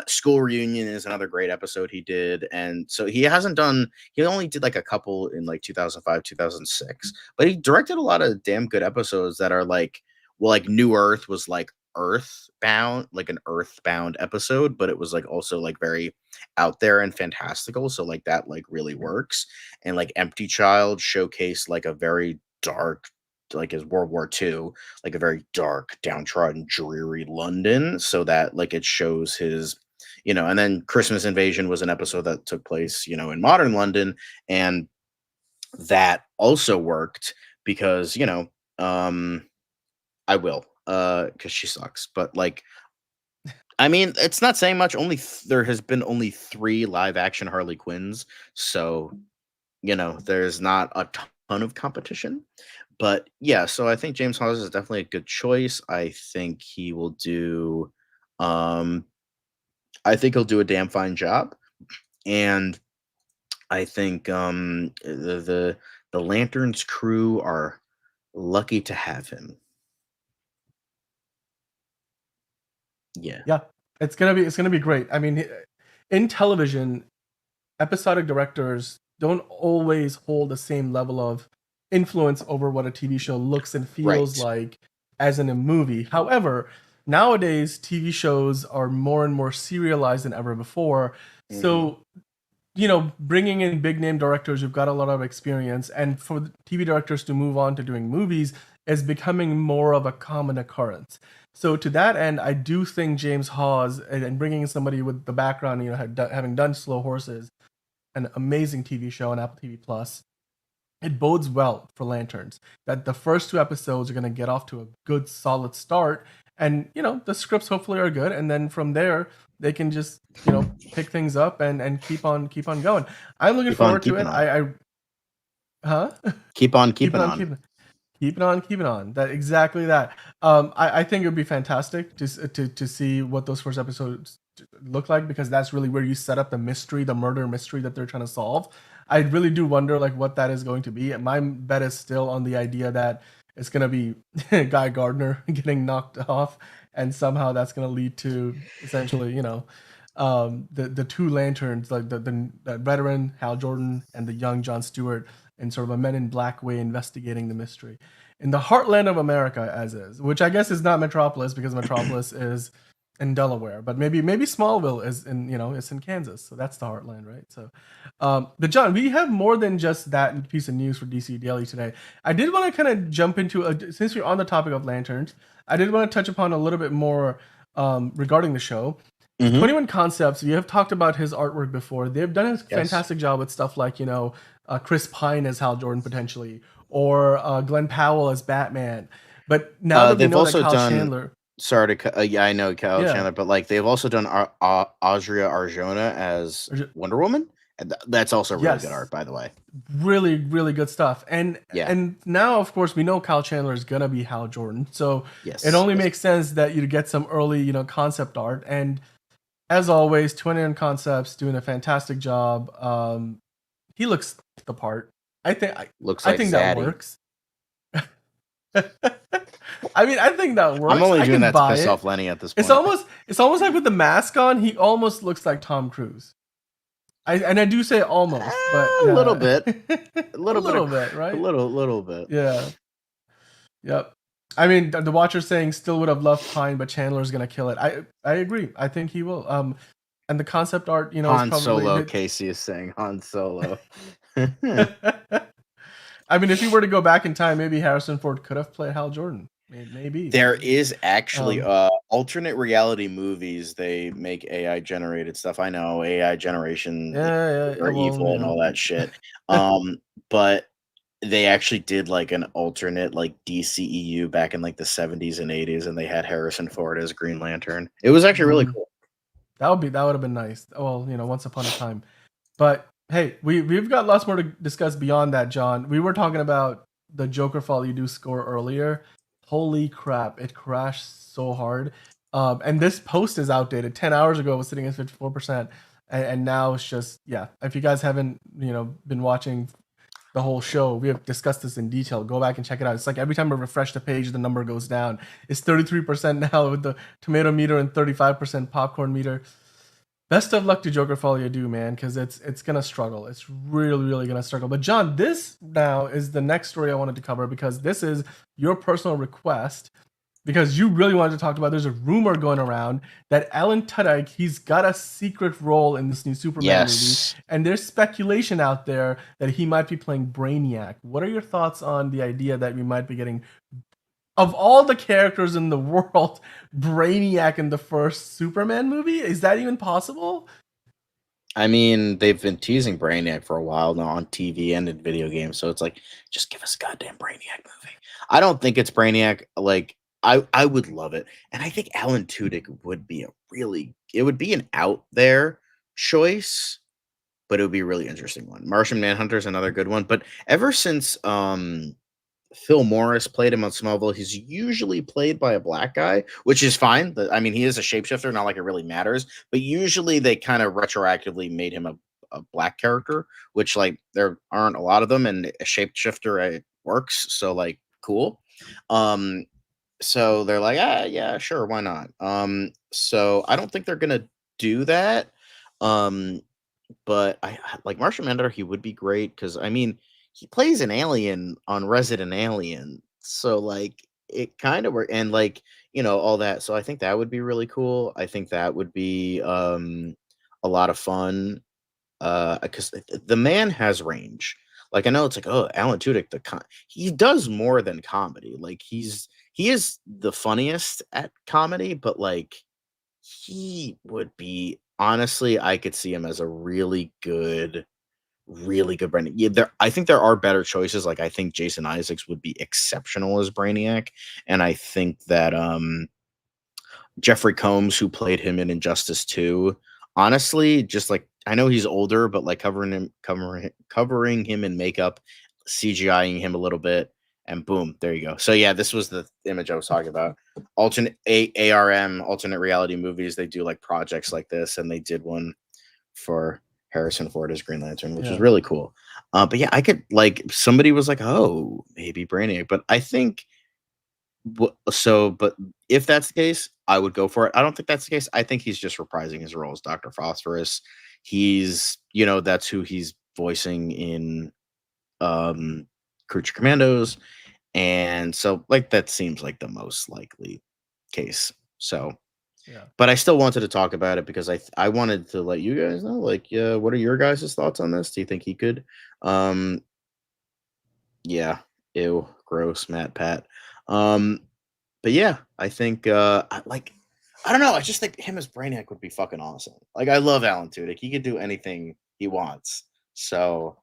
School Reunion is another great episode he did. And so he only did like a couple in like 2005, 2006. But he directed a lot of damn good episodes that are like New Earth was like Earthbound, like an Earthbound episode, but it was like also like very out there and fantastical. So like that like really works. And like Empty Child showcased like a very dark, like his World War II, like a very dark, downtrodden, dreary London. So that like it shows his, and then Christmas Invasion was an episode that took place, in modern London. And that also worked because, I will, because she sucks. But like, I mean, it's not saying much. There has been only 3 live action Harley Quinns, so there's not a ton of competition. But yeah, so I think James Hawes is definitely a good choice. I think he will do, I think he'll do a damn fine job, and I think the Lanterns crew are lucky to have him. Yeah, it's gonna be great. I mean, in television, episodic directors don't always hold the same level of influence over what a TV show looks and feels like as in a movie. However, nowadays TV shows are more and more serialized than ever before. Mm-hmm. So, bringing in big name directors who've got a lot of experience, and for TV directors to move on to doing movies is becoming more of a common occurrence. So to that end, I do think James Hawes and bringing in somebody with the background, having done Slow Horses, an amazing TV show on Apple TV Plus, it bodes well for Lanterns. That the first 2 episodes are going to get off to a good, solid start, and the scripts hopefully are good, and then from there they can just pick things up and keep on going. I'm looking forward to it. Keep on keeping on. Keep it on. Exactly that. I think it would be fantastic to see what those first episodes look like, because that's really where you set up the murder mystery that they're trying to solve. I really do wonder like what that is going to be. And my bet is still on the idea that it's going to be Guy Gardner getting knocked off, and somehow that's going to lead to essentially, the 2 Lanterns, like the veteran Hal Jordan and the young Jon Stewart, in sort of a Men in Black way investigating the mystery in the heartland of America, as is, which I guess is not Metropolis, because Metropolis is in Delaware, but maybe Smallville is in, it's in Kansas, so that's the heartland, right? So, but John, we have more than just that piece of news for DC Daily today. I did want to kind of jump into since we're on the topic of Lanterns, I did want to touch upon a little bit more regarding the show. Mm-hmm. 21 Concepts, we have talked about his artwork before. They've done a fantastic job with stuff like, Chris Pine as Hal Jordan potentially, or Glenn Powell as Batman. But now that we know that Kyle Chandler... Sorry to I know Kyle Chandler, but like they've also done Adria Arjona as Wonder Woman, and that's also really good art, by the way. Really, really good stuff. And now, of course, we know Kyle Chandler is gonna be Hal Jordan, so it only makes sense that you get some early, concept art. And as always, 21 Concepts doing a fantastic job. He looks the part. I think that works. I mean, I think that works. I'm only doing that to piss off Lenny at this point. It's almost like with the mask on, he almost looks like Tom Cruise. I do say almost, but a little bit, a little bit, right? A little bit. Yeah. Yep. I mean, the Watcher's saying still would have loved Pine, but Chandler's gonna kill it. I agree. I think he will. And the concept art, Han Solo. Casey is saying Han Solo. I mean, if he were to go back in time, maybe Harrison Ford could have played Hal Jordan. Maybe. There is actually alternate reality movies. They make AI generated stuff. I know AI generation are evil and all that shit. But they actually did like an alternate like DCEU back in like the 70s and 80s, and they had Harrison Ford as Green Lantern. It was actually really cool. That would have been nice. Well, once upon a time. But hey, we've got lots more to discuss beyond that, John. We were talking about the Joker Folie Do score earlier. Holy crap, it crashed so hard. And this post is outdated. 10 hours ago it was sitting at 54%. And now it's just, yeah. If you guys haven't, been watching the whole show, we have discussed this in detail. Go back and check it out. It's like every time I refresh the page, the number goes down. It's 33% now with the tomato meter and 35% popcorn meter. Best of luck to Joker Folie Do, man, because it's gonna struggle. It's really, really gonna struggle. But John, this now is the next story I wanted to cover, because this is your personal request, because you really wanted to talk about. There's a rumor going around that Alan Tudyk, he's got a secret role in this new Superman movie, and there's speculation out there that he might be playing Brainiac. What are your thoughts on the idea that we might be getting, of all the characters in the world, Brainiac in the first Superman movie? Is that even possible? I mean, they've been teasing Brainiac for a while now on TV and in video games, so it's like, just give us a goddamn Brainiac movie. I don't think it's Brainiac. Like, I would love it, and I think Alan Tudyk would be it would be an out there choice, but it would be a really interesting one. Martian Manhunter is another good one, but ever since Phil Morris played him on Smallville, he's usually played by a black guy, which is fine. I mean, he is a shapeshifter, not like it really matters, but usually they kind of retroactively made him a black character, which like there aren't a lot of them, and a shapeshifter works, so like cool. So they're like, yeah, sure, why not? So I don't think they're gonna do that. But I like Martian Manhunter. He would be great because I mean, he plays an alien on Resident Alien, so like it kind of work, and like all that. So I think that would be really cool. I think that would be a lot of fun because the man has range. Like I know it's like, oh, Alan Tudyk, he does more than comedy. Like he is the funniest at comedy, but like he would be, honestly, I could see him as a really good Brainiac. Yeah, I think there are better choices. Like I think Jason Isaacs would be exceptional as Brainiac, and I think that Jeffrey Combs, who played him in Injustice 2, honestly, just like I know he's older, but like covering him in makeup, CGIing him a little bit, and boom, there you go. So yeah, this was the image I was talking about. Alternate ARM, alternate reality movies. They do like projects like this, and they did one for Harrison Ford as Green Lantern, which is really cool. But yeah, I could like somebody was like, oh, maybe Brainiac, but I think but if that's the case, I would go for it. I don't think that's the case. I think he's just reprising his role as Dr. Phosphorus. He's, that's who he's voicing in Creature Commandos. And so like that seems like the most likely case. So yeah. But I still wanted to talk about it because I wanted to let you guys know, like, what are your guys' thoughts on this? Do you think he could? Yeah. Ew, gross, Matt Pat. But yeah, I think I don't know. I just think him as Brainiac would be fucking awesome. Like I love Alan Tudyk. He could do anything he wants. So,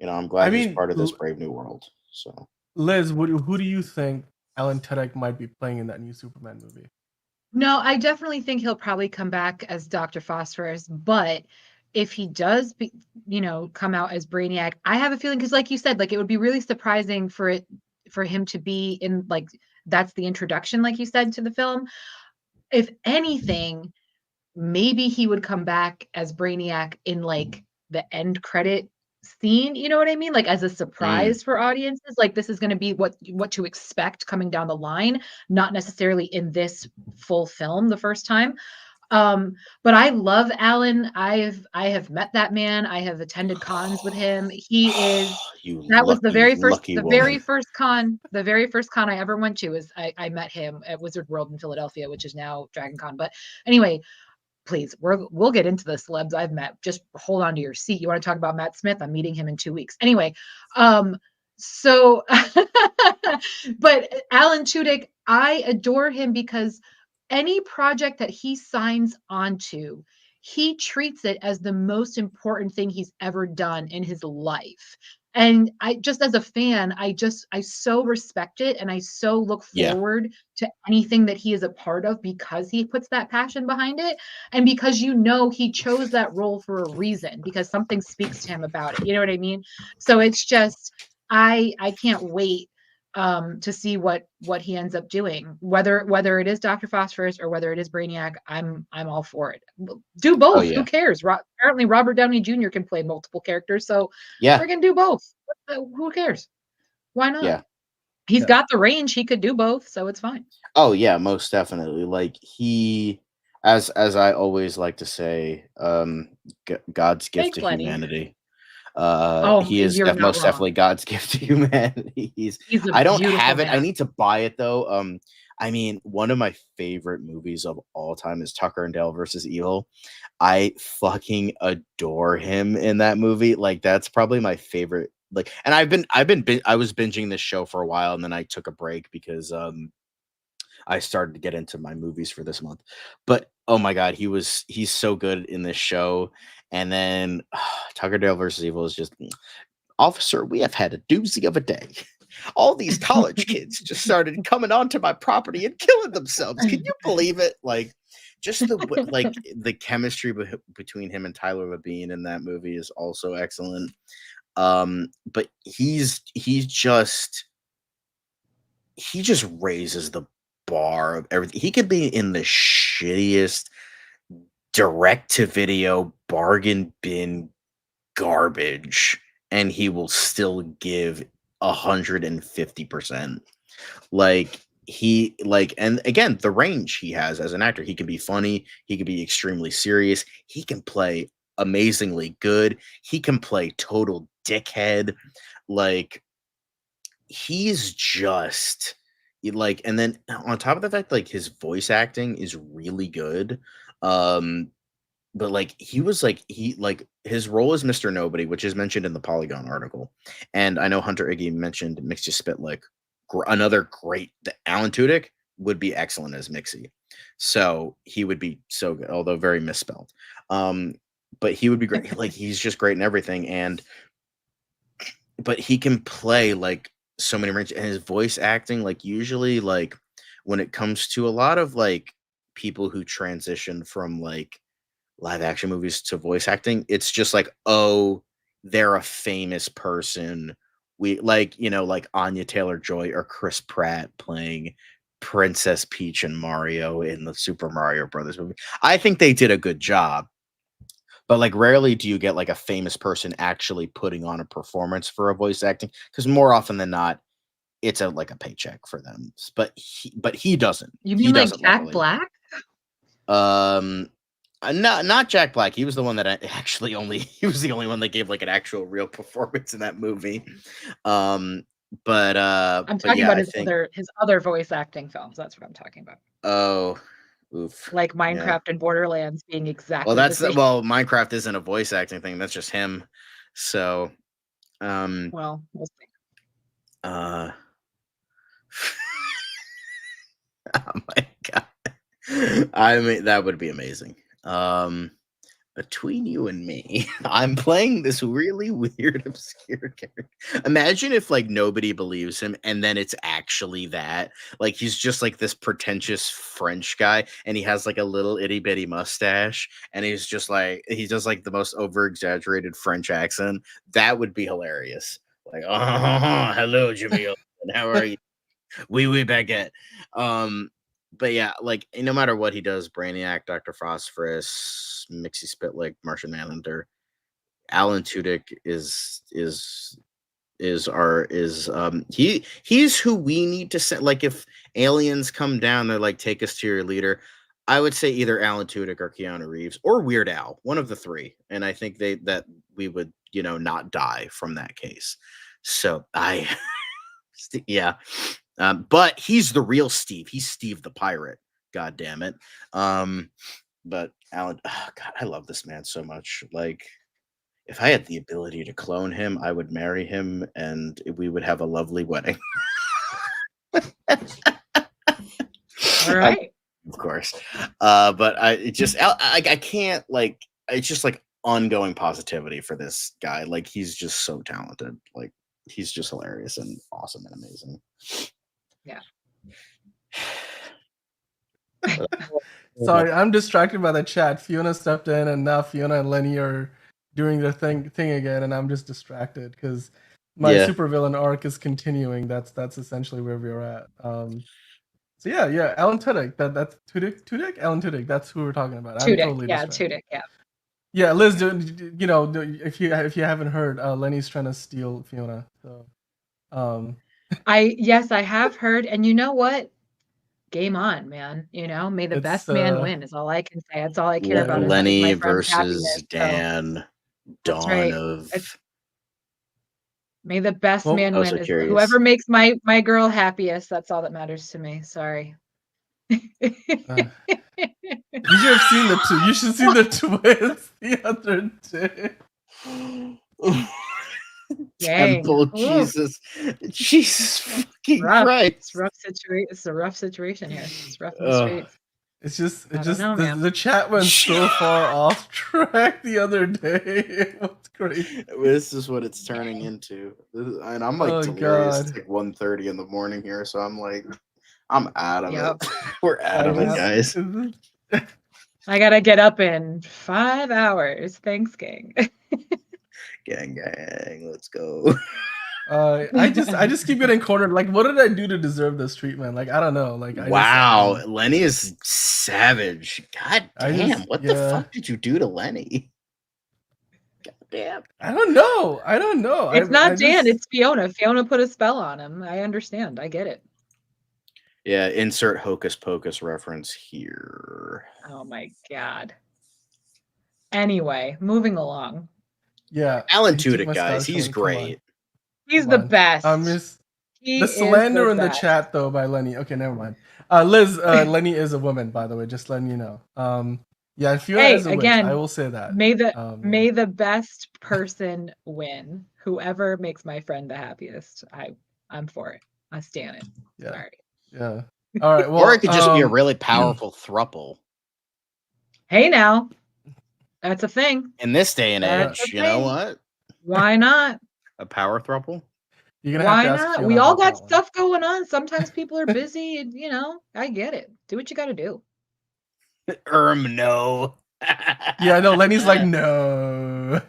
I'm glad he's part of this Brave New World. So, Liz, who do you think Alan Tudyk might be playing in that new Superman movie? No, I definitely think he'll probably come back as Dr. Phosphorus, but if he does, come out as Brainiac, I have a feeling, because like you said, like it would be really surprising for him to be in, like, that's the introduction, like you said, to the film. If anything, maybe he would come back as Brainiac in like the end credit scene, you know what I mean? Like as a surprise for audiences, like this is going to be what to expect coming down the line, not necessarily in this full film the first time. But I love Alan. I have met that man. I have attended cons with him. He is was the very first con I ever went to is I met him at Wizard World in Philadelphia, which is now Dragon Con. But anyway, please, we'll get into the celebs I've met. Just hold on to your seat. You want to talk about Matt Smith? I'm meeting him in 2 weeks. Anyway, so but Alan Tudyk, I adore him because any project that he signs onto, he treats it as the most important thing he's ever done in his life. And I just, as a fan, I so respect it, and I so look Yeah. forward to anything that he is a part of, because he puts that passion behind it, and because he chose that role for a reason, because something speaks to him about it. You know what I mean? So it's just, I can't wait to see what he ends up doing, whether it is Dr. Phosphorus or whether it is Brainiac. I'm all for it. Do both. Oh, yeah. Who cares? Apparently Robert Downey Jr. can play multiple characters, so Yeah. friggin' do both. Who cares? Why not? Yeah. He's got the range. He could do both, so it's fine. Oh yeah, most definitely. Like he, as I always like to say, God's gift Thanks, to Lenny. humanity. He is most wrong. definitely God's gift to humanity. He's a I don't beautiful have it. I man. need to buy it though. I mean, one of my favorite movies of all time is Tucker and Dale versus Evil. I fucking adore him in that movie. Like that's probably my favorite. Like, and I was binging this show for a while, and then I took a break because I started to get into my movies for this month. But oh my god, he's so good in this show. And then Tucker Dale versus Evil is just, officer, we have had a doozy of a day. All these college kids just started coming onto my property and killing themselves. Can you believe it? Like, just the chemistry between him and Tyler Labine in that movie is also excellent. But he just raises the bar of everything. He could be in the shittiest direct-to-video bargain bin garbage, and he will still give 150%. And again, the range he has as an actor, he can be funny, he can be extremely serious, he can play amazingly good, he can play total dickhead. Like, he's just and then on top of the fact, like, his voice acting is really good. But like his role as Mr. Nobody, which is mentioned in the Polygon article, and I know Hunter Iggy mentioned Mixie Spitlick. Another great, Alan Tudyk would be excellent as Mixie, so he would be so good, although very misspelled. But he would be great. Like, he's just great in everything, but he can play like so many ranges, and his voice acting, like, usually, like, when it comes to a lot of like people who transition from like live action movies to voice acting, it's just like, oh, they're a famous person. We like Anya Taylor-Joy or Chris Pratt playing Princess Peach and Mario in the Super Mario Brothers movie. I think they did a good job, but like rarely do you get like a famous person actually putting on a performance for a voice acting, because more often than not, it's a paycheck for them. But he doesn't. You mean like Jack Black? Not Jack Black. He was the one that he was the only one that gave like an actual real performance in that movie. I'm talking about his other voice acting films. That's what I'm talking about. Oh, oof. Like Minecraft and Borderlands being exactly. Well, Minecraft isn't a voice acting thing. That's just him. So, well, we'll see. Oh my god. I mean, that would be amazing. Between you and me, I'm playing this really weird, obscure character. Imagine if like nobody believes him, and then it's actually that. Like, he's just like this pretentious French guy, and he has like a little itty bitty mustache, and he's just like, he does like the most over exaggerated French accent. That would be hilarious. Like, oh, hello, Jimmy. How are you? Oui, baguette. But yeah, like, no matter what he does, Brainiac, Dr. Phosphorus, Mixie Spitlick, Martian Manhunter, Alan Tudyk he's who we need to send. Like, if aliens come down, they're like, take us to your leader, I would say either Alan Tudyk or Keanu Reeves or Weird Al, one of the three. And I think that we would, not die from that case. So yeah. But he's the real Steve. He's Steve the Pirate. God damn it. But Alan, oh God, I love this man so much. Like, if I had the ability to clone him, I would marry him, and we would have a lovely wedding. All right. Of course. But I can't, like, it's just like ongoing positivity for this guy. Like, he's just so talented. Like, he's just hilarious and awesome and amazing. Yeah. Sorry, I'm distracted by the chat. Fiona stepped in, and now Fiona and Lenny are doing their thing again, and I'm just distracted because my supervillain arc is continuing. That's essentially where we're at. So yeah, Alan Tudyk. That's Tudyk. Alan Tudyk. That's who we're talking about. I'm totally distracted. Tudyk. Yeah. Yeah, Liz. If you haven't heard, Lenny's trying to steal Fiona. So, I have heard, and you know what? Game on, man. May the best man win is all I can say. That's all I care about. Lenny my friend's versus happiness, Dan. That's Dawn right. of. May the best man win. Is whoever makes my girl happiest. That's all that matters to me. Sorry. You should have seen the two. You should see the twins the other day. Temple, Jesus fucking Christ! It's rough situation. It's a rough situation here. It's rough in the streets. It's just the chat went so far off track the other day. It was crazy. This is what it's turning into, and I'm like delirious. It's like 1:30 in the morning here, so I'm like, I'm out of it. We're out of it, guys. I gotta get up in 5 hours. Thanks, gang. Gang, let's go. I just keep getting cornered. Like, what did I do to deserve this treatment? Like, I don't know. Like, wow, Lenny is savage. God damn, what the fuck did you do to Lenny? God damn. I don't know. It's not Dan. It's Fiona. Fiona put a spell on him. I understand. I get it. Yeah, insert Hocus Pocus reference here. Oh my god. Anyway, moving along. Yeah, Alan Tudyk, guys, he's great. He's the best. The slander in the chat though by Lenny. Okay, never mind. Liz, Lenny is a woman, by the way. Just letting you know. Yeah, if you is a witch, I will say that. May the best person win. Whoever makes my friend the happiest. I'm for it. I stand it. Yeah. Sorry. Yeah. All right. Well, or it could just be a really powerful throuple. Hey now. That's a thing. In this day and age, you know what? Why not? A power throuple? Why not? We all got stuff going on. Sometimes people are busy, and I get it. Do what you got to do. No. Yeah, no, Lenny's like, no.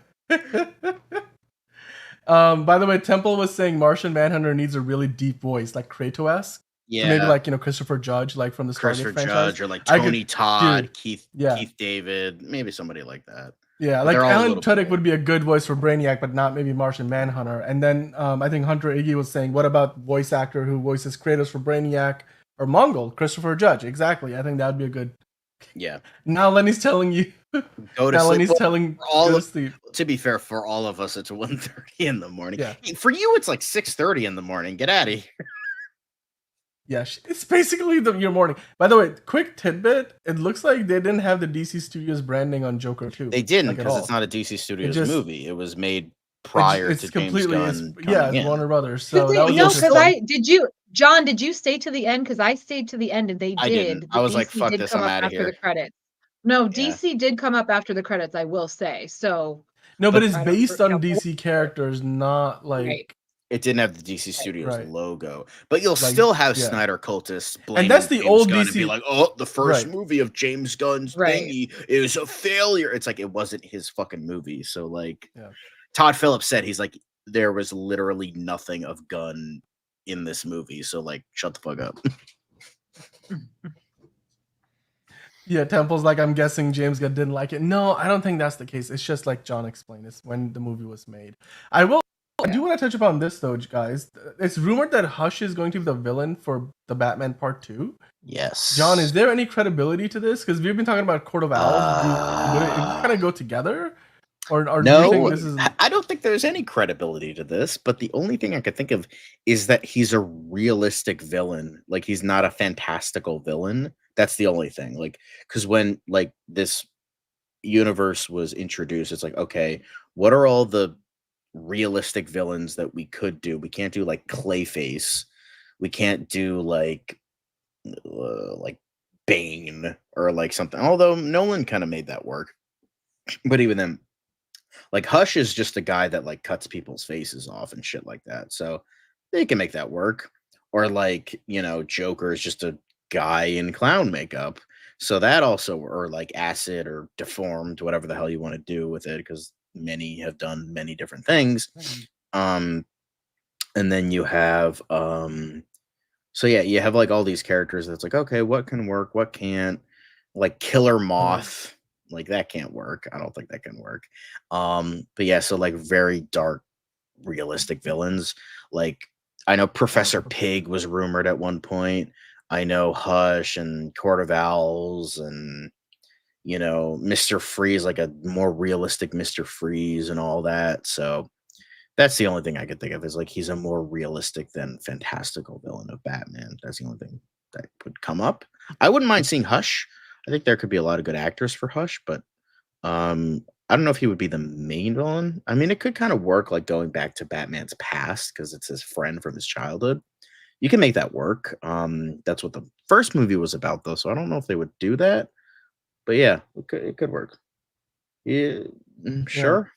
By the way, Temple was saying Martian Manhunter needs a really deep voice, like Kratos-esque. Yeah. So maybe like, Christopher Judge, like from the Stargate franchise. Judge, or like Tony Todd, Keith David, maybe somebody like that. Yeah, like Alan Tudyk would be a good voice for Brainiac, but not maybe Martian Manhunter. And then I think Hunter Iggy was saying, what about voice actor who voices Kratos for Brainiac or Mongol, Christopher Judge? Exactly. I think that would be a good. Yeah. Now Lenny's telling you. Go to sleep. Lenny's telling go to sleep. To be fair, for all of us, it's 1:30 in the morning. Yeah. For you, it's like 6:30 in the morning. Get out of here. Yeah, it's basically your morning. By the way, quick tidbit: it looks like they didn't have the DC Studios branding on Joker 2. They didn't, because it's not a DC Studios movie. It was made prior to James Gunn. It's Warner Brothers. So John, did you stay to the end? Because I stayed to the end, and they did. I didn't. I was like, fuck this, I'm out of here. The credits. No, DC did come up after the credits. I will say so. No, but it's based on DC characters, not like. Right. It didn't have the DC Studios logo, but you'll still have Snyder cultists blaming and that's the James old Gunn DC. And be like, oh, the first movie of James Gunn's thingy is a failure. It's like, it wasn't his fucking movie. So like, Todd Phillips said, he's like, there was literally nothing of Gunn in this movie. So like, shut the fuck up. Yeah, Temple's like, I'm guessing James Gunn didn't like it. No, I don't think that's the case. It's just like John explained. It's when the movie was made. I do want to touch upon this though, guys. It's rumored that Hush is going to be the villain for the Batman Part 2. Yes. John, is there any credibility to this? Because we've been talking about Court of Owls. Would it kind of go together? Or no, do you think this is... I don't think there's any credibility to this, but the only thing I could think of is that he's a realistic villain. Like, he's not a fantastical villain. That's the only thing. Like, because when like this universe was introduced, it's like, okay, what are all the realistic villains that we could do? We can't do like Clayface. We can't do like Bane or like something. Although Nolan kind of made that work, but even then, Like Hush is just a guy that like cuts people's faces off and shit like that. So they can make that work. Or like, Joker is just a guy in clown makeup. So that also, or like acid or deformed, whatever the hell you want to do with it, because many have done many different things. And then you have so yeah, you have like all these characters that's like, okay, what can work, what can't? Like Killer Moth, like that can't work. I don't think that can work. But yeah, so like very dark, realistic villains. Like I know Professor Pig was rumored at one point. I know Hush and Court of Owls and Mr. Freeze, like a more realistic Mr. Freeze and all that. So that's the only thing I could think of is like he's a more realistic than fantastical villain of Batman. That's the only thing that would come up. I wouldn't mind seeing Hush. I think there could be a lot of good actors for Hush, but I don't know if he would be the main villain. I mean, it could kind of work like going back to Batman's past because it's his friend from his childhood. You can make that work. That's what the first movie was about, though, so I don't know if they would do that. But yeah, it could work. Yeah, sure.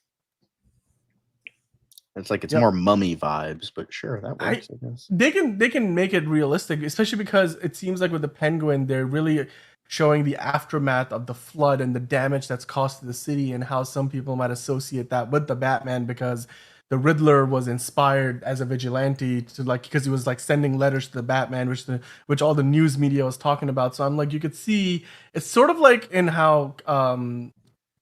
It's like it's more mummy vibes, but sure, that works. I guess. They can make it realistic, especially because it seems like with the Penguin, they're really showing the aftermath of the flood and the damage that's caused to the city, and how some people might associate that with the Batman because the Riddler was inspired as a vigilante to because he was like sending letters to the Batman, which all the news media was talking about. So I'm like, you could see it's sort of like in how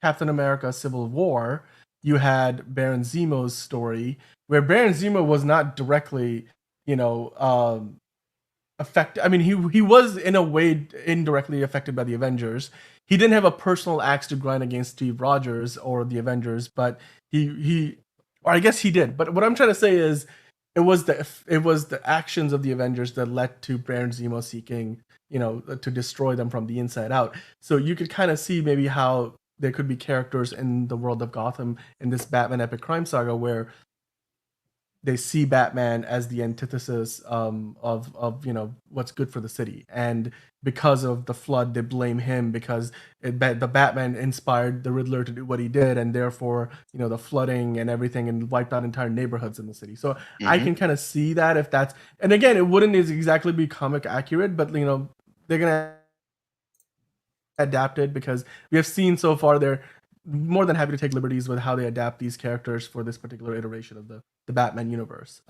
Captain America: Civil War. You had Baron Zemo's story, where Baron Zemo was not directly, affected. I mean, he was in a way indirectly affected by the Avengers. He didn't have a personal axe to grind against Steve Rogers or the Avengers, but or I guess he did. But what I'm trying to say is, it was the actions of the Avengers that led to Baron Zemo seeking, to destroy them from the inside out. So you could kind of see maybe how there could be characters in the world of Gotham in this Batman epic crime saga where they see Batman as the antithesis of what's good for the city, and because of the flood, they blame him because the Batman inspired the Riddler to do what he did, and therefore the flooding and everything and wiped out entire neighborhoods in the city. So I can kind of see that if that's, and again, it wouldn't exactly be comic accurate, but they're gonna adapted because we have seen so far they're more than happy to take liberties with how they adapt these characters for this particular iteration of the Batman universe.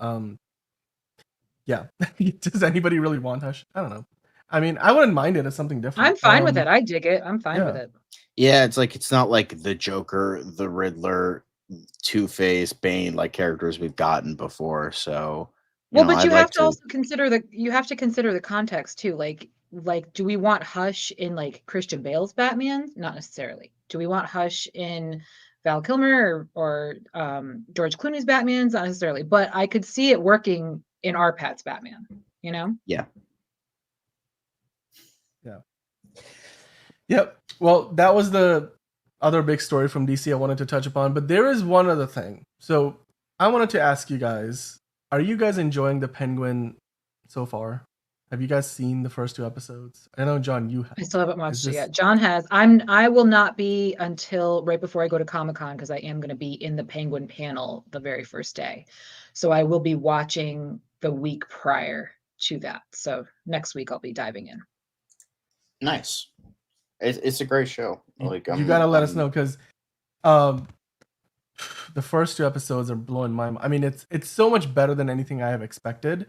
Yeah. Does anybody really want Hush? I don't know. I mean, I wouldn't mind it as something different. I'm fine with it. I dig it. I'm fine with it. Yeah, it's not like the Joker, the Riddler, Two-Face, Bane, like characters we've gotten before. So but you have to also consider the context too. Like, do we want Hush in like Christian Bale's Batman? Not necessarily. Do we want Hush in Val Kilmer or George Clooney's Batman? Not necessarily. But I could see it working in our Pat's Batman. Yeah. Yeah. Yep. Well, that was the other big story from DC I wanted to touch upon. But there is one other thing. So I wanted to ask you guys: are you guys enjoying the Penguin so far? Have you guys seen the first 2 episodes? I know, John, you have. I still haven't watched it yet. John has. I will not be until right before I go to Comic-Con because I am going to be in the Penguin panel the very first day. So I will be watching the week prior to that. So next week I'll be diving in. Nice. It's a great show. Like you got to let us know because the first 2 episodes are blowing my mind. I mean, it's so much better than anything I have expected.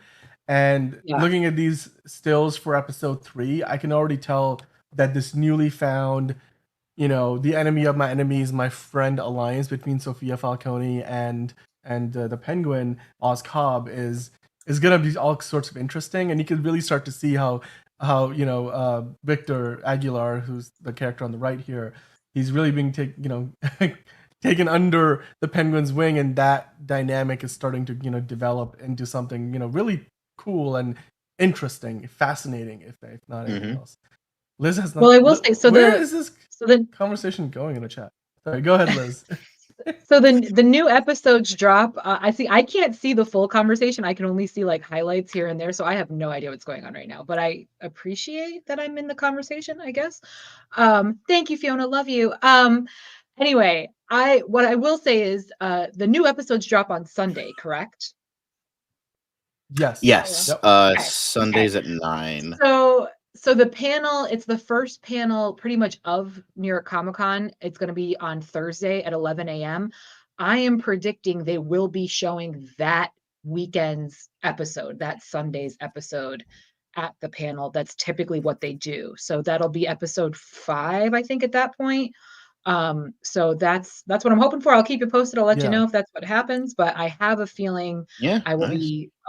And looking at these stills for episode 3, I can already tell that this newly found, the enemy of my enemy is my friend alliance between Sophia Falcone and the Penguin, Oz Cobb, is gonna be all sorts of interesting. And you can really start to see how Victor Aguilar, who's the character on the right here, he's really being taken under the Penguin's wing, and that dynamic is starting to develop into something really cool and interesting, fascinating, if not anything else. Liz has not. Well, I will say so. Where is this conversation going in the chat? Sorry, go ahead, Liz. So the new episodes drop. I can't see the full conversation. I can only see like highlights here and there. So I have no idea what's going on right now. But I appreciate that I'm in the conversation, I guess. Thank you, Fiona. Love you. Anyway, what I will say is the new episodes drop on Sunday, correct? Yes. Yes. Yep. Okay. Sundays at 9. So the panel, it's the first panel pretty much of New York Comic Con. It's going to be on Thursday at 11 a.m. I am predicting they will be showing that weekend's episode, that Sunday's episode at the panel. That's typically what they do. So that'll be episode 5, I think, at that point. So that's what I'm hoping for. I'll keep you posted. I'll let you know if that's what happens, but I have a feeling I'll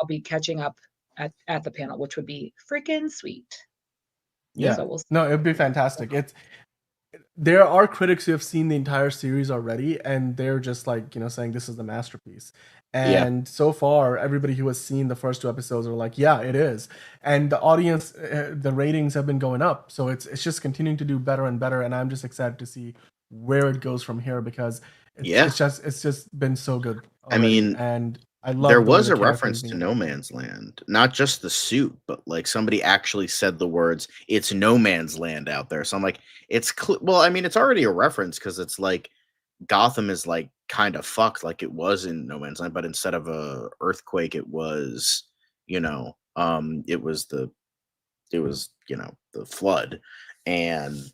be catching up at the panel, which would be freaking sweet. Yeah. So we'll see. No, it'd be fantastic. There are critics who have seen the entire series already, and they're just like, saying this is the masterpiece. And so far, everybody who has seen the first 2 episodes are like, yeah, it is. And the audience, the ratings have been going up. So it's just continuing to do better and better. And I'm just excited to see where it goes from here, because it's just been so good already. I mean, and I love there was a reference to No Man's Land, not just the suit, but like somebody actually said the words, "It's No Man's Land out there." So I'm like, it's already a reference, because it's like Gotham is like kind of fucked like it was in No Man's Land, but instead of a earthquake, it was, it was the flood, and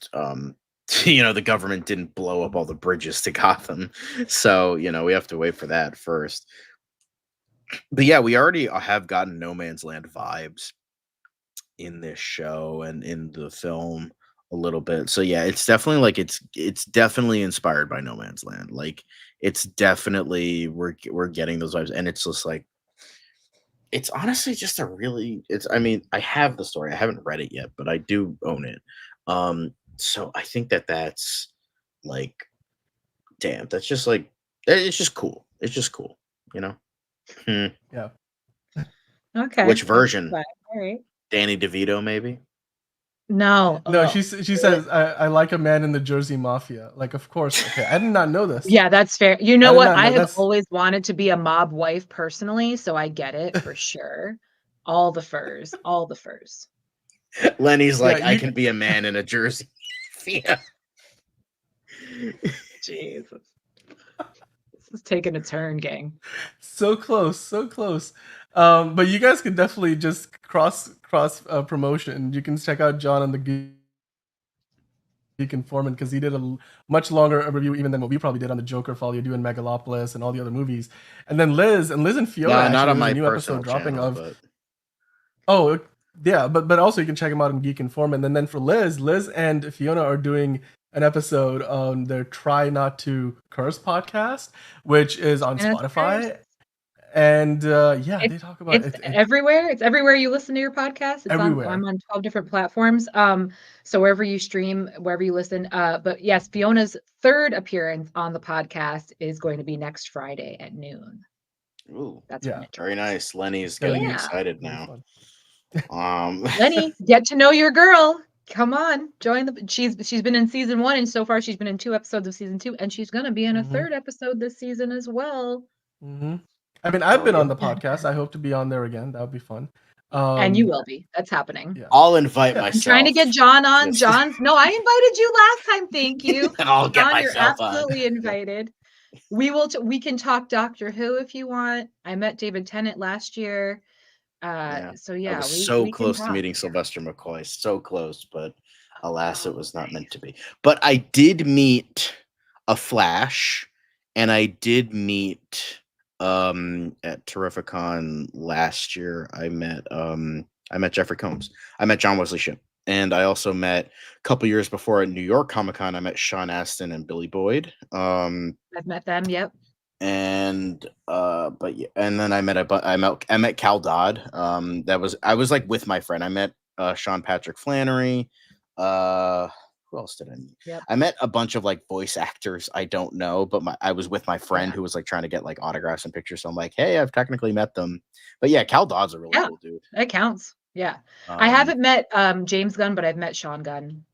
the government didn't blow up all the bridges to Gotham, so we have to wait for that first. But yeah, we already have gotten No Man's Land vibes in this show and in the film a little bit. So yeah, it's definitely like it's definitely inspired by No Man's Land. Like it's definitely we're getting those vibes, and it's just like it's honestly just I have the story. I haven't read it yet, but I do own it. So I think that's like, damn, that's just like it's just cool. It's just cool, Yeah. Okay. Which version? All right. Danny DeVito, maybe? No. She says, I like a man in the Jersey Mafia. Like, of course. Okay, I did not know this. Yeah, that's fair. You know what? I have that's... always wanted to be a mob wife personally, so I get it for sure. All the furs. Lenny's like, I can be a man in a Jersey Mafia. Jesus. This is taking a turn, gang. So close. But you guys can definitely just cross promotion. You can check out John on the Geek Informant, because he did a much longer review even than what we probably did on the Joker, Folie, and Megalopolis and all the other movies. And then Liz and Fiona, not on my new personal episode dropping channel, of. But... Oh yeah, but also you can check them out on Geek Informant. And then for Liz and Fiona are doing an episode on their Try Not to Curse podcast, which is on Spotify. And they talk about it's everywhere. It's everywhere you listen to your podcast. It's everywhere. I'm on 12 different platforms. So wherever you stream, wherever you listen. But yes, Fiona's 3rd appearance on the podcast is going to be next Friday at noon. Ooh, that's very nice. Lenny's getting excited now. Lenny, get to know your girl. Come on, join she's been in season 1, and so far she's been in 2 episodes of season 2, and she's gonna be in a 3rd episode this season as well. I mean, I've been on the podcast. I hope to be on there again. That would be fun. And you will be. That's happening. Yeah. I'll invite myself. I'm trying to get John on. No, I invited you last time. Thank you. I'll get John, myself you're absolutely invited. We can talk Doctor Who if you want. I met David Tennant last year. So yeah, I was so close to meeting Sylvester McCoy. So close, but alas, it was not meant to be. But I did meet a Flash, and I did meet at Terrificon last year. I met Jeffrey Combs. I met John Wesley Shipp, and I also met a couple years before at New York Comic Con. I met Sean Astin and Billy Boyd. I've met them. Yep. And and then I met Cal Dodd. I was like with my friend. I met Sean Patrick Flannery. Who else did I meet? Yep. I met a bunch of like voice actors I don't know, but I was with my friend who was like trying to get like autographs and pictures. So I'm like, hey, I've technically met them. But yeah, Cal Dodd's a really cool dude. That counts. Yeah. I haven't met James Gunn, but I've met Sean Gunn.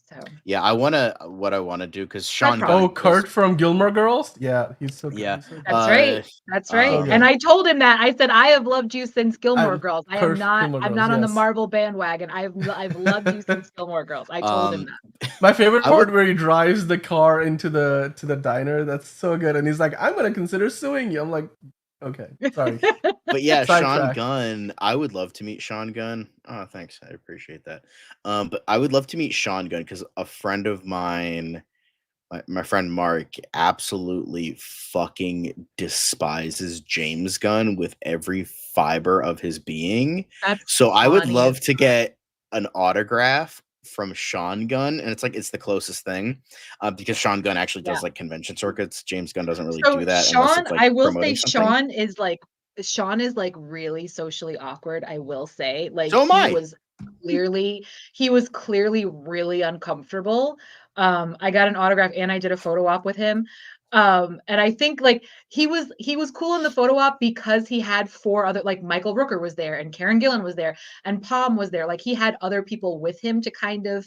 So Yeah, what I wanna do because Sean Kurt. Gunn. Oh, Kurt from Gilmore Girls. Yeah, he's so good. Yeah, He's so good. That's right. That's right. So good. And I told him that. I said, I have loved you since Gilmore Girls. I am Kurt not. Gilmore I'm Girls, not on the yes. Marvel bandwagon. I've loved you since Gilmore Girls. I told him that. My favorite I part would- where he drives the car into the diner. That's so good. And he's like, "I'm gonna consider suing you." I'm like, "Okay, sorry." But yeah, Sean Sidetrack. Gunn. I would love to meet Sean Gunn. Oh, thanks. I appreciate that. But I would love to meet Sean Gunn because a friend of mine, my friend Mark, absolutely fucking despises James Gunn with every fiber of his being. That's So I would funny love as to get an autograph from Sean Gunn, and it's the closest thing, because Sean Gunn actually does like convention circuits. James Gunn doesn't really So do that unless Sean, it's like I will say promoting something. Sean is like really socially awkward. I will say, like So am I. he was clearly really uncomfortable. I got an autograph and I did a photo op with him. And I think like he was cool in the photo op because he had 4 other, like Michael Rooker was there and Karen Gillan was there and Palm was there. Like he had other people with him to kind of,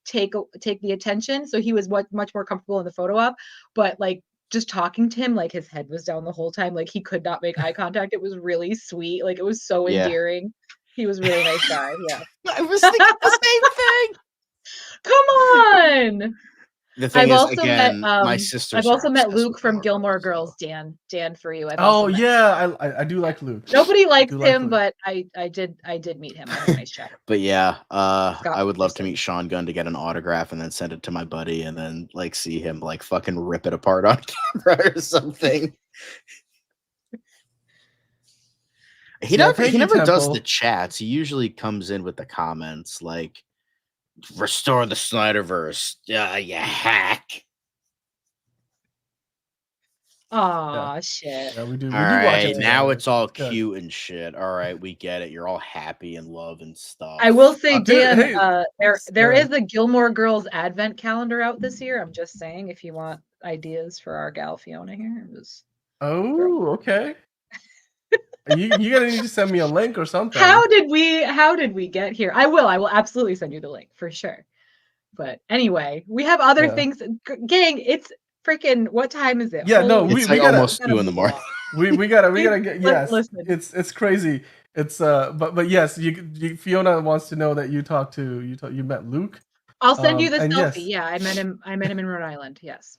take the attention. So he was much more comfortable in the photo op. But like just talking to him, like his head was down the whole time. Like he could not make eye contact. It was really sweet. Like it was so Yeah. endearing. He was a really nice guy. Yeah. I was thinking the same thing. Come on. The thing I've is, also again, met my sister's I've also met obsessed Luke with from Gilmore Gilmore Girls, Girls. Dan for you. I've Oh also met yeah, I do like Luke. Nobody likes do like him, Luke. but I did meet him. I had a nice chat. But yeah, Scott I would love to Peterson. meet Sean Gunn to get an autograph and then send it to my buddy and then like see him like fucking rip it apart on camera or something. He Yeah, never thank he you, never does Temple. the chats. He usually comes in with the comments like restore the Snyderverse. Yeah, you hack. Aw, shit. Yeah, we do. All We do watch right, it now together. it's all good. cute and shit. All right, we get it. You're all happy and love and stuff. I will say, Dude, Dan, hey, there yeah. is a Gilmore Girls advent calendar out this year. I'm just saying, if you want ideas for our gal Fiona here, just Oh, okay. you gotta need to send me a link or something. how did we get here? I will absolutely send you the link for sure. But anyway, we have other Yeah. things. Gang, it's freaking, what time is it? Yeah, no, Holy we It's like gotta almost gotta 2 in the move morning. along. we gotta get Listen. It's crazy. It's but yes, Fiona wants to know that you met Luke. I'll send you the and selfie. yes. Yeah, I met him in Rhode Island. Yes.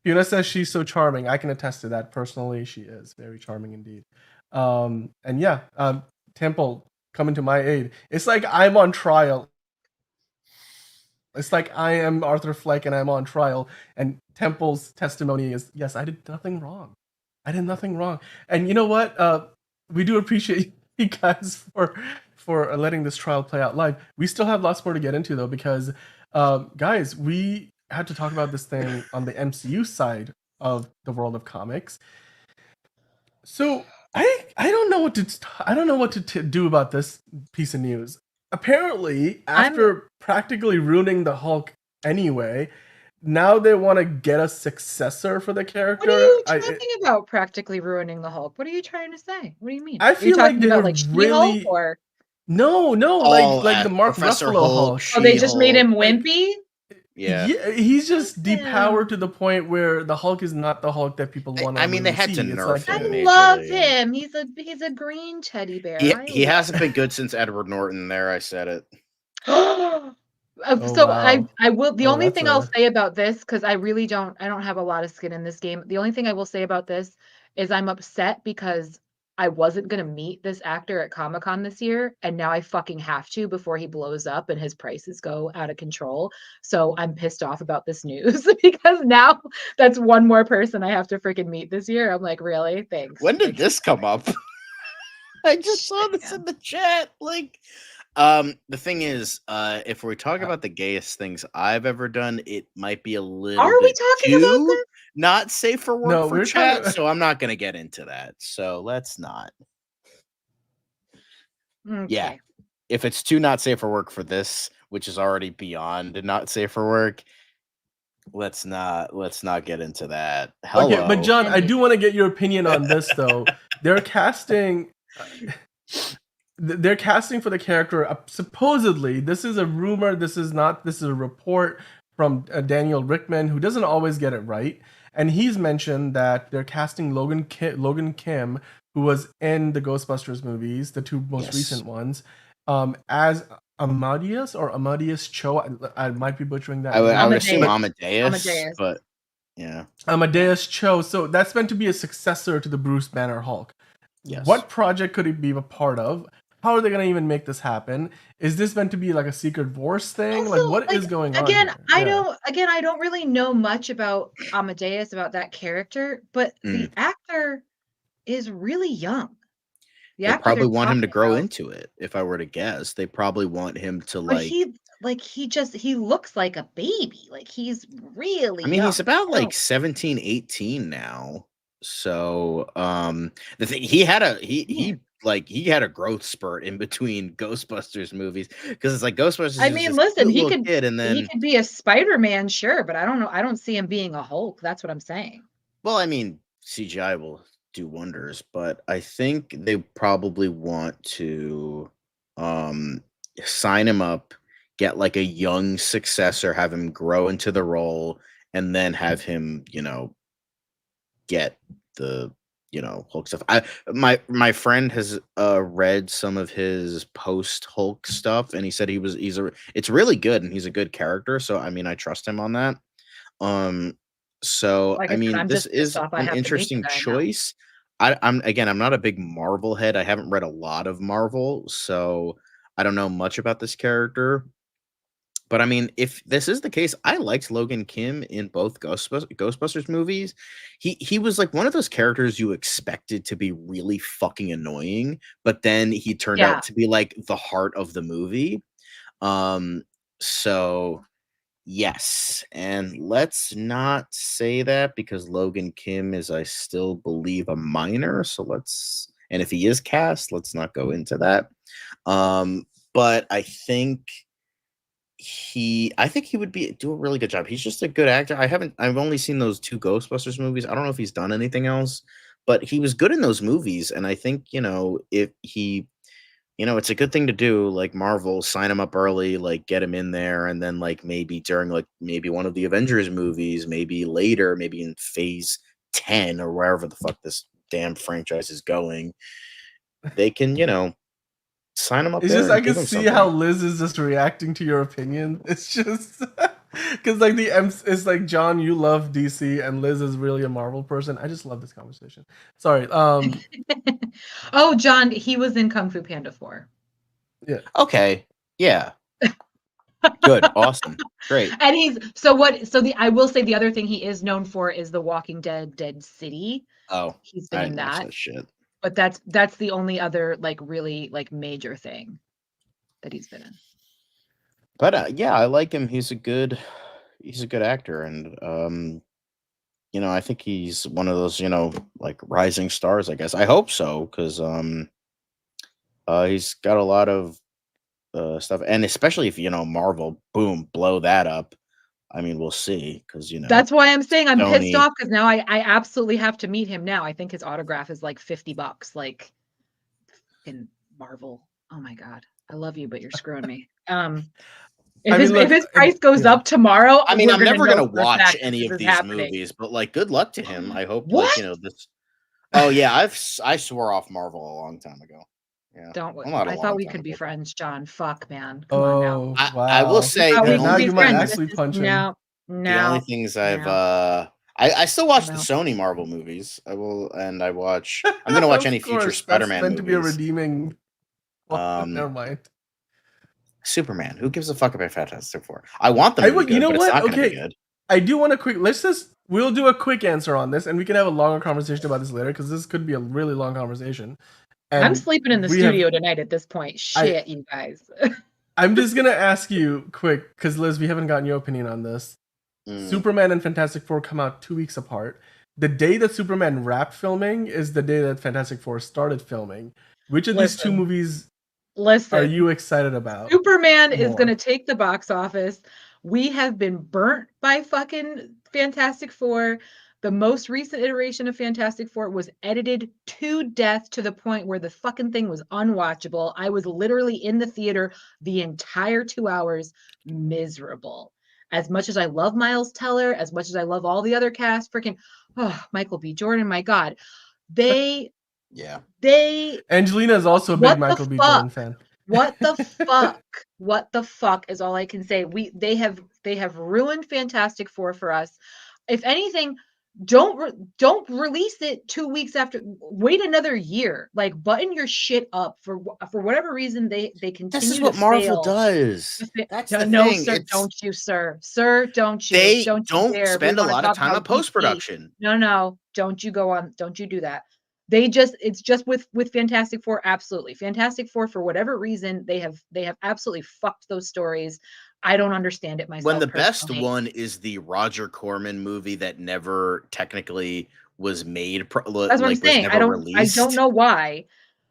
Fiona says she's so charming. I can attest to that personally. She is very charming indeed. And yeah, Temple coming to my aid. It's like I'm on trial. It's like I am Arthur Fleck and I'm on trial. And Temple's testimony is, yes, I did nothing wrong. I did nothing wrong. And you know what? We do appreciate you guys for letting this trial play out live. We still have lots more to get into though, because guys, we had to talk about this thing on the MCU side of the world of comics. So I don't know what to do about this piece of news. Apparently, after practically ruining the Hulk anyway, now they want to get a successor for the character. What are you talking about? Practically ruining the Hulk? What are you trying to say? What do you mean? I feel like talking they're about like really She-Hulk or no, like the Mark Professor Ruffalo Hulk. Hulk. oh, they just made him Like, wimpy. Yeah. He's just depowered to the point where the Hulk is not the Hulk that people want to I mean, they had to see. It's nerf like, him. I love majorly. him. He's a green teddy bear. He hasn't been good since Edward Norton. There, I said it. So wow. I will. The only that's thing I'll say about this, because I don't have a lot of skin in this game. The only thing I will say about this is I'm upset because I wasn't gonna meet this actor at Comic-Con this year, and now I fucking have to before he blows up and his prices go out of control. So I'm pissed off about this news because now that's one more person I have to freaking meet this year. I'm like, really? Thanks. When did this come up? I just saw this in the chat. Like, the thing is, if we talk about the gayest things I've ever done, it might be a little. Are we bit talking about too this? not safe for work No, for we're chat, talking- so I'm not gonna get into that. So let's not. Okay. Yeah, if it's too not safe for work for this, which is already beyond not safe for work, let's not get into that. Hello. Okay, but John, I do want to get your opinion on this though. They're casting they're casting for the character. Supposedly, this is a rumor. This is not. This is a report from Daniel Rickman, who doesn't always get it right. And he's mentioned that they're casting Logan Kim, who was in the Ghostbusters movies, the two most recent ones, as Amadeus Cho. I might be butchering that. I would assume Amadeus, but yeah, Amadeus Cho. So that's meant to be a successor to the Bruce Banner Hulk. Yes. What project could he be a part of? How are they going to even make this happen? Is this meant to be like a Secret Wars thing? Also, like, what is going on? Again, I don't really know much about Amadeus, about that character, but the actor is really young. They probably want him to grow into it. If I were to guess, they probably want him to he looks like a baby. Like he's really I mean, young. he's about like 17, 18 now. So the thing he had a growth spurt in between Ghostbusters movies, because it's like Ghostbusters. I mean, listen, he could be a Spider-Man, sure, but I don't know. I don't see him being a Hulk. That's what I'm saying. Well, I mean, CGI will do wonders, but I think they probably want to sign him up, get like a young successor, have him grow into the role, and then have him, get the Hulk stuff. My friend has read some of his post Hulk stuff, and he said it's really good, and he's a good character. So I mean, I trust him on that. So I mean, this is an interesting choice. I'm not a big Marvel head. I haven't read a lot of Marvel, so I don't know much about this character. But I mean, if this is the case, I liked Logan Kim in both Ghostbusters movies. He was like one of those characters you expected to be really fucking annoying, but then he turned out to be like the heart of the movie. So yes, and let's not say that, because Logan Kim is, I still believe, a minor. So and if he is cast, let's not go into that. But I think he would do a really good job. He's just a good actor. I've only seen those two Ghostbusters movies. I don't know if he's done anything else, but he was good in those movies. And I think, if he, it's a good thing to do, like Marvel, sign him up early, like get him in there. And then like maybe during maybe one of the Avengers movies, maybe later, maybe in phase 10 or wherever the fuck this damn franchise is going, they can, sign him up. It's just I can see how Liz is just reacting to your opinion. It's just because like it's like, John, you love DC, and Liz is really a Marvel person. I just love this conversation. Sorry. Oh, John, he was in Kung Fu Panda 4. Yeah. Okay. Yeah. Good. Awesome. Great. And I will say the other thing he is known for is The Walking Dead, Dead City. Oh, he's been in that shit. But that's the only other like really like major thing that he's been in. But yeah, I like him. He's a good actor, and I think he's one of those like rising stars. I guess I hope so, because he's got a lot of stuff, and especially if Marvel, boom, blow that up. I mean, we'll see, because that's why I'm saying I'm pissed off, because now I absolutely have to meet him now. I think his autograph is like $50, like in Marvel. Oh my god, I love you, but you're screwing me. If his price goes up tomorrow, I mean, I'm never gonna watch any of these movies, but like, good luck to him. I hope this. Oh yeah, I swore off Marvel a long time ago. Yeah. I thought we could be friends, John. Fuck, man. Come on now. Wow. I will say now you might actually punch him. No. The only things I still watch the Sony Marvel movies. I will, and I watch. I'm gonna watch any future Spider-Man movies. Meant to be a redeeming. Never mind. Superman. Who gives a fuck about Fantastic Four? I want them to be good, you know but what? It's not gonna Okay. be good. I do want to we'll do a quick answer on this, and we can have a longer conversation about this later, because this could be a really long conversation. And I'm sleeping in the studio tonight at this point. Shit, you guys. I'm just going to ask you quick, because Liz, we haven't gotten your opinion on this. Superman and Fantastic Four come out 2 weeks apart. The day that Superman wrapped filming is the day that Fantastic Four started filming. Which of these two movies are you excited about? Superman is going to take the box office. We have been burnt by fucking Fantastic Four. The most recent iteration of Fantastic Four was edited to death to the point where the fucking thing was unwatchable. I was literally in the theater the entire 2 hours, miserable. As much as I love Miles Teller, as much as I love all the other cast, freaking Michael B. Jordan, my God. They Angelina is also a big Michael B. Jordan fan. What the fuck? What the fuck is all I can say. They have ruined Fantastic Four for us. If anything, don't release it 2 weeks after. Wait another year. Like, button your shit up for whatever reason they continue. This is what Marvel does. That's the no, thing. sir, don't you, sir. Sir, don't you? They don't dare. Spend a lot of time on post-production. No, don't you go on. Don't you do that. It's just with Fantastic Four. Absolutely. Fantastic Four, for whatever reason, they have absolutely fucked those stories. I don't understand it myself. When the best one is the Roger Corman movie that never technically was made. That's what I'm saying. I don't know why.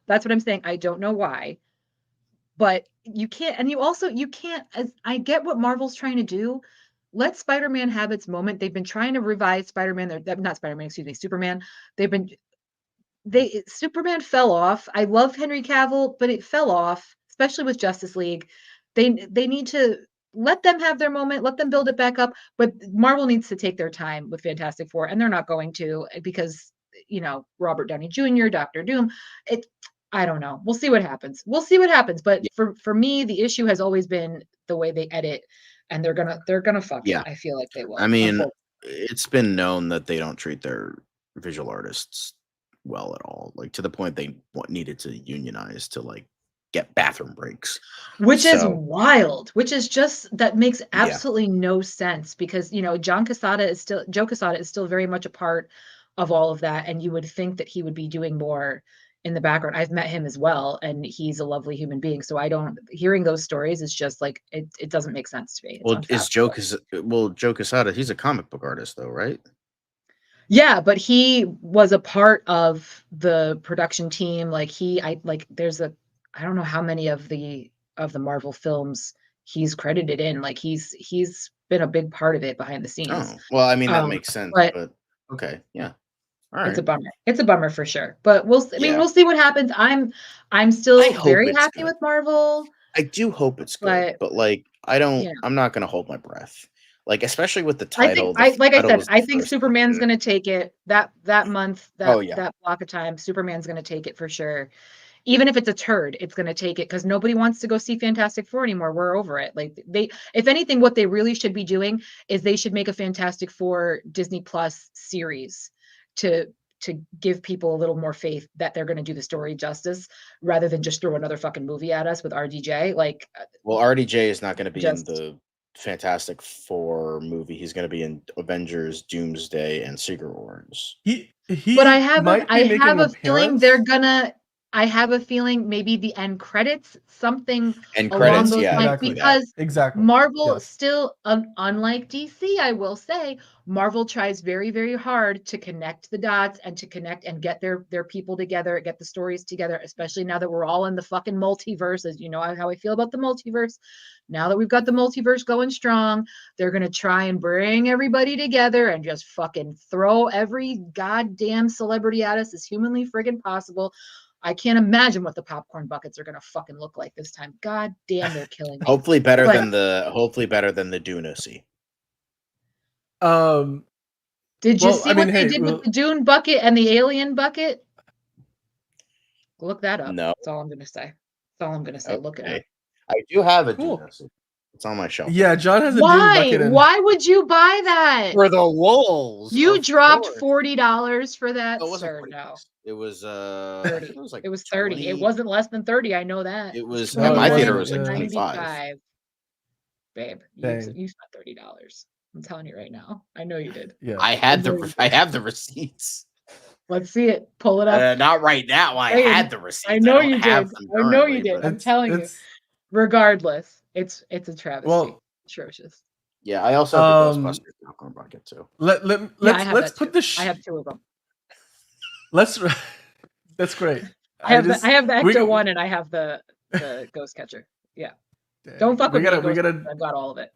That's what I'm saying. I don't know why. But you can't, and you can't, I get what Marvel's trying to do. Let Spider-Man have its moment. They've been trying to revive Spider-Man. Superman. Superman fell off. I love Henry Cavill, but it fell off, especially with Justice League. They need to let them have their moment, let them build it back up. But Marvel needs to take their time with Fantastic Four, and they're not going to, because Robert Downey Jr., Dr. Doom. I don't know. We'll see what happens. But for me, the issue has always been the way they edit, and they're gonna fuck it. I feel like they will. I mean, it's been known that they don't treat their visual artists well at all, like to the point they needed to unionize to like get bathroom breaks, which is wild, which is just, that makes absolutely no sense, because Joe Quesada is still very much a part of all of that, and you would think that he would be doing more in the background. I've met him as well, and he's a lovely human being, so hearing those stories is just like, it doesn't make sense to me. Joe Quesada, he's a comic book artist though, right? Yeah, but he was a part of the production team. I don't know how many of the Marvel films he's credited in. Like, he's been a big part of it behind the scenes. Oh, well, I mean, that makes sense, but okay, yeah. All right. It's a bummer. It's a bummer for sure. But we'll see what happens. I'm still very happy with Marvel. I do hope it's good, but like, I'm not gonna hold my breath. Like, especially with the title. I think Superman's going to take it that month, that block of time. Superman's going to take it for sure. Even if it's a turd, it's going to take it, because nobody wants to go see Fantastic Four anymore. We're over it. Like, if anything, what they really should be doing is they should make a Fantastic Four Disney Plus series to give people a little more faith that they're going to do the story justice, rather than just throw another fucking movie at us with RDJ. Like, well, RDJ is not going to be in the Fantastic Four movie. He's going to be in Avengers, Doomsday, and Secret Wars. But I have a feeling they're gonna. I have a feeling maybe the end credits, something along those lines, because Marvel still, unlike DC, I will say, Marvel tries very, very hard to connect the dots and to connect and get their people together, get the stories together, especially now that we're all in the fucking multiverse. As you know how I feel about the multiverse. Now that we've got the multiverse going strong, they're going to try and bring everybody together and just fucking throw every goddamn celebrity at us as humanly friggin' possible. I can't imagine what the popcorn buckets are gonna fucking look like this time. God damn, they're killing me. Hopefully better than the Dune-ocy. Did you see what they did with the Dune bucket and the Alien bucket? Look that up. No. That's all I'm gonna say. Look it up. I do have a Dune-ocy. It's on my shelf. Yeah, John has a Dune bucket. Why would you buy that? For the wolves. You dropped $40 for that, sir. No. It was 30. It was 30. 20. It wasn't less than 30. I know that. It was at my theater. It was like 25. Babe, you spent $30. I'm telling you right now. I know you did. Yeah. I have the receipts. Let's see it. Pull it up. Not right now. I had the receipts. I know you did. I know you did. I'm telling you. Regardless, it's a travesty. Well, atrocious. Yeah, I also have the Ghostbusters popcorn bucket too. Let's put this. I have two of them. That's great. I have the Ecto one, and I have the Ghost Catcher. Yeah. Dang. Don't fuck with me. I've got all of it.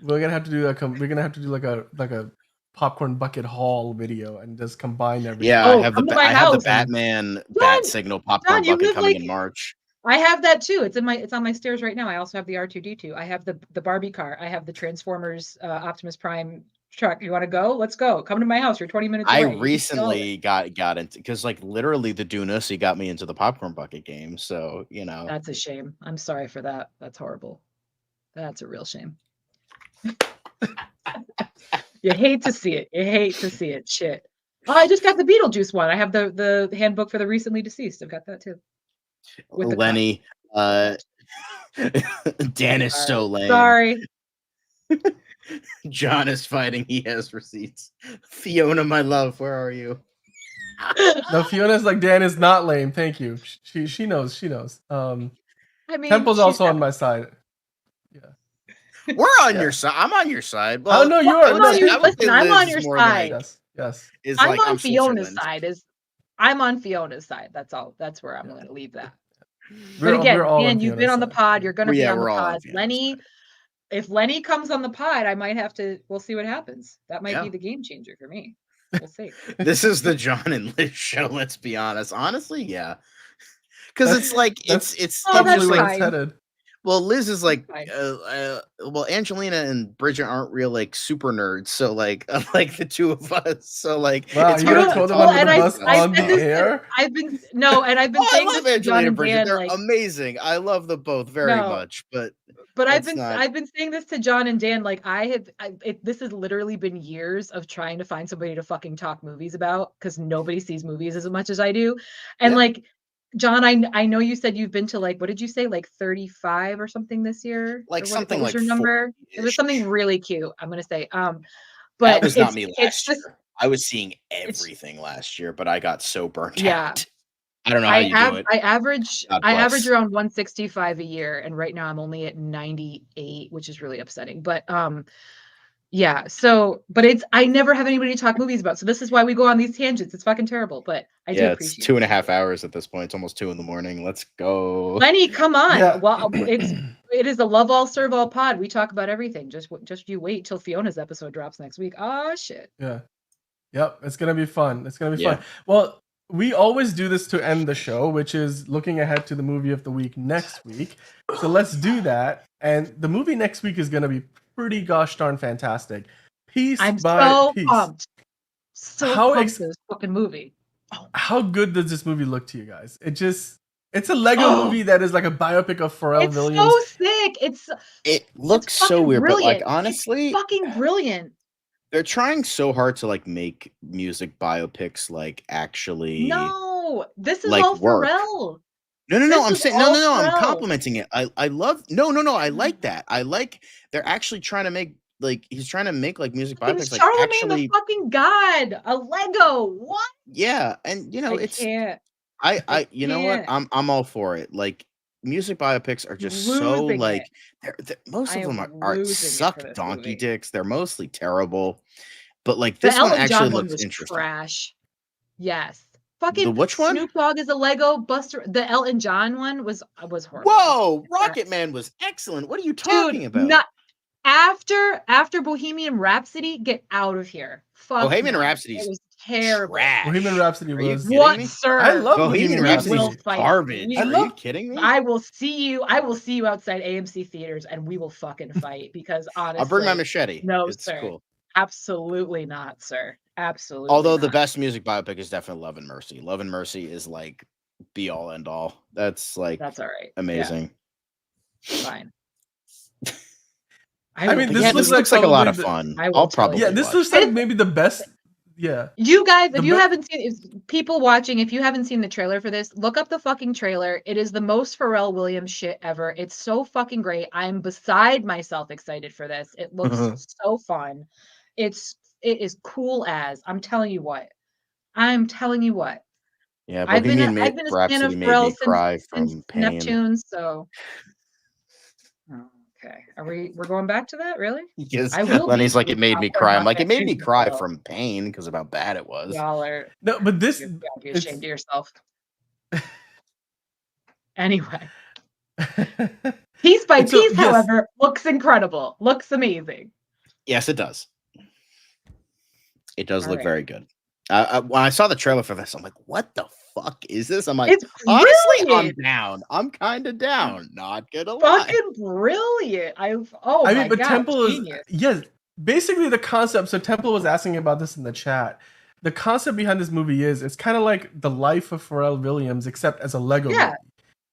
We're gonna have to do like a popcorn bucket haul video and just combine everything. Yeah, Oh, I have come the to my I have the house. Batman John, Bat Signal popcorn John, you bucket live coming like in March. I have that too. It's on my stairs right now. I also have the R2D2. I have the Barbie car. I have the Transformers Optimus Prime truck. You want to go? Let's go. Come to my house. You're 20 minutes away. I recently got into because like literally the Dunacy got me into the popcorn bucket game. So you know That's a shame. I'm sorry for that. That's horrible. That's a real shame. You hate to see it. You hate to see it. Shit. Oh, I just got the Beetlejuice one. I have the handbook for the recently deceased. I've got that too. With the Lenny, Dan is so lame. Sorry. John is fighting. He has receipts. Fiona, my love, where are you? No, Fiona's like, Dan is not lame. Thank you. She knows. She knows. I mean, Temple's also on my side. We're on your side. I'm on your side. Well, oh no, you're I'm on your, listen, I'm on your side. Yes. I'm on Fiona's side. I'm on Fiona's side. That's all. That's where I'm going to leave that. But again, Dan, you've been on the pod. You're going to be on the pod. Lenny, if Lenny comes on the pod, I might have to. We'll see what happens. That might be the game changer for me. We'll see. This is the John and Liz show. Let's be honest. Honestly, yeah. Because it's like it's probably where it's headed. Well, Liz is like, well, Angelina and Bridget aren't real like super nerds, so like unlike the two of us, so like, wow, it's you're told them on the bus on the air. I've been saying I love Angelina and Bridget. Dan, They're amazing. I love them both very much, but I've been saying this to John and Dan. Like this has literally been years of trying to find somebody to fucking talk movies about because nobody sees movies as much as I do, and like. John, I know you said you've been to like, what did you say, like 35 or something this year? Like something what was like your number? It was something really cute. I'm gonna say, but that was not me last year. I was seeing everything last year, but I got so burnt out. I don't know how you do it. I average around 165 a year, and right now I'm only at 98, which is really upsetting. But yeah, so but I never have anybody to talk movies about. So this is why we go on these tangents. It's fucking terrible, but I do appreciate it's 2.5 hours at this point. It's almost 2 a.m. Let's go. Lenny, come on. Yeah. Well, it is a love all serve all pod. We talk about everything. Just you wait till Fiona's episode drops next week. Oh shit. Yeah. Yep, it's gonna be fun. It's gonna be fun. Well, we always do this to end the show, which is looking ahead to the movie of the week next week. So let's do that. And the movie next week is gonna be pretty gosh darn fantastic. Piece by piece. Pumped. So pumped for this fucking movie. How good does this movie look to you guys? It's a Lego movie that is like a biopic of Pharrell Williams. It's so sick. It looks so weird, brilliant. But like honestly, it's fucking brilliant. They're trying so hard to like make music biopics like actually. No, this is like, all Pharrell. No. I'm saying no. I'm complimenting it. I love no. I like that. I like they're actually trying to make like he's trying to make like music biopics. Like actually, the fucking god, a Lego. What? Yeah, and you know I you know what I'm all for it. Like music biopics are just so like they're most of them are suck donkey dicks. They're mostly terrible, but like this one actually looks interesting. Trash. Yes. Fucking which one? Snoop Dogg is a Lego Buster. The Elton John one was horrible. Whoa, Rocket Man was excellent. What are you talking about? Not after Bohemian Rhapsody, get out of here. Fuck Bohemian Rhapsody was terrible. Trash. Bohemian Rhapsody was what, sir? I love Bohemian Rhapsody. Garbage. Are you kidding me? I will see you outside AMC theaters, and we will fucking fight because honestly, I'll bring my machete. No, it's sir. Cool. Absolutely not, sir. Absolutely. Although the best music biopic is definitely Love and Mercy. Love and Mercy is like be all end all. That's all right. Amazing. Yeah. Fine. I mean, this looks like a lot of fun. I'll probably this looks like maybe the best. Yeah. You guys, if you haven't seen, people watching, if you haven't seen the trailer for this, look up the fucking trailer. It is the most Pharrell Williams shit ever. It's so fucking great. I'm beside myself excited for this. It looks so fun. It is cool as. I'm telling you what. Yeah, I've been a fan of Pharrell since pain. Neptune, so. Okay, we're going back to that, really? Yes. Lenny's like, it made me cry. I'm like, it made me cry from pain because of how bad it was. No, but this you're be ashamed of yourself. Anyway. Piece by piece, however, looks incredible. Looks amazing. Yes, it does. It does look right. very good. When I saw the trailer for this, I'm like, what the fuck is this? I'm like, It's honestly, I'm brilliant. down. I'm kind of down. Not gonna lie. Fucking brilliant. I mean, but God, Temple genius. is yes. Basically, the concept. So Temple was asking about this in the chat. The concept behind this movie is it's kind of like the life of Pharrell Williams, except as a Lego movie,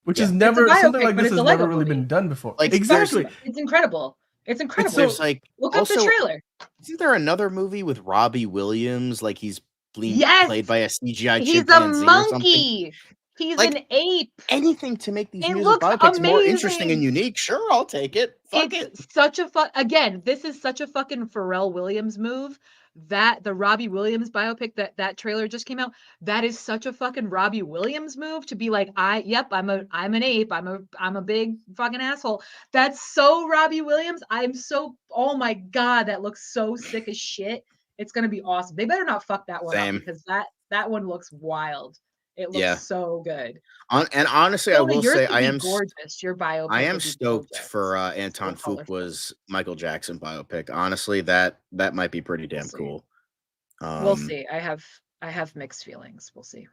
which is never something like this has never really been done before. Like, exactly, it's incredible. It's incredible. There's like look up the trailer. Isn't there another movie with Robbie Williams? Like he's being played by a CGI He's chimpanzee a monkey. or something? He's like, an ape. Anything to make these it music looks biopics amazing. more interesting and unique. Sure, I'll take it. Fuck it. Such a again, this is such a fucking Pharrell Williams move. That the Robbie Williams biopic that trailer just came out, that is such a fucking Robbie Williams move to be like, I'm an ape, I'm a big fucking asshole. That's so Robbie Williams. Oh my God, that looks so sick as shit. It's gonna be awesome. They better not fuck that one up because that one looks wild. It looks so good. And honestly, I will say I am gorgeous. Your biopic. I am stoked for Anton Fuqua's Michael Jackson biopic. Honestly, that might be pretty damn cool. We'll see. I have mixed feelings. We'll see.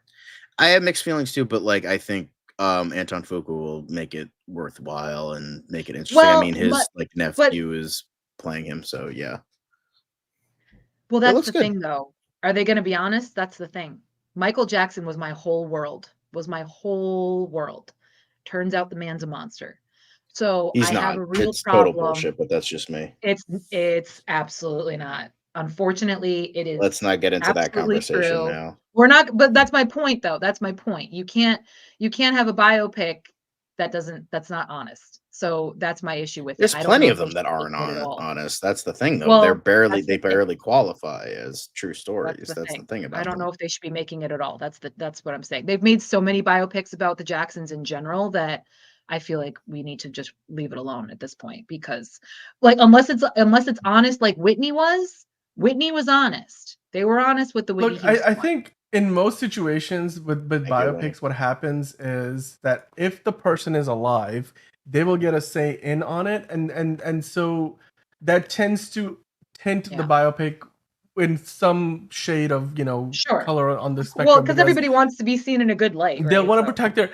I have mixed feelings too, but like I think Anton Fuqua will make it worthwhile and make it interesting. I mean, his nephew is playing him, so yeah. Well, that's the thing, though. Are they going to be honest? That's the thing. Michael Jackson was my whole world. Turns out the man's a monster. So I have a real problem. Total bullshit, but that's just me. It's absolutely not. Unfortunately, it is. Let's not get into that conversation now. We're not, but that's my point, though. That's my point. You can't have a biopic that's not honest. So that's my issue with it. There's plenty of them that aren't honest. That's the thing, though. They barely qualify as true stories. That's the thing about it. I don't know if they should be making it at all. That's what I'm saying. They've made so many biopics about the Jacksons in general that I feel like we need to just leave it alone at this point because, like, unless it's honest, like Whitney was honest. They were honest with the Whitney Houston I think in most situations with biopics, what happens is that if the person is alive, they will get a say in on it, and so that tends to tint the biopic in some shade of color on the spectrum. Well, because everybody wants to be seen in a good light. They want to protect their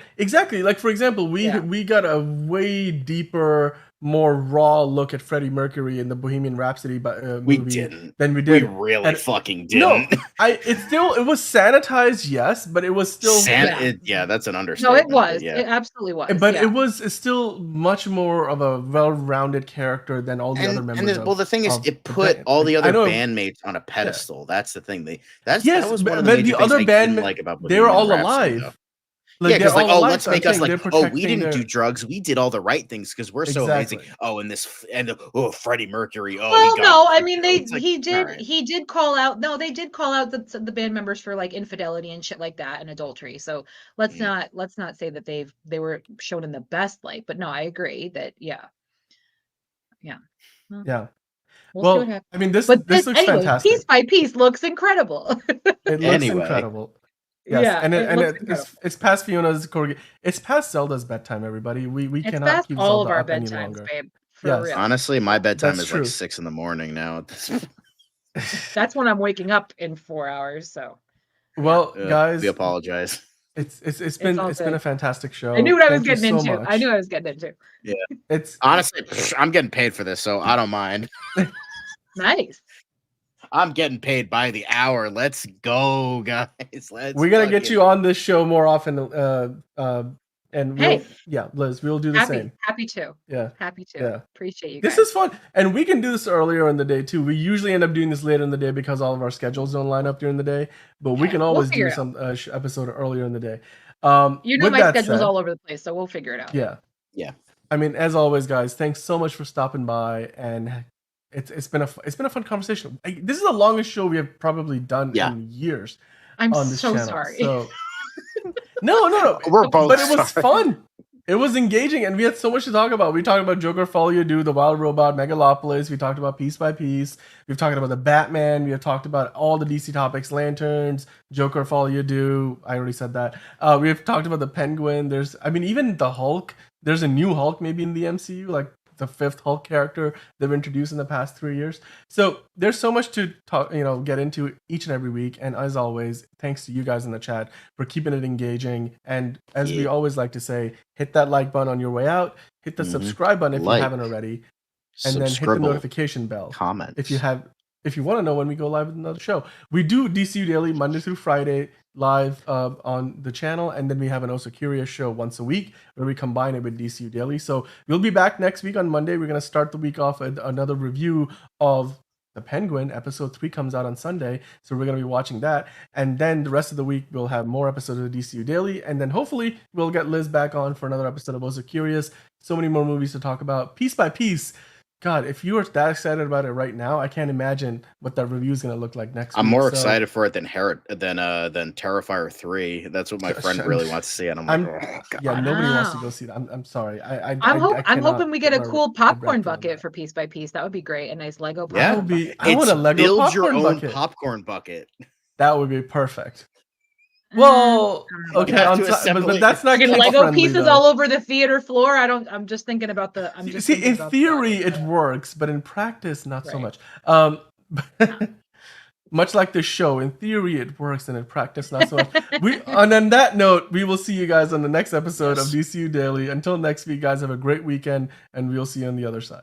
Like for example, we got a way deeper, more raw look at Freddie Mercury in the Bohemian Rhapsody movie than we did. We really fucking didn't. No, it was sanitized, yes, but it was still that's an understatement. No, it was. It absolutely was. But it was still much more of a well-rounded character than all the other members. The thing is, it put all the other bandmates on a pedestal. That's the thing. That was one of the major things I didn't like about Bohemian they were all Rhapsody, alive. though. Because let's make us like, we didn't do drugs, we did all the right things because we're so amazing. Freddie Mercury. I mean, he did call out. No, they did call out the band members for like infidelity and shit like that and adultery. So let's not say that they were shown in the best light. But no, I agree that Well, We'll see what happens. I mean, this looks fantastic. Piece by piece looks incredible. It looks incredible. Yes, and it's past Fiona's corgi. It's past Zelda's bedtime. Everybody, we cannot keep all Zelda of our up any bedtimes, longer. babe. Real. Honestly, my bedtime is like 6 a.m. now. That's when I'm waking up in 4 hours. So, guys, we apologize. It's been a fantastic show. I knew what I was getting into. Yeah, it's honestly, I'm getting paid for this, so I don't mind. Nice. I'm getting paid by the hour. Let's go, guys. We're gonna get you on this show more often. Liz, we'll do the same. Happy to. Yeah. Happy to. Yeah. Appreciate you guys. This is fun. And we can do this earlier in the day too. We usually end up doing this later in the day because all of our schedules don't line up during the day. But we can always do some episode earlier in the day. My schedule's all over the place, so we'll figure it out. Yeah. Yeah. I mean, as always, guys, thanks so much for stopping by, and it's been a fun conversation. This is the longest show we have probably done in years. I'm on this so channel. sorry. So no, we're both. But it was fun. It was engaging, and we had so much to talk about. We talked about Joker, Folie, Deux, The Wild Robot, Megalopolis. We talked about Piece by Piece. We've talked about the Batman. We have talked about all the DC topics: Lanterns, Joker, Folie, Deux. I already said that. We have talked about the Penguin. Even the Hulk. There's a new Hulk maybe in the MCU, like the fifth Hulk character they've introduced in the past 3 years. So there's so much to talk, get into each and every week. And as always, thanks to you guys in the chat for keeping it engaging. And as we always like to say, hit that like button on your way out, hit the subscribe button if you haven't already, and then hit the notification bell. Comment if you want to know when we go live with another show. We do DCU Daily Monday through Friday live on the channel, and then we have an Also Curious show once a week where we combine it with DCU Daily. So we'll be back next week on Monday. We're going to start the week off with another review of The Penguin. Episode 3 comes out on Sunday, so we're going to be watching that. And then the rest of the week, we'll have more episodes of the DCU Daily, and then hopefully we'll get Liz back on for another episode of Also Curious. So many more movies to talk about, piece by piece. God, if you are that excited about it right now, I can't imagine what that review is going to look like next week. I'm more excited for it than Terrifier 3. That's what my friend really wants to see, and I'm like, oh, God. Yeah, nobody wants to go see that. I'm sorry. I'm hoping we get a cool popcorn bucket for piece by piece. That would be great. A nice Lego popcorn bucket. I want a Lego build popcorn your own bucket. popcorn bucket. That would be perfect. Well, okay, but that's not Lego pieces all over the theater floor. I'm just thinking about the. In theory, it works, but in practice, not so much. Much like the show, in theory, it works, and in practice, not so much. And on that note, we will see you guys on the next episode of DCU Daily. Until next week, guys, have a great weekend, and we'll see you on the other side.